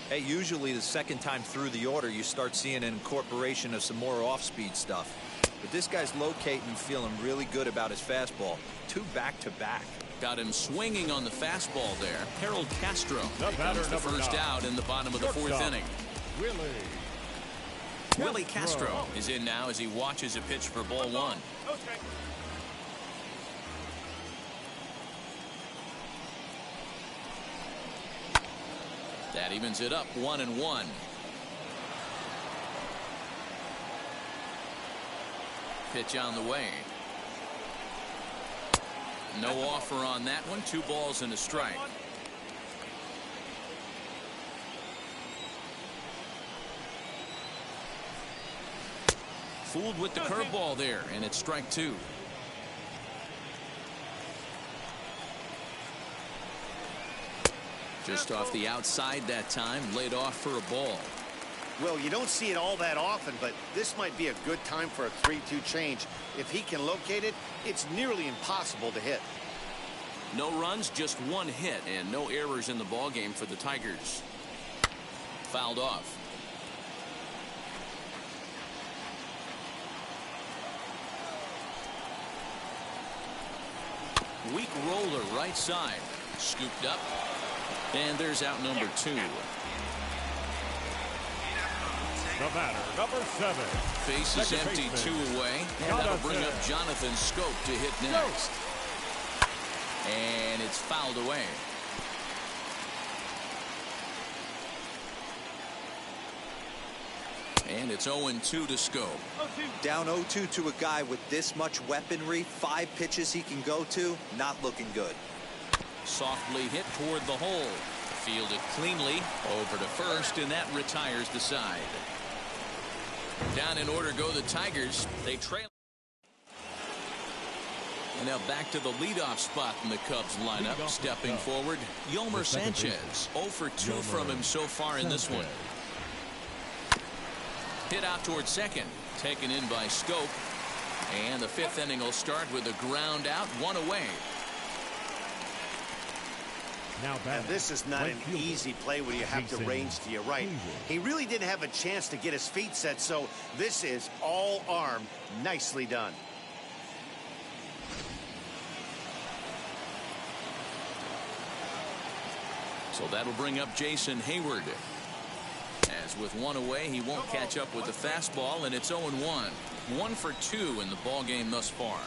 Speaker 4: Hey, usually the second time through the order, you start seeing an incorporation of some more off-speed stuff. But this guy's locating and feeling really good about his fastball. 2 back-to-back.
Speaker 2: Got him swinging on the fastball there. Harold Castro becomes the first out in the bottom of the 4th inning. Willie Castro is in now as he watches a pitch for ball 1. That evens it up 1-1. Pitch on the way. No offer on that one. 2 balls and a strike. Fooled with the curveball there, and it's strike 2. Just off the outside that time, laid off for a ball.
Speaker 6: Well, you don't see it all that often, but this might be a good time for a 3-2 change. If he can locate it, it's nearly impossible to hit.
Speaker 2: No runs, just 1 hit, and no errors in the ballgame for the Tigers. Fouled off. Weak roller right side. Scooped up. And there's out number 2.
Speaker 5: The batter, number 7.
Speaker 2: Base is empty, 2 away. And that'll bring up Jonathan Scope to hit next. And it's fouled away. And it's 0-2 to Scope.
Speaker 4: Down 0-2 to a guy with this much weaponry, 5 pitches he can go to, not looking good.
Speaker 2: Softly hit toward the hole. Fielded cleanly over to first, and that retires the side. Down in order go the Tigers. They trail. And now back to the leadoff spot in the Cubs lineup. Stepping forward, Yomer Sanchez. 0 for 2 from him so far in this one. Hit out toward second. Taken in by Scope. And the 5th inning will start with a ground out, 1 away.
Speaker 6: And this is not an easy play when you have to range to your right. He really didn't have a chance to get his feet set, so this is all arm. Nicely done.
Speaker 2: So that'll bring up Jason Hayward. As with 1 away, he won't catch up with the fastball, and it's 0-1. 1 for 2 in the ballgame thus far.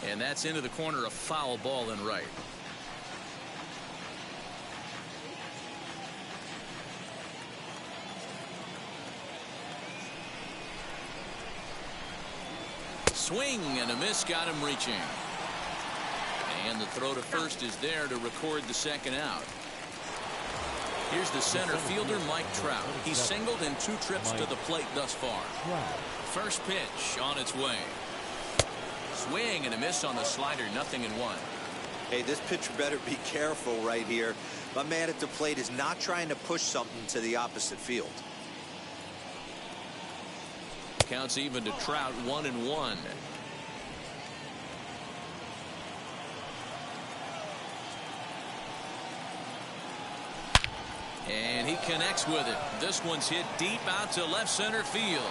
Speaker 2: And that's into the corner, a foul ball and right. Swing and a miss, got him reaching. And the throw to first is there to record the 2nd out. Here's the center fielder, Mike Trout. He's singled in 2 trips to the plate thus far. First pitch on its way. Swing and a miss on the slider, 0-1.
Speaker 4: Hey, this pitcher better be careful right here. My man at the plate is not trying to push something to the opposite field.
Speaker 2: Counts even to Trout, 1-1. And he connects with it. This one's hit deep out to left center field.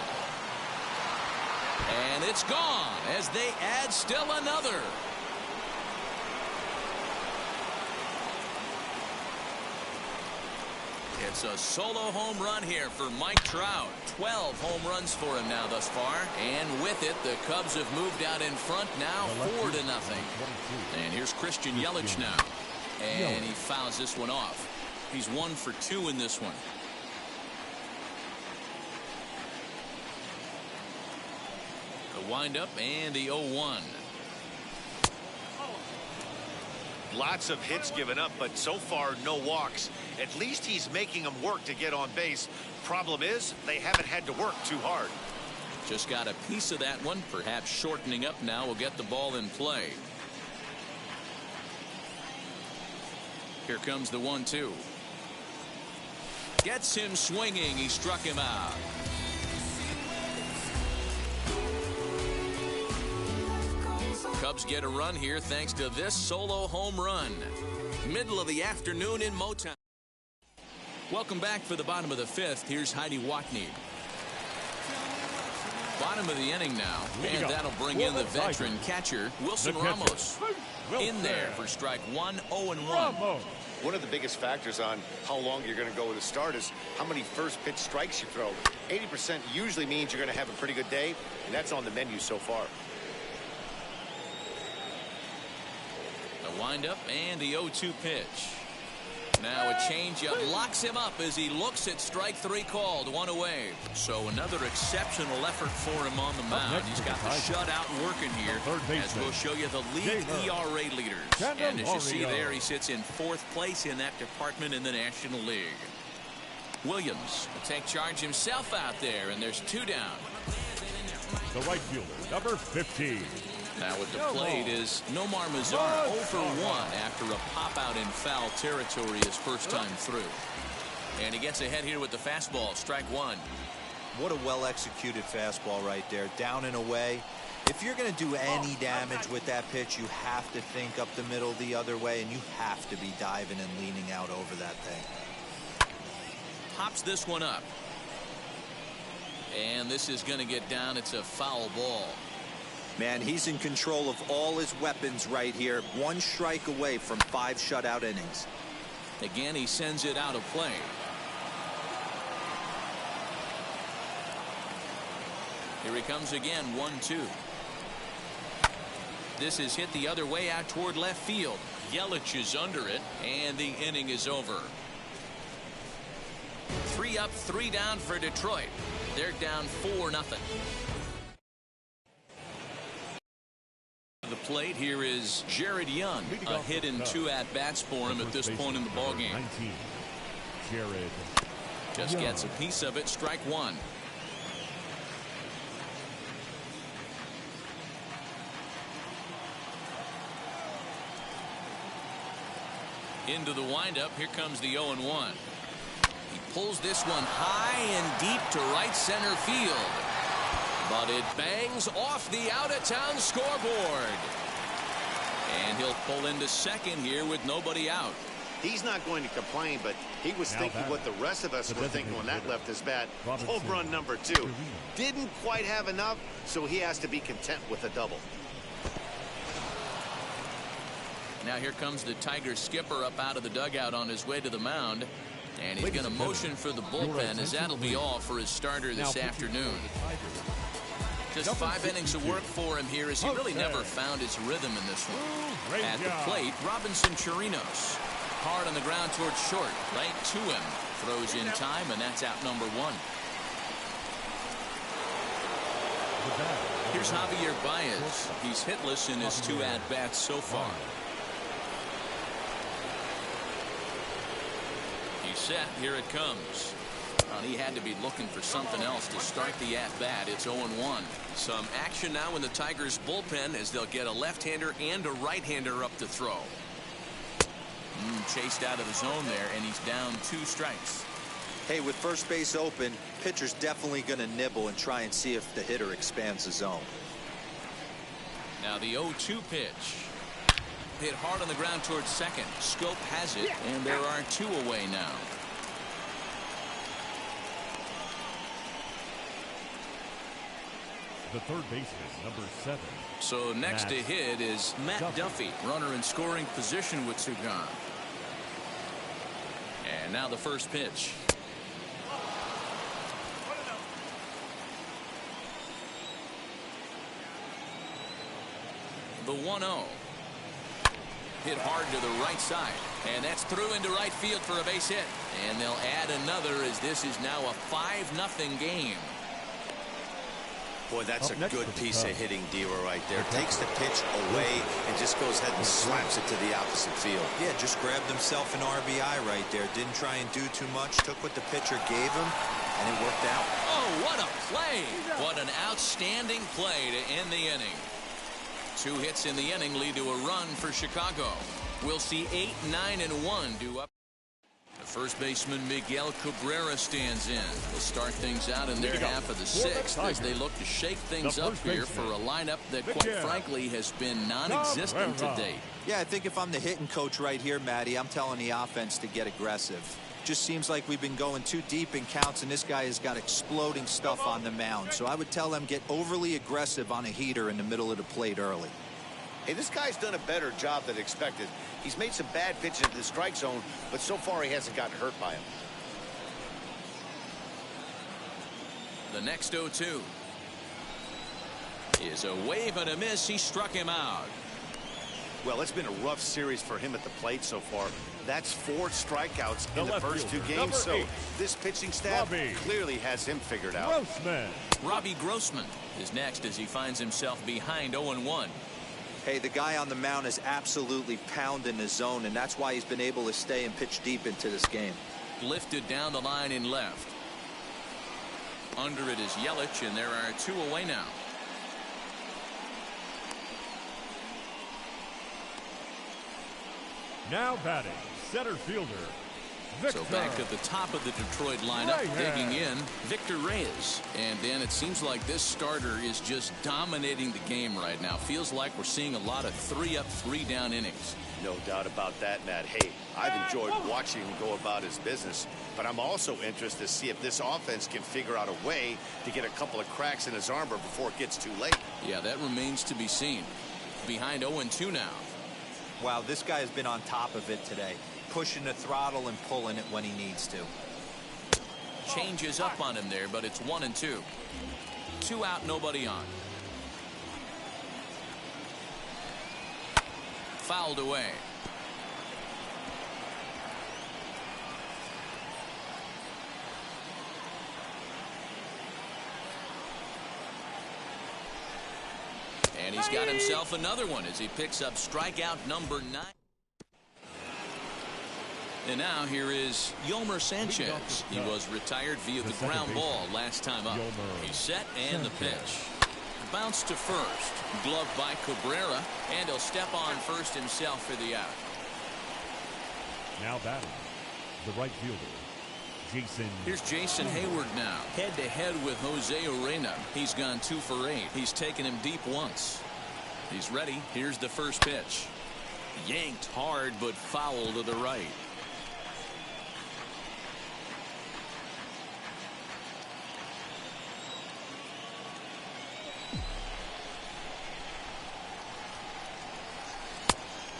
Speaker 2: And it's gone as they add still another. It's a solo home run here for Mike Trout. 12 home runs for him now thus far. And with it, the Cubs have moved out in front now 4-0. And here's Christian Yelich now. And he fouls this one off. He's 1 for 2 in this one. The windup and the 0-1.
Speaker 6: Lots of hits given up, but so far no walks. At least he's making them work to get on base. Problem is, they haven't had to work too hard.
Speaker 2: Just got a piece of that one. Perhaps shortening up now will get the ball in play. Here comes the 1-2. Gets him swinging. He struck him out. Cubs get a run here thanks to this solo home run. Middle of the afternoon in Motown. Welcome back for the bottom of the 5th. Here's Heidi Watney. Bottom of the inning now, and that'll bring in the veteran catcher, Wilson Ramos. In there for strike 1, 0-1.
Speaker 6: One of the biggest factors on how long you're going to go with a start is how many first pitch strikes you throw. 80% usually means you're going to have a pretty good day, and that's on the menu so far.
Speaker 2: The windup and the 0-2 pitch. Now a changeup locks him up as he looks at strike 3 called. 1 away. So another exceptional effort for him on the mound. He's got the shutout working here as we'll show you the league ERA leaders. And as you see there, he sits in 4th place in that department in the National League. Williams will take charge himself out there, and there's 2 down.
Speaker 5: The right fielder, number 15.
Speaker 2: Now at the plate is Nomar Mazar, 0 for 1 after a pop-out in foul territory his first time through. And he gets ahead here with the fastball, strike 1.
Speaker 4: What a well-executed fastball right there, down and away. If you're going to do any damage with that pitch, you have to think up the middle the other way, and you have to be diving and leaning out over that thing.
Speaker 2: Pops this one up. And this is going to get down. It's a foul ball.
Speaker 4: Man, he's in control of all his weapons right here. 1 strike away from 5 shutout innings.
Speaker 2: Again, he sends it out of play. Here he comes again, 1-2. This is hit the other way out toward left field. Yelich is under it, and the inning is over. 3 up, 3 down for Detroit. They're down 4-0. The plate here is Jared Young. A hit and 2 at-bats for him at this point in the ballgame.
Speaker 5: 19, Jared
Speaker 2: just gets a piece of it. Strike 1. Into the windup. Here comes the 0-1. He pulls this one high and deep to right center field. But it bangs off the out-of-town scoreboard. And he'll pull into second here with nobody out.
Speaker 6: He's not going to complain, but he was thinking what the rest of us were thinking when that left his bat. Home run number 2. Didn't quite have enough, so he has to be content with a double.
Speaker 2: Now here comes the Tigers skipper up out of the dugout on his way to the mound. And he's going to motion for the bullpen, as that'll be all for his starter this afternoon. Just 5 innings of work for him here, as he really never found his rhythm in this one. At the plate, Robinson Chirinos. Hard on the ground towards short. Right to him. Throws in time, and that's out number 1. Here's Javier Baez. He's hitless in his 2 at-bats so far. He's set. Here it comes. He had to be looking for something else to start the at-bat. It's 0-1. Some action now in the Tigers bullpen as they'll get a left-hander and a right-hander up to throw. Chased out of the zone there, and he's down 2 strikes.
Speaker 4: Hey, with first base open, pitcher's definitely going to nibble and try and see if the hitter expands the zone.
Speaker 2: Now the 0-2 pitch. Hit hard on the ground towards second. Scope has it, and there are 2 away now.
Speaker 5: The third baseman, number 7.
Speaker 2: So next to hit is Matt Duffy, runner in scoring position with 2 gone. And now the first pitch. The 1-0. Hit hard to the right side. And that's through into right field for a base hit. And they'll add another as this is now a 5-0 game.
Speaker 3: Boy, that's a good piece of hitting, Diva, right there. Takes the pitch away and just goes ahead and slaps it to the opposite field.
Speaker 4: Yeah, just grabbed himself an RBI right there. Didn't try and do too much. Took what the pitcher gave him, and it worked out.
Speaker 2: Oh, what a play. What an outstanding play to end the inning. 2 hits in the inning lead to a run for Chicago. We'll see 8, 9, and 1 due up. The first baseman Miguel Cabrera stands in. They'll start things out in their half of the 6th as they look to shake things up here for a lineup that, quite frankly, has been non-existent to date.
Speaker 4: Yeah, I think if I'm the hitting coach right here, Matty, I'm telling the offense to get aggressive. Just seems like we've been going too deep in counts, and this guy has got exploding stuff on the mound. So I would tell them get overly aggressive on a heater in the middle of the plate early.
Speaker 3: Hey, this guy's done a better job than expected. He's made some bad pitches into the strike zone, but so far he hasn't gotten hurt by him.
Speaker 2: The next 0-2 is a wave and a miss. He struck him out.
Speaker 3: Well, it's been a rough series for him at the plate so far. That's 4 strikeouts in the first 2 games, so this pitching staff clearly has him figured out.
Speaker 2: Robbie Grossman is next as he finds himself behind 0-1.
Speaker 4: Hey, the guy on the mound is absolutely pounding the zone, and that's why he's been able to stay and pitch deep into this game.
Speaker 2: Lifted down the line in left. Under it is Yelich, and there are 2 away now.
Speaker 5: Now batting, center fielder, Victor.
Speaker 2: So back at the top of the Detroit lineup, digging in, Victor Reyes. And then it seems like this starter is just dominating the game right now. Feels like we're seeing a lot of 3-up, 3-down innings.
Speaker 3: No doubt about that, Matt. Hey, I've enjoyed watching him go about his business, but I'm also interested to see if this offense can figure out a way to get a couple of cracks in his armor before it gets too late.
Speaker 2: Yeah, that remains to be seen. Behind 0-2 now.
Speaker 4: Wow, this guy has been on top of it today. Pushing the throttle and pulling it when he needs to.
Speaker 2: Changes up on him there, but it's 1-2. 2 out, nobody on. Fouled away. And he's got himself another one as he picks up strikeout number 9. And now here is Yolmer Sanchez. He was retired via the ground ball last time up. He's set and the pitch. Bounce to first. Gloved by Cabrera. And he'll step on first himself for the out.
Speaker 5: Now batting, the right fielder, Jason.
Speaker 2: Here's Jason Hayward now. Head-to-head with Jose Urena. He's gone 2 for 8. He's taken him deep once. He's ready. Here's the first pitch. Yanked hard, but foul to the right.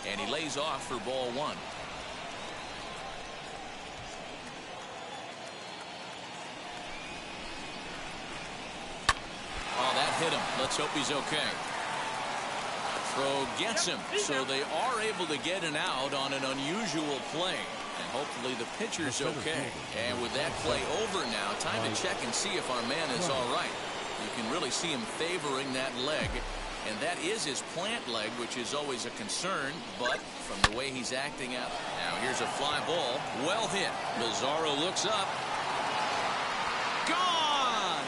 Speaker 2: And he lays off for ball 1. Oh, that hit him. Let's hope he's okay. Throw gets him. So they are able to get an out on an unusual play. And hopefully the pitcher's okay. And with that play over now, time to check and see if our man is all right. You can really see him favoring that leg. And that is his plant leg, which is always a concern. But from the way he's acting out. Now here's a fly ball. Well hit. Lazaro looks up. Gone!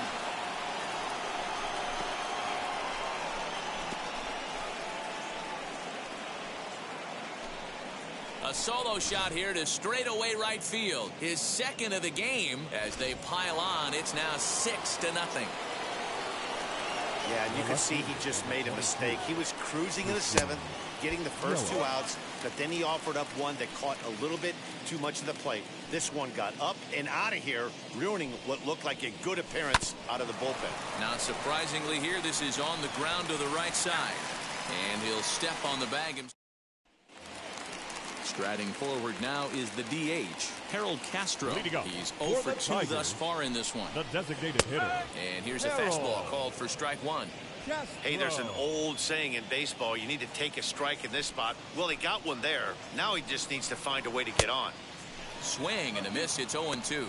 Speaker 2: A solo shot here to straightaway right field. His second of the game as they pile on. It's now 6-0.
Speaker 3: Yeah, and you can see he just made a mistake. He was cruising in the 7th, getting the first 2 outs, but then he offered up one that caught a little bit too much of the plate. This one got up and out of here, ruining what looked like a good appearance out of the bullpen.
Speaker 2: Not surprisingly here, this is on the ground to the right side. And he'll step on the bag himself. Striding forward now is the DH, Harold Castro. He's 0 for 2 thus far in this one.
Speaker 5: The designated hitter.
Speaker 2: And here's a fastball called for strike one.
Speaker 6: Hey, there's an old saying in baseball, you need to take a strike in this spot. Well, he got one there. Now he just needs to find a way to get on.
Speaker 2: Swing and a miss. It's 0-2.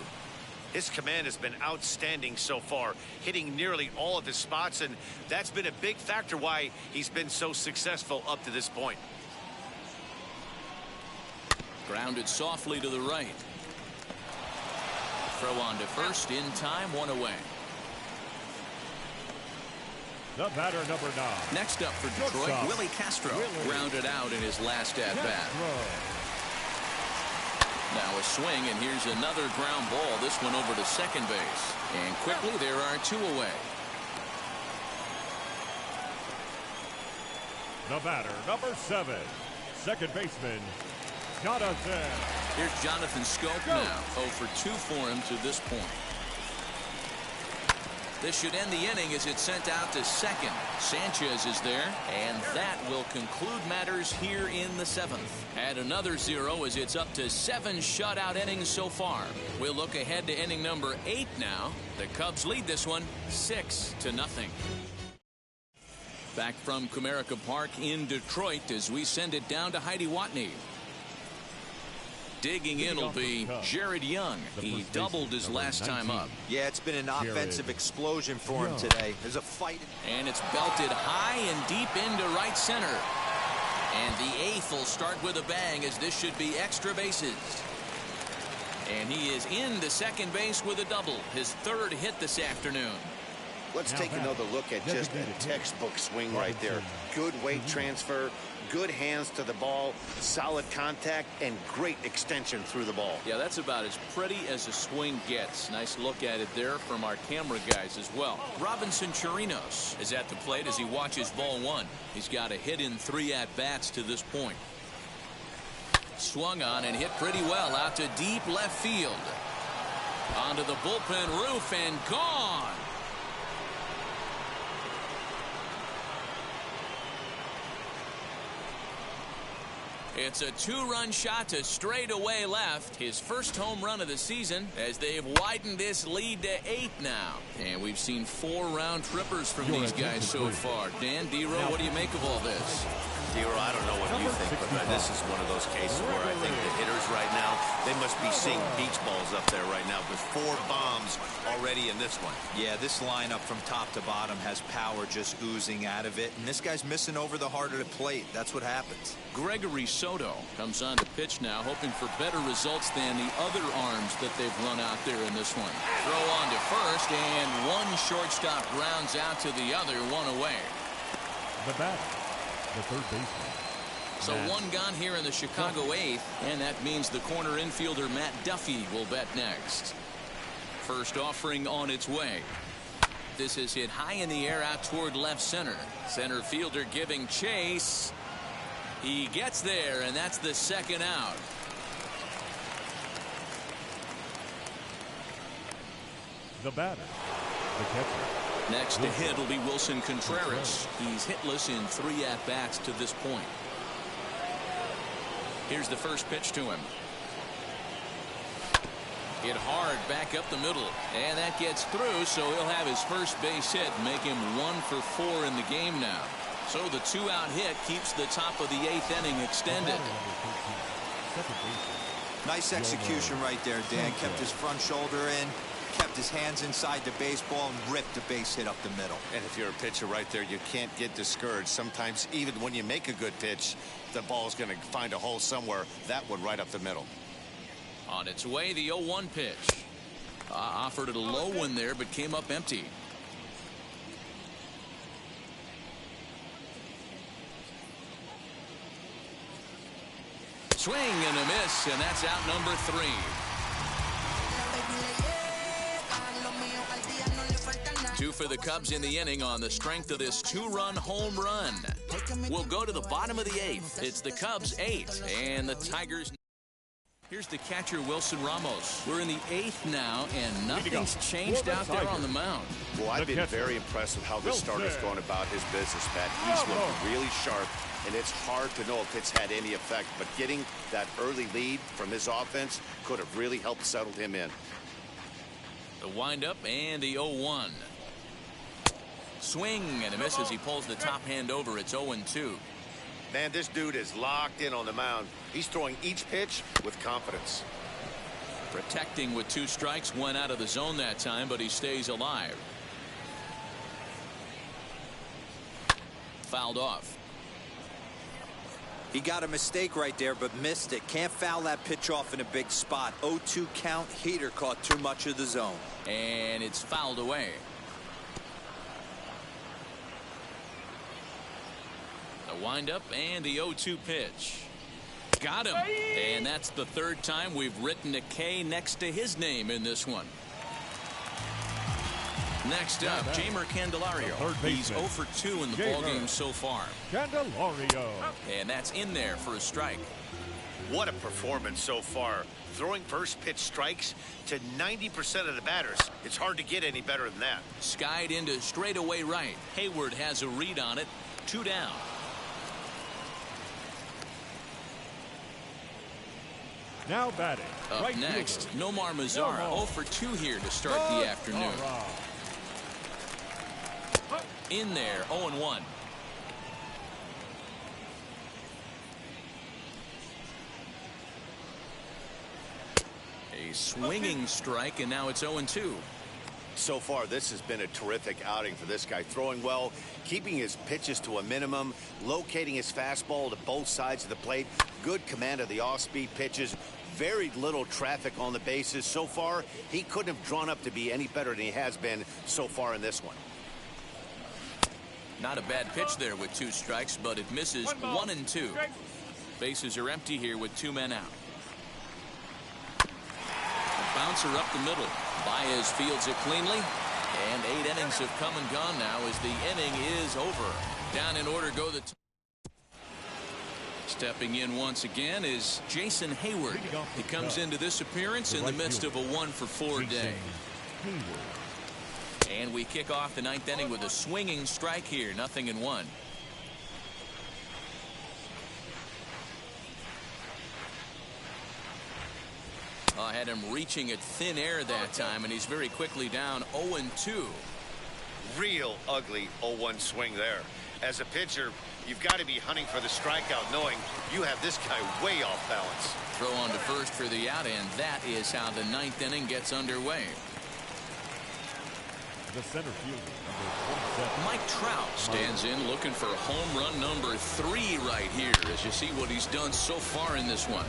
Speaker 6: His command has been outstanding so far, hitting nearly all of his spots, and that's been a big factor why he's been so successful up to this point.
Speaker 2: Grounded softly to the right. Throw on to first in time, one away.
Speaker 5: The batter, number 9.
Speaker 2: Next up for Detroit, Willie Castro. Grounded out in his last at-bat. Now a swing, and here's another ground ball. This one over to second base. And quickly, there are 2 away.
Speaker 5: The batter, number 7. Second baseman, Jonathan.
Speaker 2: Here's Jonathan Scope now. 0 for 2 for him to this point. This should end the inning as it's sent out to second. Sanchez is there, and that will conclude matters here in the 7th. Add another 0 as it's up to 7 shutout innings so far. We'll look ahead to inning number 8 now. The Cubs lead this one 6-0. Back from Comerica Park in Detroit as we send it down to Heidi Watney. Digging in will be Jared Young. He doubled his last time up.
Speaker 4: Yeah, it's been an offensive explosion for him today. There's a fight.
Speaker 2: And it's belted high and deep into right center. And the 8th will start with a bang as this should be extra bases. And he is into second base with a double. His 3rd hit this afternoon.
Speaker 6: Let's take another look at just a textbook swing right there. Good weight transfer, good hands to the ball, solid contact, and great extension through the ball.
Speaker 2: Yeah, that's about as pretty as a swing gets. Nice look at it there from our camera guys as well. Robinson Chirinos is at the plate as he watches ball 1. He's got a hit in 3 at-bats to this point. Swung on and hit pretty well out to deep left field. Onto the bullpen roof and gone. It's a 2-run shot to straightaway left. His first home run of the season as they've widened this lead to 8 now. And we've seen 4 round trippers from these guys so far. Dan, D-Row, what do you make of all this?
Speaker 6: D-Row, I don't know what you think, but this is one of those cases where I think the hitters right now, they must be seeing beach balls up there right now with 4 bombs already in this one.
Speaker 4: Yeah, this lineup from top to bottom has power just oozing out of it. And this guy's missing over the heart of the plate. That's what happens.
Speaker 2: Gregory Soto comes on to pitch now, hoping for better results than the other arms that they've run out there in this one. Throw on to first, and one shortstop grounds out to the other, 1 away.
Speaker 5: The batter, the third baseman.
Speaker 2: So 1 gone here in the Chicago 8th, and that means the corner infielder Matt Duffy will bat next. First offering on its way. This is hit high in the air out toward left center. Center fielder giving chase. He gets there, and that's the 2nd out.
Speaker 5: The batter, the catcher.
Speaker 2: Next to hit will be Wilson Contreras. He's hitless in 3 at-bats to this point. Here's the first pitch to him. Hit hard back up the middle, and that gets through, so he'll have his first base hit, make him 1 for 4 in the game now. So the 2-out hit keeps the top of the 8th inning extended.
Speaker 4: Nice execution right there, Dan. Kept his front shoulder in, kept his hands inside the baseball, and ripped a base hit up the middle.
Speaker 6: And if you're a pitcher right there, you can't get discouraged. Sometimes even when you make a good pitch, the ball's going to find a hole somewhere. That one right up the middle.
Speaker 2: On its way, the 0-1 pitch. Offered it a low one there, but came up empty. Swing and a miss, and that's out number 3. Two for the Cubs in the inning on the strength of this 2-run home run. We'll go to the bottom of the 8th. It's the Cubs 8 and the Tigers Here's the catcher, Wilson Ramos. We're in the 8th now, and nothing's changed out there on the mound.
Speaker 3: Well, I've been very impressed with how the starter's going about his business, Pat. He's looked really sharp, and it's hard to know if it's had any effect. But getting that early lead from his offense could have really helped settle him in.
Speaker 2: The windup and the 0-1. Swing and a miss as he pulls the top hand over. It's 0-2.
Speaker 3: Man, this dude is locked in on the mound. He's throwing each pitch with confidence.
Speaker 2: Protecting with 2 strikes, went out of the zone that time, but he stays alive. Fouled off.
Speaker 4: He got a mistake right there, but missed it. Can't foul that pitch off in a big spot. 0-2 count. Heater caught too much of the zone.
Speaker 2: And it's fouled away. The windup and the 0-2 pitch. Got him. And that's the 3rd time we've written a K next to his name in this one. Next up, Jeimer Candelario. He's 0 for 2 in the ballgame so far.
Speaker 5: Candelario.
Speaker 2: And that's in there for a strike.
Speaker 3: What a performance so far. Throwing first pitch strikes to 90% of the batters. It's hard to get any better than that.
Speaker 2: Skied into straightaway right. Hayward has a read on it. 2 down.
Speaker 5: Now batting.
Speaker 2: Up
Speaker 5: right
Speaker 2: next,
Speaker 5: fielder.
Speaker 2: Nomar Mazara. 0 for 2 here to start the afternoon. In there, 0-1. A swinging strike, and now it's 0-2.
Speaker 3: So far, this has been a terrific outing for this guy. Throwing well, keeping his pitches to a minimum, locating his fastball to both sides of the plate. Good command of the off-speed pitches. Very little traffic on the bases. So far, he couldn't have drawn up to be any better than he has been so far in this one.
Speaker 2: Not a bad pitch there with 2 strikes, but it misses 1-2. Bases are empty here with 2 men out. A bouncer up the middle. Baez fields it cleanly. And 8 innings have come and gone now as the inning is over. Down in order go the... Stepping in once again is Jason Hayward. He comes into this appearance in the midst of a 1-for-4 day. And we kick off the 9th inning with a swinging strike here. 0-1. I had him reaching at thin air that time, and he's very quickly down 0-2.
Speaker 3: Real ugly 0-1 swing there. As a pitcher, you've got to be hunting for the strikeout, knowing you have this guy way off balance.
Speaker 2: Throw on to first for the out, and that is how the 9th inning gets underway.
Speaker 5: The center fielder, number 27.
Speaker 2: Mike Trout stands in looking for home run number 3 right here as you see what he's done so far in this one.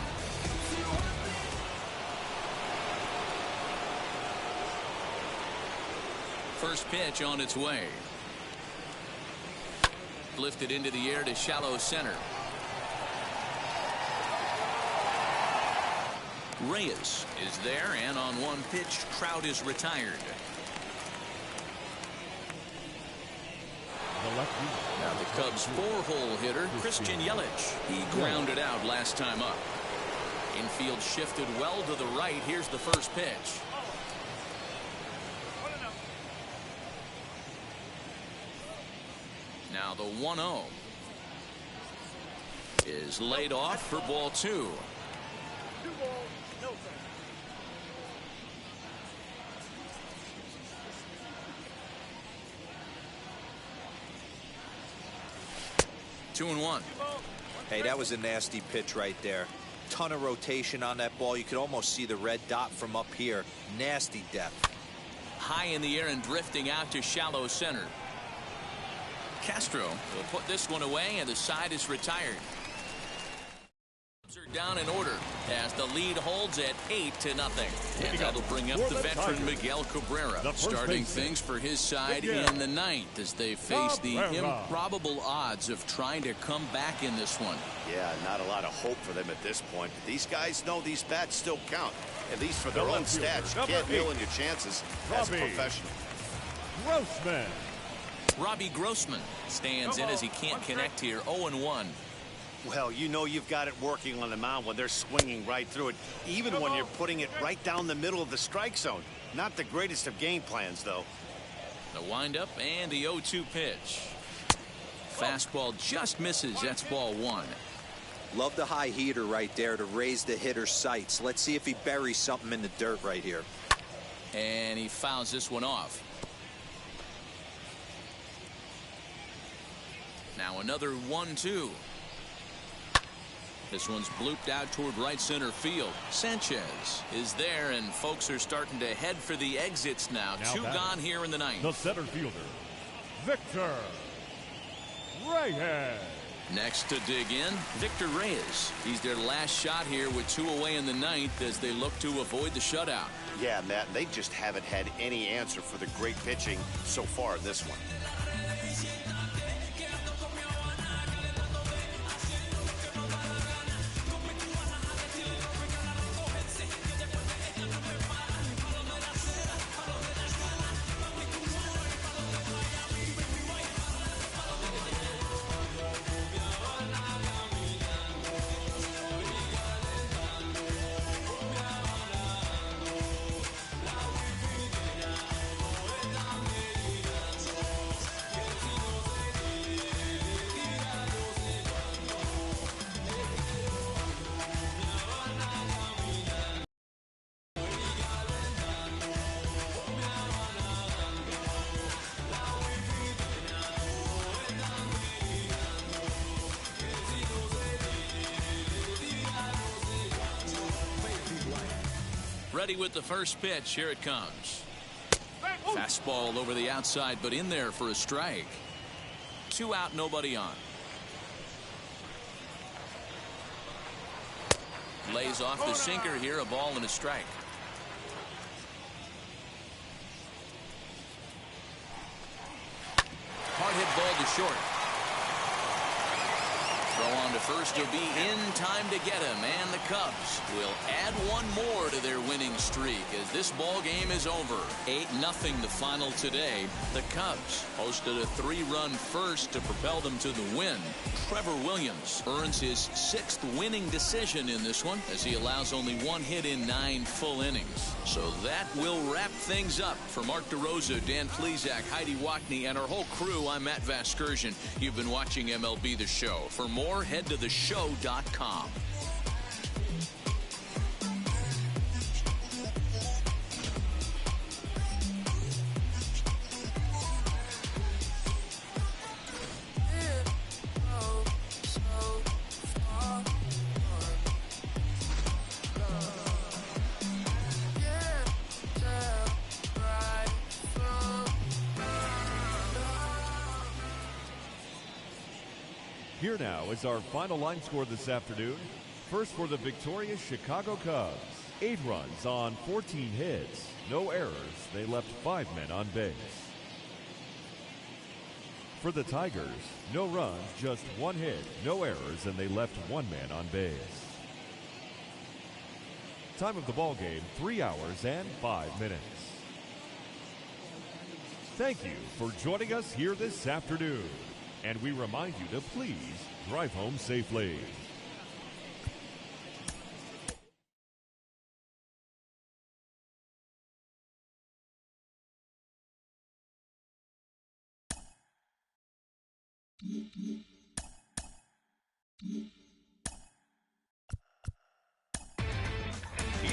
Speaker 2: First pitch on its way. Lifted into the air to shallow center. Reyes is there, and on 1 pitch, Trout is retired. Now the Cubs' 4-hole hitter, Christian Yelich. He grounded out last time up. Infield shifted well to the right. Here's the first pitch. Now the 1-0 is laid off for ball 2. 2-1.
Speaker 4: Hey, that was a nasty pitch right there. Ton of rotation on that ball. You could almost see the red dot from up here. Nasty depth.
Speaker 2: High in the air and drifting out to shallow center. Castro will put this one away, and the side is retired. Are down in order as the lead holds at 8-0, and that'll bring up the veteran Miguel Cabrera, starting things for his side in the 9th as they face the improbable odds of trying to come back in this one.
Speaker 3: Yeah, not a lot of hope for them at this point, but these guys know these bats still count, at least for their own stats. You can't mill in your chances as a professional.
Speaker 5: Grossman.
Speaker 2: Robbie Grossman stands in as he can't connect here. 0-1.
Speaker 6: Well, you know you've got it working on the mound when they're swinging right through it, even when you're putting it right down the middle of the strike zone. Not the greatest of game plans, though.
Speaker 2: The windup and the 0-2 pitch. Fastball just misses. That's ball one.
Speaker 4: Love the high heater right there to raise the hitter's sights. Let's see if he buries something in the dirt right here.
Speaker 2: And he fouls this one off. Now another 1-2. This one's blooped out toward right center field. Sanchez is there, and folks are starting to head for the exits now. Two gone here in the ninth.
Speaker 5: The center fielder, Victor Reyes.
Speaker 2: Next to dig in, Victor Reyes. He's their last shot here with 2 away in the ninth as they look to avoid the shutout.
Speaker 6: Yeah, Matt, they just haven't had any answer for the great pitching so far in this one.
Speaker 2: Ready with the first pitch. Here it comes. Fastball over the outside, but in there for a strike. 2 out, nobody on. Lays off the sinker here, a ball and a strike. Hard hit ball to short. Throw on to first will be in time to get him, and the Cubs will add one more to their winning streak as this ball game is over. 8-0 the final today. The Cubs posted a 3-run first to propel them to the win. Trevor Williams earns his 6th winning decision in this one as he allows only 1 hit in 9 full innings. So that will wrap things up. For Mark DeRosa, Dan Plesac, Heidi Wackney, and our whole crew, I'm Matt Vasgersian. You've been watching MLB The Show. For more, head to theshow.com.
Speaker 5: Here now is our final line score this afternoon. First for the victorious Chicago Cubs. 8 runs on 14 hits. No errors. They left 5 men on base. For the Tigers, no runs, just 1 hit, no errors, and they left 1 man on base. Time of the ball game, 3 hours and 5 minutes. Thank you for joining us here this afternoon. And we remind you to please drive home safely.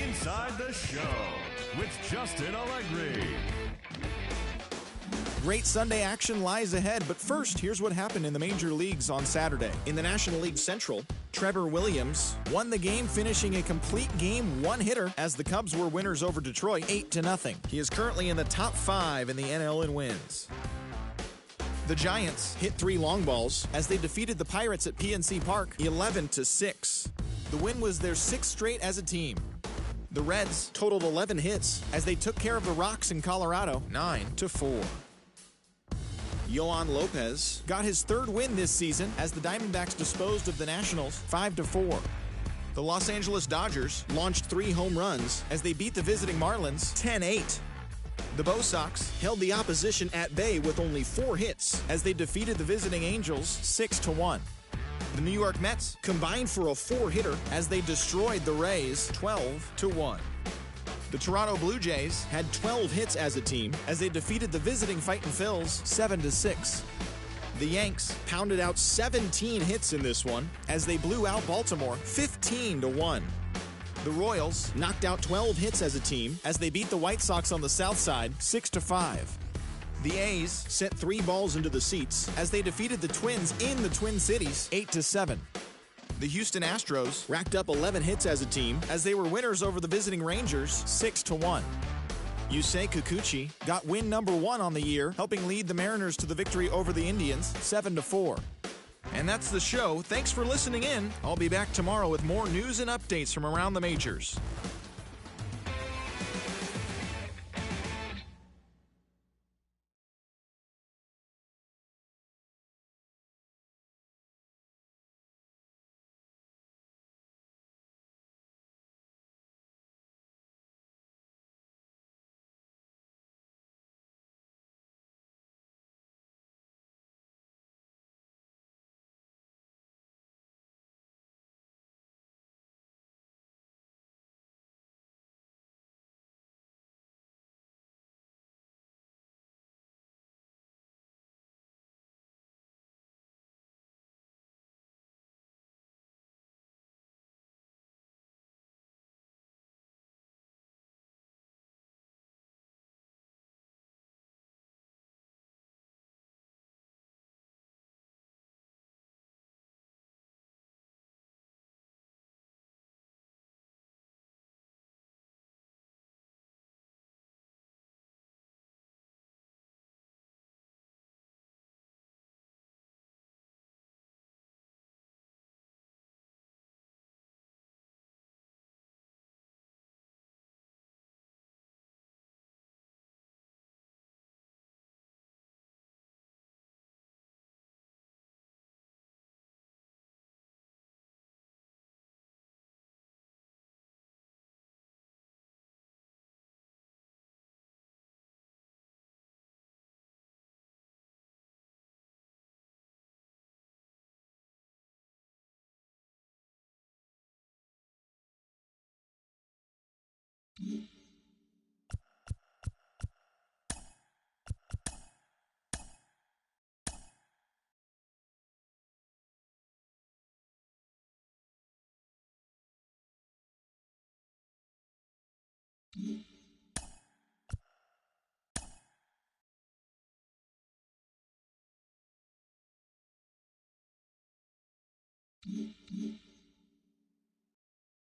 Speaker 5: Inside the Show with Justin Allegri.
Speaker 7: Great Sunday action lies ahead, but first, here's what happened in the major leagues on Saturday. In the National League Central, Trevor Williams won the game, finishing a complete game one-hitter as the Cubs were winners over Detroit 8-0. He is currently in the top 5 in the NL in wins. The Giants hit 3 long balls as they defeated the Pirates at PNC Park 11-6. The win was their 6th straight as a team. The Reds totaled 11 hits as they took care of the Rocks in Colorado 9-4. Yohan Lopez got his 3rd win this season as the Diamondbacks disposed of the Nationals 5-4. The Los Angeles Dodgers launched 3 home runs as they beat the visiting Marlins 10-8. The Bo Sox held the opposition at bay with only 4 hits as they defeated the visiting Angels 6-1. The New York Mets combined for a 4-hitter as they destroyed the Rays 12-1. The Toronto Blue Jays had 12 hits as a team as they defeated the visiting Fightin' Phils 7-6. The Yanks pounded out 17 hits in this one as they blew out Baltimore 15-1. The Royals knocked out 12 hits as a team as they beat the White Sox on the south side 6-5. The A's sent 3 balls into the seats as they defeated the Twins in the Twin Cities 8-7. The Houston Astros racked up 11 hits as a team as they were winners over the visiting Rangers 6-1. Yusei Kikuchi got win number 1 on the year, helping lead the Mariners to the victory over the Indians 7-4. And that's the show. Thanks for listening in. I'll be back tomorrow with more news and updates from around the majors.